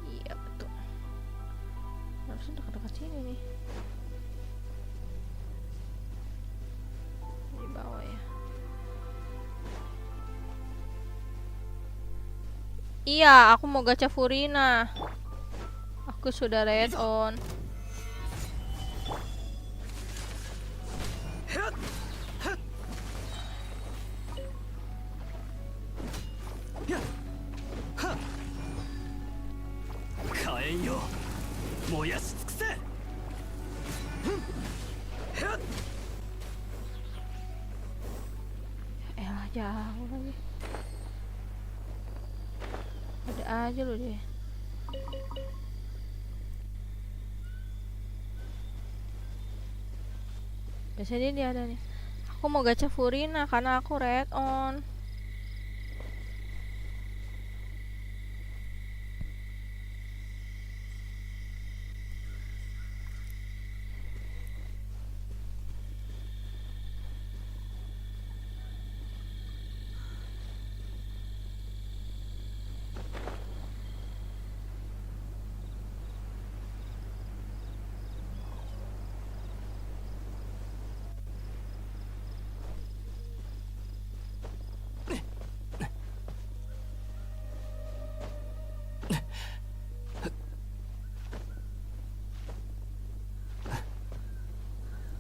Iya betul. Harusnya dekat-dekat sini nih. Di bawah ya. Iya, aku mau gacha Furina. Aku sudah red on. Elah, jauh lagi. Ada aja loh dia. Biasanya dia ada nih. Aku mau gacha Furina karena aku red on.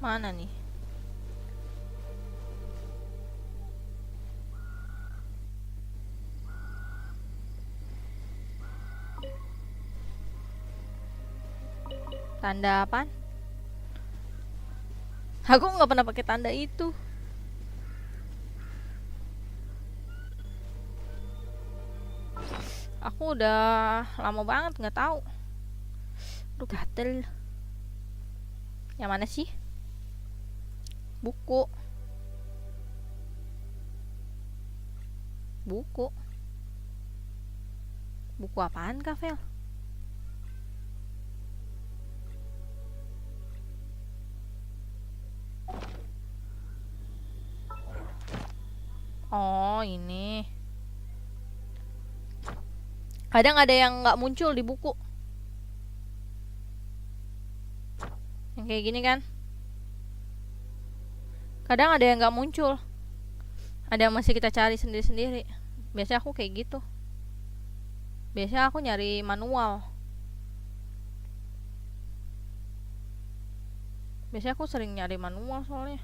Mana nih? Tanda apaan? Aku nggak pernah pakai tanda itu. Aku udah lama banget nggak tahu. Aduh, gatel. Yang mana sih? Buku. Buku apaan, Kak Vel? Oh, ini. Kadang ada yang nggak muncul di buku. Yang kayak gini kan. Kadang ada yang nggak muncul. Ada yang masih kita cari sendiri-sendiri. Biasanya aku kayak gitu. Biasanya aku nyari manual. Biasanya aku sering nyari manual soalnya.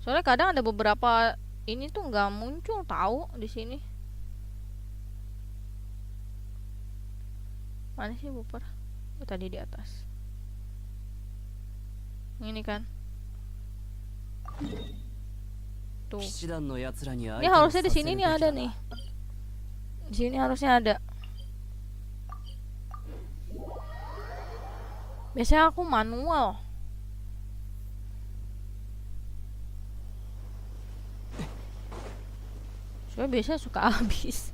Soalnya kadang ada beberapa ini tuh nggak muncul tahu di sini. Mana sih buper? Oh, tadi di atas. Ini kan. Tuh. Ini harusnya di sini nih ada nih. Di sini harusnya ada. Biasanya aku manual. Soalnya biasanya suka habis.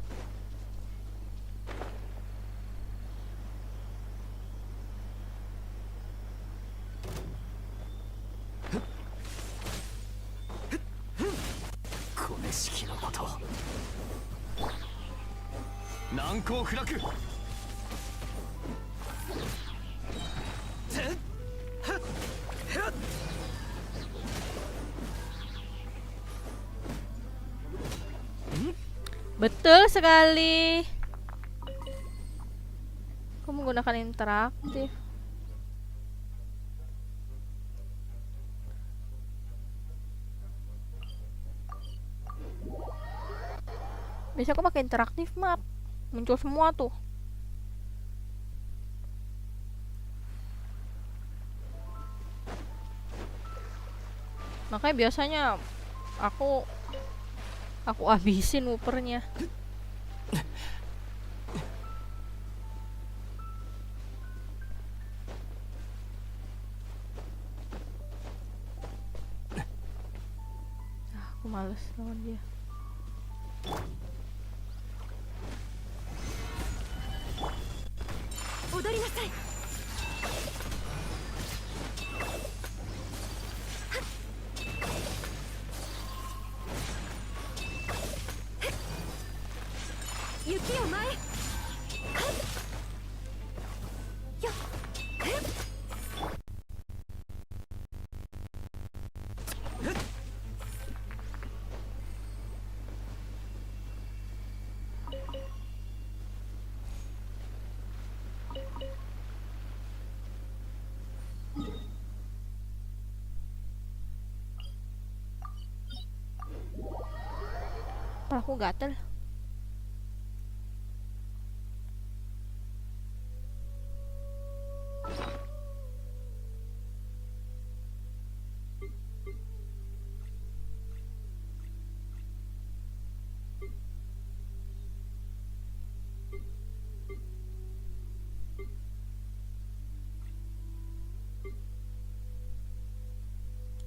Betul sekali. Aku menggunakan interaktif. Biasanya aku pakai interaktif map. Muncul semua tuh. Makanya biasanya aku habisin wupernya. Aku males lawan dia. Aku gatel.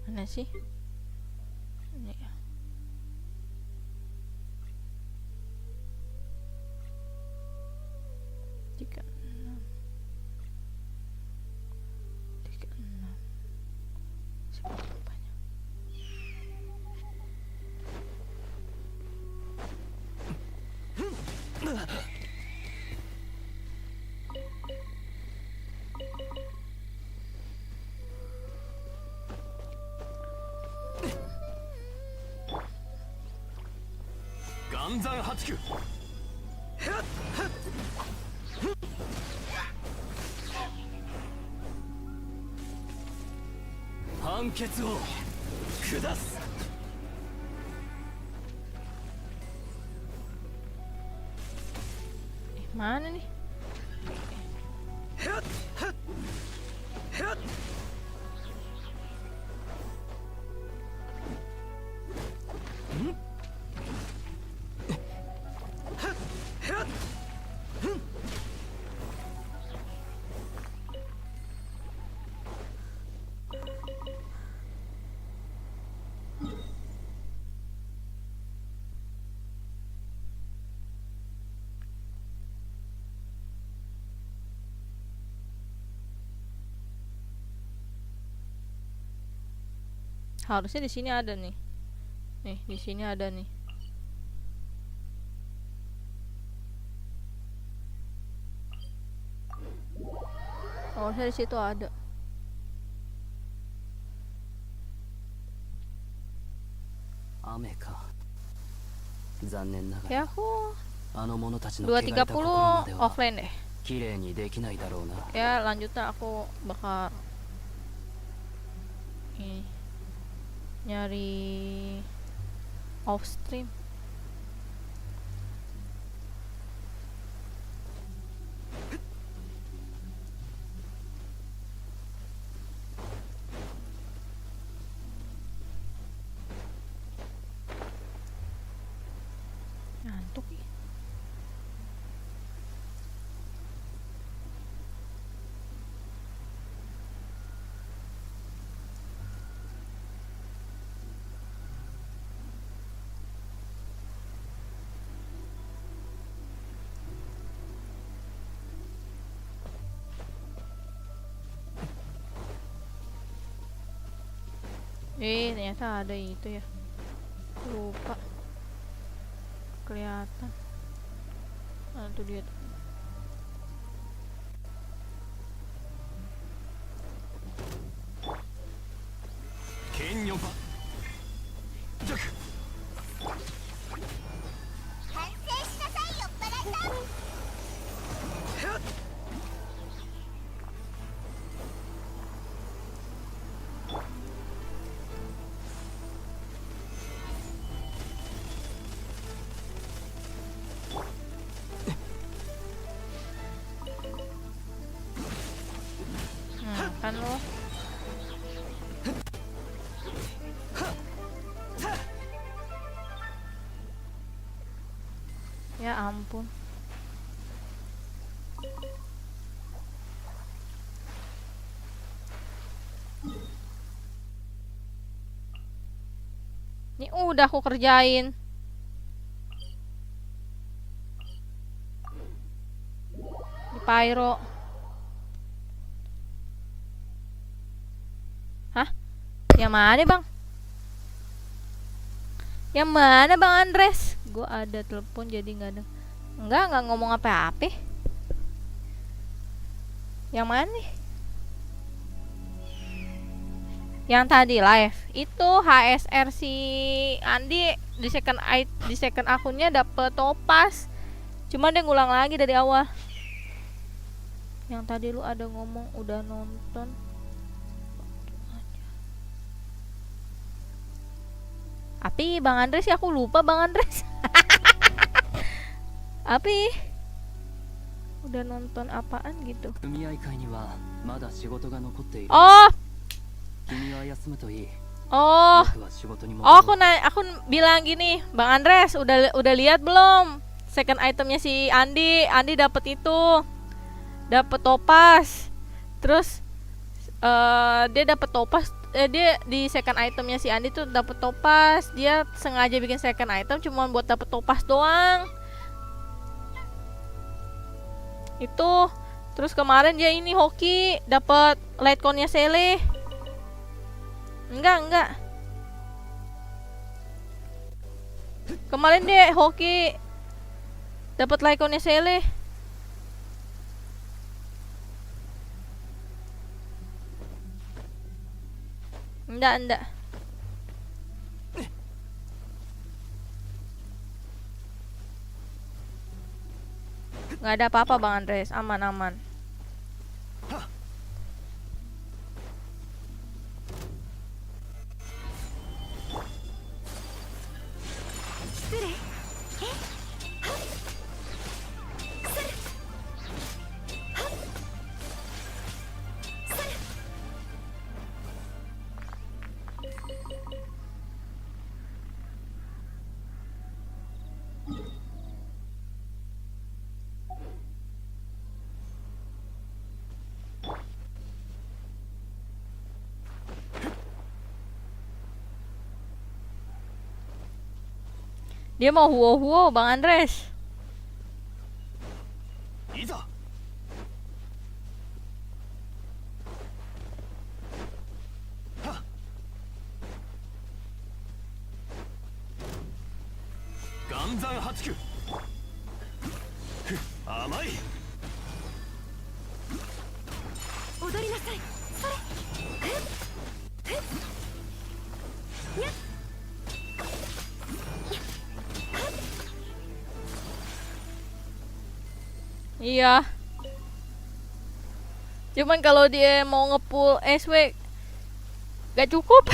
Mana sih? Ini ya. Tiga enam. Banyak. Mana nih? Harusnya di sini ada nih. Nih, di sini ada nih. Oh, di situ ada. Yahoo. 2.30 offline deh. Ya lanjutnya aku bakal ini nyari off stream. Ngantuk ya. Ternyata ada itu ya. Lupa. Kelihatan. Nah, itu dia tuh. Kan lo. Ya ampun. Ini udah aku kerjain. Di Pyro. Hah? Yang mana, Bang? Yang mana, Bang Andres? Gue ada telepon jadi nggak ada. Nggak ngomong apa-apa. Yang mana nih? Yang tadi live itu HSR si Andi di second akunnya dapet topas. Cuma dia ngulang lagi dari awal. Yang tadi lu ada ngomong udah nonton. Api Bang Andres ya, aku lupa Bang Andres. Api udah nonton apaan gitu. Aku bilang gini, Bang Andres udah lihat belum second itemnya si Andi dapet itu, dapet topas. Terus dia dapet topas, dia di second itemnya si Andi tuh dapet topas. Dia sengaja bikin second item cuma buat dapet topas doang. Itu terus kemarin dia ini hoki dapet lightconnya Sele. Enggak. Kemarin dia hoki dapat lightconnya Sele. Enggak. Enggak ada apa-apa Bang Andres, aman. Dia mau huo Bang Andres. Iya. Cuman kalau dia mau ngepull SW gak cukup.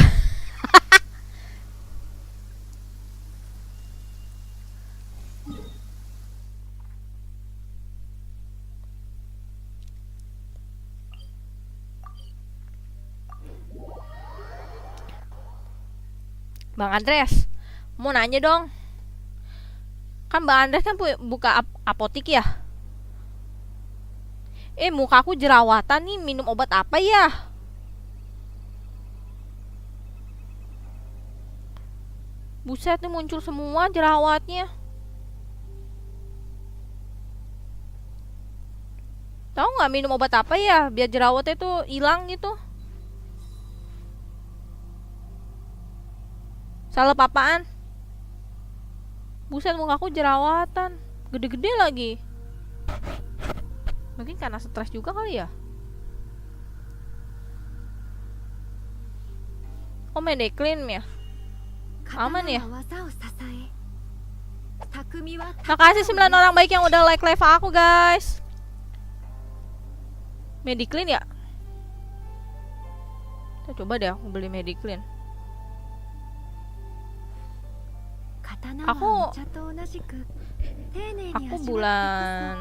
Bang Andres, mau nanya dong. Kan Bang Andres kan buka apotik ya? Mukaku jerawatan nih, minum obat apa ya? Buset nih, muncul semua jerawatnya. Tahu nggak minum obat apa ya biar jerawatnya tuh hilang gitu? Salep apaan? Buset, mukaku jerawatan, gede-gede lagi. Mungkin karena stres juga kali ya. Oh, Mediclean ya? Aman ya? Makasih 9 orang baik yang udah like live aku, guys. Mediclean ya? Kita coba deh aku beli Mediclean. Aku bulan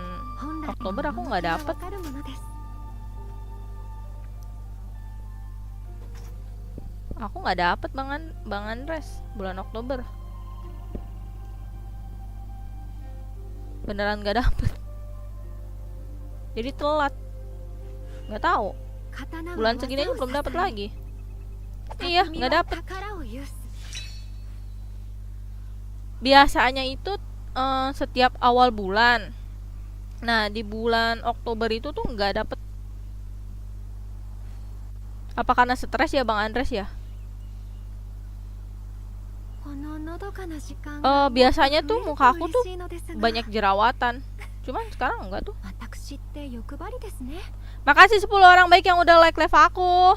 Oktober aku nggak dapet. Aku nggak dapet Bang Andres bulan Oktober. Beneran nggak dapet. Jadi telat. Nggak tahu. Bulan segini aja belum dapet lagi. Iya, nggak dapet. Biasanya itu setiap awal bulan. Nah, di bulan Oktober itu tuh nggak dapet. Apa karena stres ya Bang Andres ya? Biasanya tuh muka aku tuh banyak jerawatan. Cuman sekarang enggak tuh. Makasih 10 orang baik yang udah like live aku.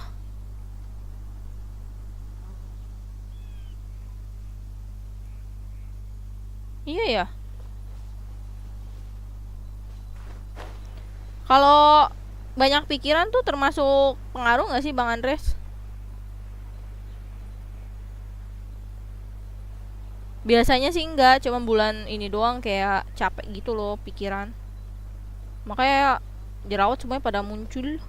Iya ya. Kalau banyak pikiran tuh termasuk pengaruh nggak sih Bang Andres? Biasanya sih enggak, cuma bulan ini doang kayak capek gitu loh pikiran. Makanya jerawat semuanya pada muncul.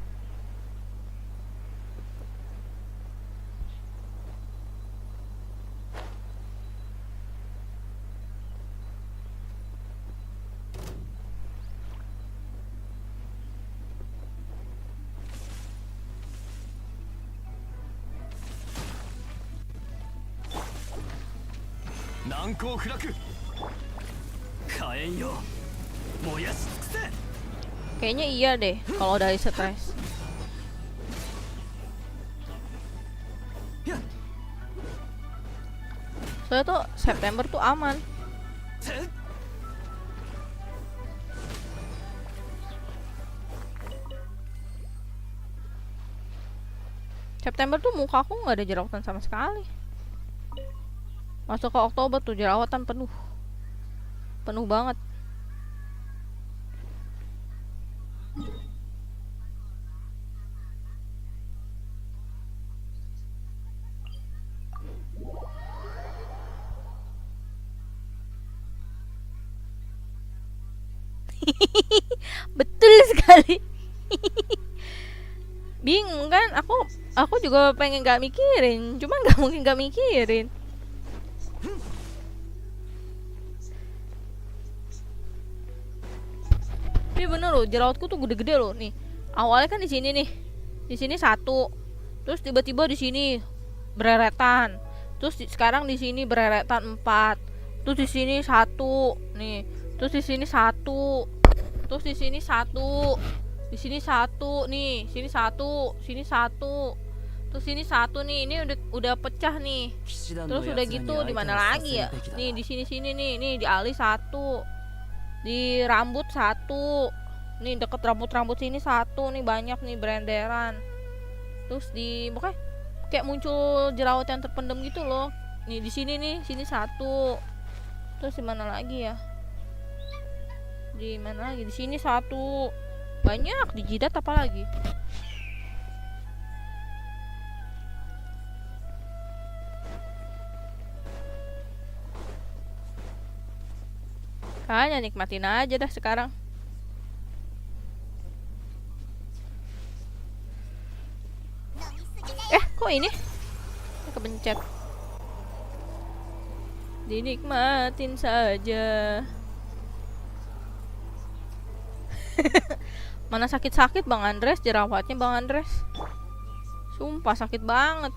Kayaknya iya deh kalau dari stres. Soalnya tuh September tuh aman. September tuh muka aku nggak ada jerawatan sama sekali. Masuk ke Oktober tuh jerawatan penuh. Penuh banget. Betul sekali. Bingung kan? Aku juga pengen gak mikirin, cuman gak mungkin gak mikirin. Tapi bener loh, jerawatku tuh gede-gede loh nih. Awalnya kan di sini nih, di sini 1, terus tiba-tiba di sini bereretan, terus sekarang di sini bereretan 4, terus di sini 1 nih, terus di sini 1, terus di sini 1, di sini 1 nih, sini 1, sini 1, Terus ini satu nih, ini udah pecah nih. Terus udah gitu di mana lagi ya? Nih di sini nih di alis satu. Di rambut satu. Nih deket rambut sini satu nih, banyak nih berenderan. Terus di pokoknya kayak muncul jerawat yang terpendam gitu loh. Nih di sini nih, sini satu. Terus di mana lagi ya? Di mana lagi? Di sini satu. Banyak di jidat apa lagi? Kayaknya nikmatin aja dah sekarang. Kok ini? Kepencet. Dinikmatin saja. Mana sakit-sakit Bang Andres, jerawatnya Bang Andres. Sumpah sakit banget.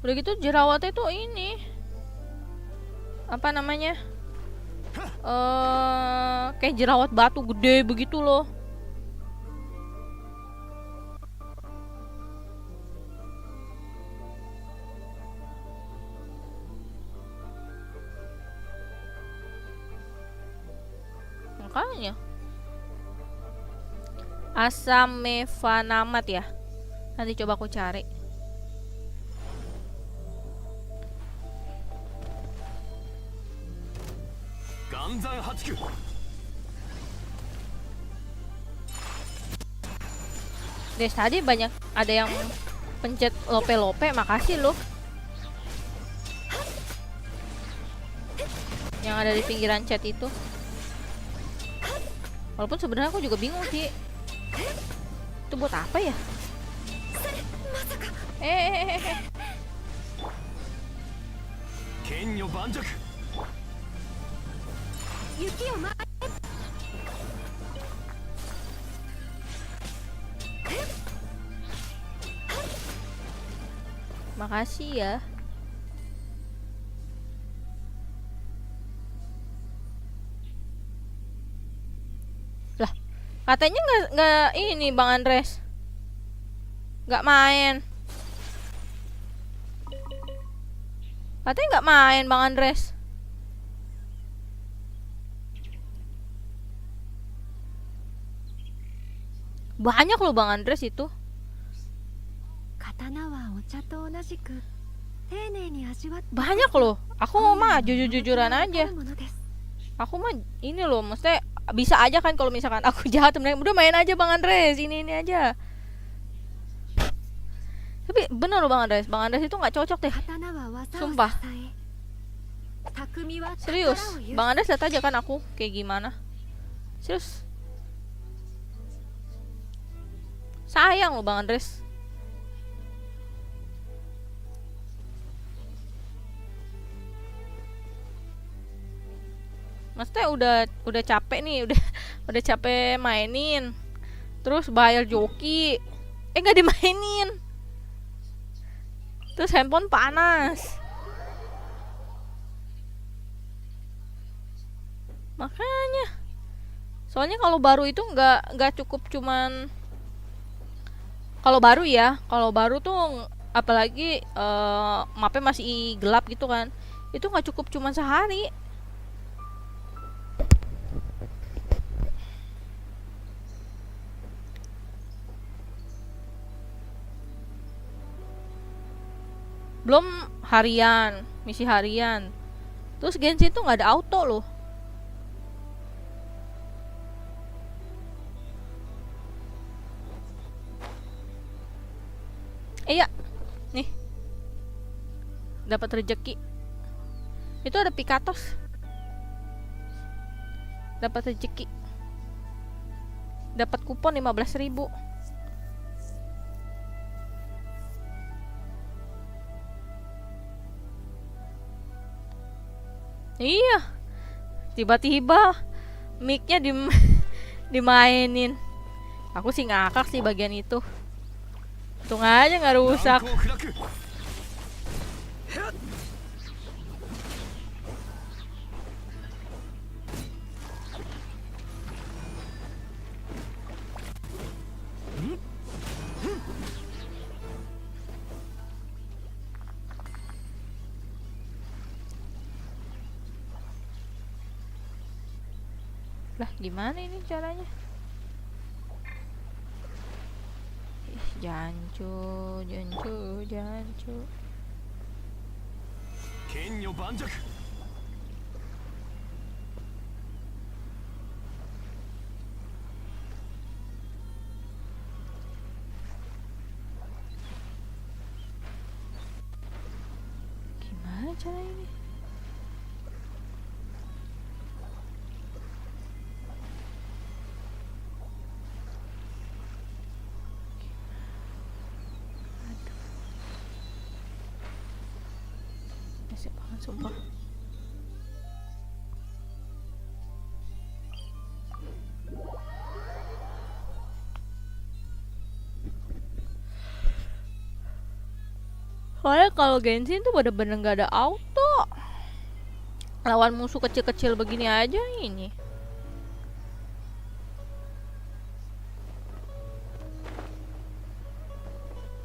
Udah gitu jerawatnya tuh ini. Apa namanya? Kayak jerawat batu gede begitu loh. Makanya Asamefanamat ya. Nanti coba aku cari. Des, tadi banyak ada yang pencet lope-lope, makasih loh. Yang ada di pinggiran chat itu. Walaupun sebenarnya aku juga bingung sih. Itu buat apa ya? Makasih ya. Lah, katanya nggak ini Bang Andres, nggak main. Katanya nggak main Bang Andres. Banyak loh Bang Andres itu. Banyak loh. Aku mah jujur-jujuran aja. Aku mah ini loh, maksudnya bisa aja kan kalau misalkan aku jahat, udah main aja Bang Andres, ini aja. Tapi bener loh Bang Andres itu nggak cocok deh. Sumpah. Serius, Bang Andres lihat aja kan aku kayak gimana. Serius. Sayang loh Bang Andres. Maksudnya udah capek nih, udah capek mainin. Terus bayar joki, nggak dimainin. Terus handphone panas. Makanya. Soalnya kalau baru itu nggak cukup cuman, kalau baru tuh apalagi mapnya masih gelap gitu kan, itu nggak cukup cuman sehari. Belum harian, misi harian. Terus Genshin tuh nggak ada auto loh. Iya, nih dapat rejeki. Itu ada Pikatos. Dapat rejeki. Dapat kupon 15.000. Iya, tiba-tiba mic-nya dimainin. Aku sih ngakak sih bagian itu. Untung aja nggak rusak. Lah, gimana ini caranya? Ih, jancu. Kenyo banjak. Gimana cara ini? Resep banget sumpah. Soalnya kalau Genshin tuh bener-bener gak ada auto. Lawan musuh kecil-kecil begini aja ini.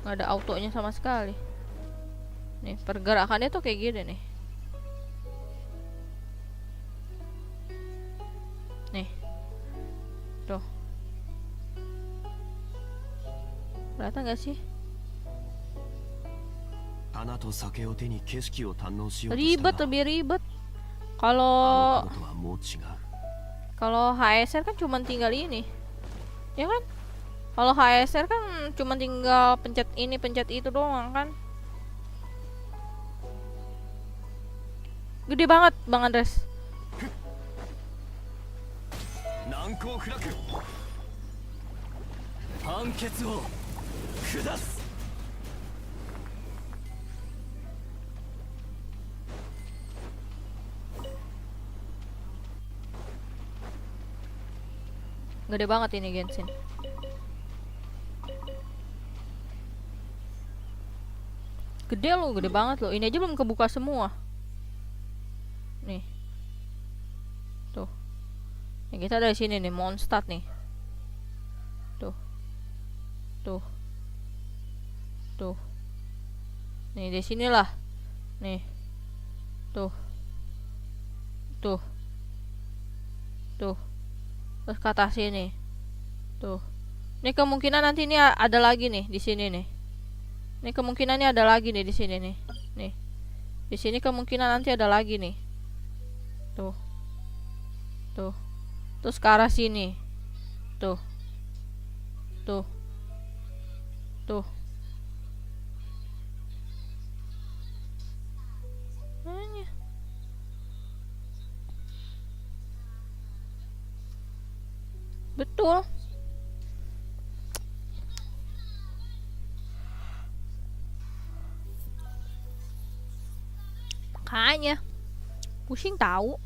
Gak ada autonya sama sekali. Nih, pergerakannya tuh kayak gini nih. Nih. Tuh. Kelihatan gak sih? Ribet, lebih ribet. Kalau HSR kan cuma tinggal ini, ya kan? Kalau HSR kan cuma tinggal pencet ini, pencet itu doang kan? Gede banget Bang Andres. Gede banget ini Genshin. Gede loh, gede banget loh. Ini aja belum kebuka semua. Nih. Tuh. Nih, kita dari sini nih, Mondstadt nih. Tuh. Tuh. Tuh. Nih, di sinilah. Nih. Tuh. Tuh. Tuh. Terus ke atas sini. Tuh. Ini kemungkinan nanti ini ada lagi nih di sini nih. Ini kemungkinannya ada lagi nih di sini nih. Nih. Di sini kemungkinan nanti ada lagi nih. Tuh. Tuh. Terus ke arah sini. Tuh. Tuh. Tuh. Mana? Betul. Makanya pusing tahu.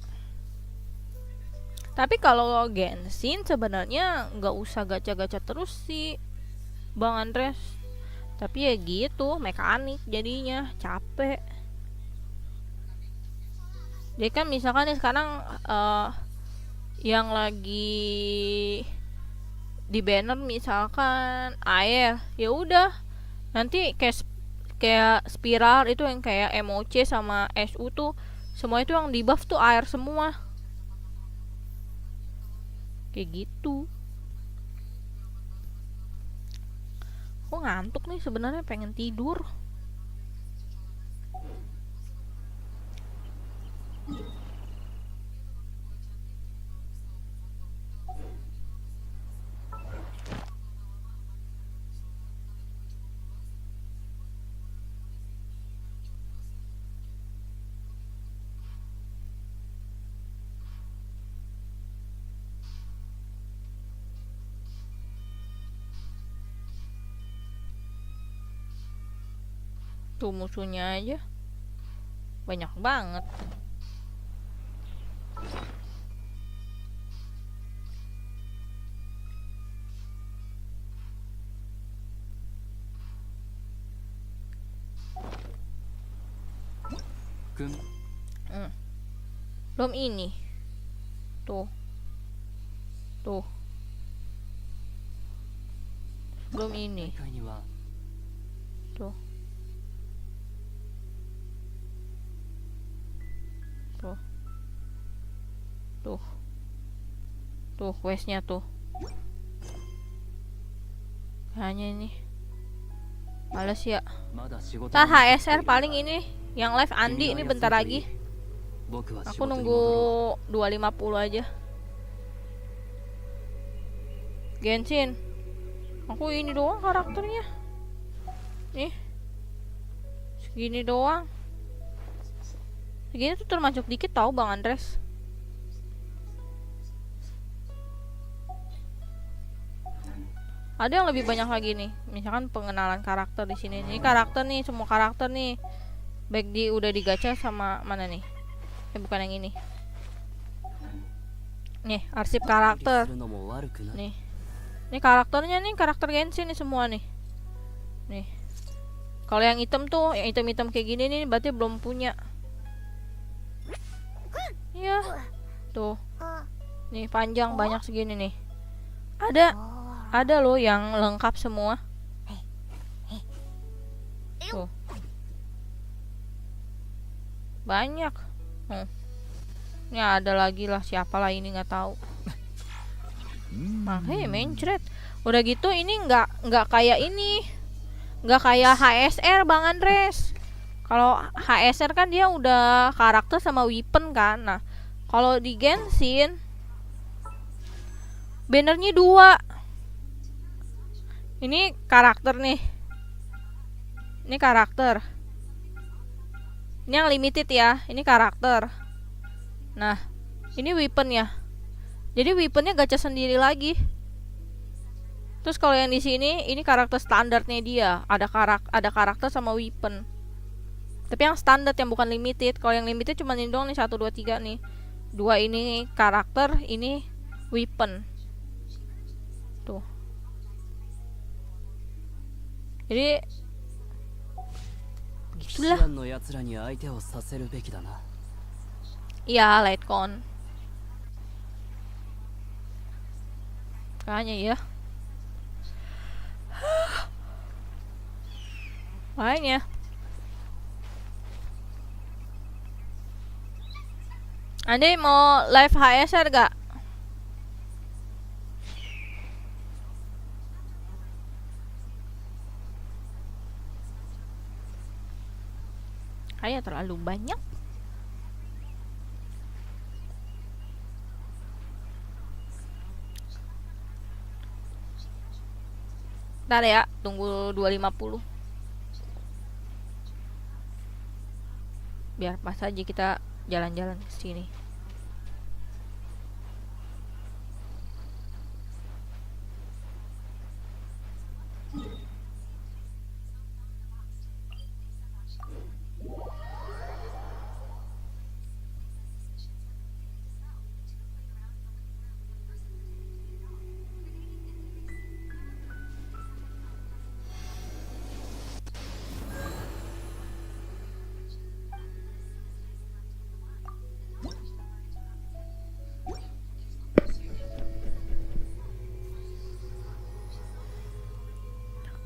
Tapi kalau Genshin sebenarnya nggak usah gacha-gacha terus sih Bang Andres. Tapi ya gitu, mekanik jadinya capek. Jadi kan misalkan nih sekarang yang lagi di banner misalkan air, ya udah nanti kayak spiral itu yang kayak MOC sama SU tuh semua itu yang di buff tuh air semua kayak gitu. Aku ngantuk nih sebenarnya, pengen tidur. Tuh musuhnya aja banyak banget. Belum ini. Tuh. Tuh. Belum ini. Tuh. Tuh. Tuh. Tuh questnya tuh. Hanya ini. Males ya. Ntar HSR paling ini yang live Andi ini bentar lagi. Aku nunggu 250 aja. Genshin. Aku ini doang karakternya. Nih. Segini doang. Segini tuh termasuk dikit tahu Bang Andres. Ada yang lebih banyak lagi nih. Misalkan pengenalan karakter di sini. Ini karakter nih, semua karakter nih. Baik udah digacha sama mana nih? Bukan yang ini. Nih, arsip karakter. Nih. Ini karakternya nih, karakter Genshin nih semua nih. Nih. Kalau yang hitam tuh, yang hitam-hitam kayak gini nih berarti belum punya. Ya. Tuh. Nih panjang banyak segini nih. Ada loh yang lengkap semua. Tuh. Banyak. Ini ada lagi lah, siapalah ini nggak tahu. Makanya mencret. Udah gitu ini nggak kayak ini. Nggak kayak HSR Bang Andres. Kalau HSR kan dia udah karakter sama weapon kan. Nah, kalau di Genshin bannernya 2. Ini karakter nih. Ini karakter. Ini yang limited ya. Ini karakter. Nah, ini weapon ya. Jadi weaponnya gacha sendiri lagi. Terus kalau yang di sini ini karakter standarnya dia. Ada karakter sama weapon. Tapi yang standar yang bukan limited. Kalau yang limited cuma ini doang nih 1 2 3 nih. 2 ini karakter, ini weapon. Tuh. Jadi begitulah. Iya, Lightcon. Kayaknya ya. Makanya. Andi mau live HSR gak? Kayak terlalu banyak. Ntar ya, tunggu 250. Biar pas aja kita jalan-jalan ke sini.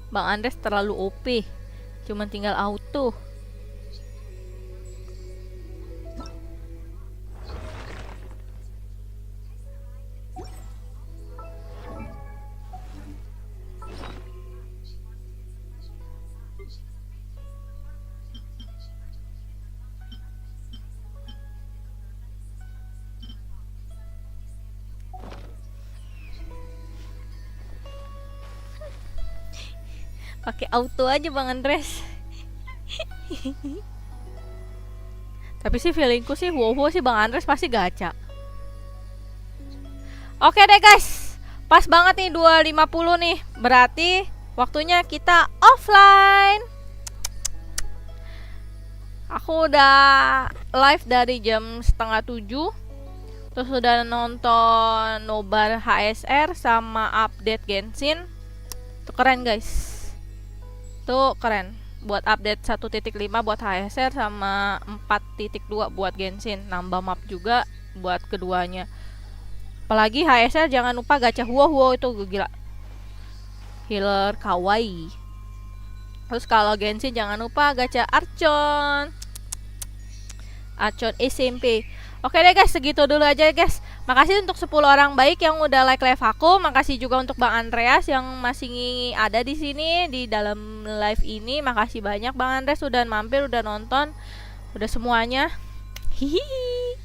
Bang Andres terlalu OP. Cuman tinggal auto. Pakai auto aja Bang Andres. Tapi sih feelingku sih wow sih Bang Andres pasti gacha. Oke deh guys, pas banget nih 2.50 nih. Berarti waktunya kita offline. Aku udah live dari jam 6:30. Terus udah nonton nobar HSR sama update Genshin. Itu keren guys. Tuh keren. Buat update 1.5 buat HSR sama 4.2 buat Genshin. Nambah map juga buat keduanya. Apalagi HSR jangan lupa gacha huo itu gila. Healer kawaii. Terus kalau Genshin jangan lupa gacha Archon Esempeee. Oke deh guys, segitu dulu aja guys. Makasih untuk 10 orang baik yang udah like live aku. Makasih juga untuk Bang Andreas yang masih ada di sini di dalam live ini. Makasih banyak Bang Andreas udah mampir, udah nonton, udah semuanya. Hihi.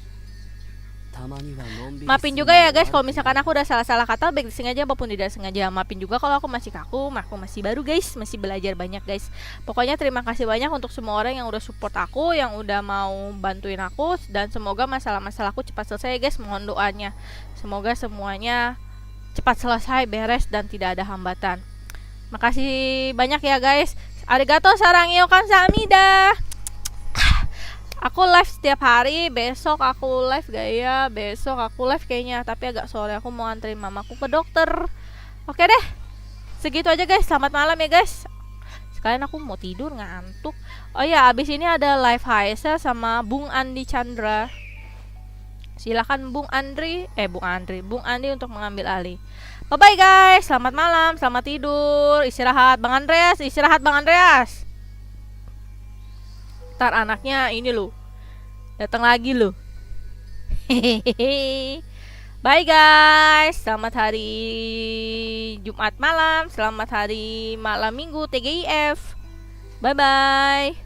Maafin juga ya guys kalau misalkan aku udah salah-salah kata, baik disengaja maupun tidak sengaja. Maafin juga kalau aku masih kaku, aku masih baru guys, masih belajar banyak guys. Pokoknya terima kasih banyak untuk semua orang yang udah support aku, yang udah mau bantuin aku, dan semoga masalah-masalahku cepat selesai guys. Mohon doanya, semoga semuanya cepat selesai, beres, dan tidak ada hambatan. Makasih banyak ya guys. Arigato sarangyo kamsahamnida. Aku live setiap hari. Besok aku live gak ya? Besok aku live kayaknya, tapi agak sore. Aku mau anterin mamaku ke dokter. Oke deh, segitu aja guys. Selamat malam ya guys. Sekalian aku mau tidur, ngantuk. Oh ya, abis ini ada live HSL sama Bung Andi Chandra. Silakan Bung Andi untuk mengambil alih. Bye bye guys. Selamat malam, selamat tidur, istirahat. Bang Andreas, istirahat Bang Andreas. Ntar anaknya ini loh, datang lagi loh. Hehehe. Bye guys. Selamat hari Jumat malam, selamat hari malam Minggu TGIF. Bye bye.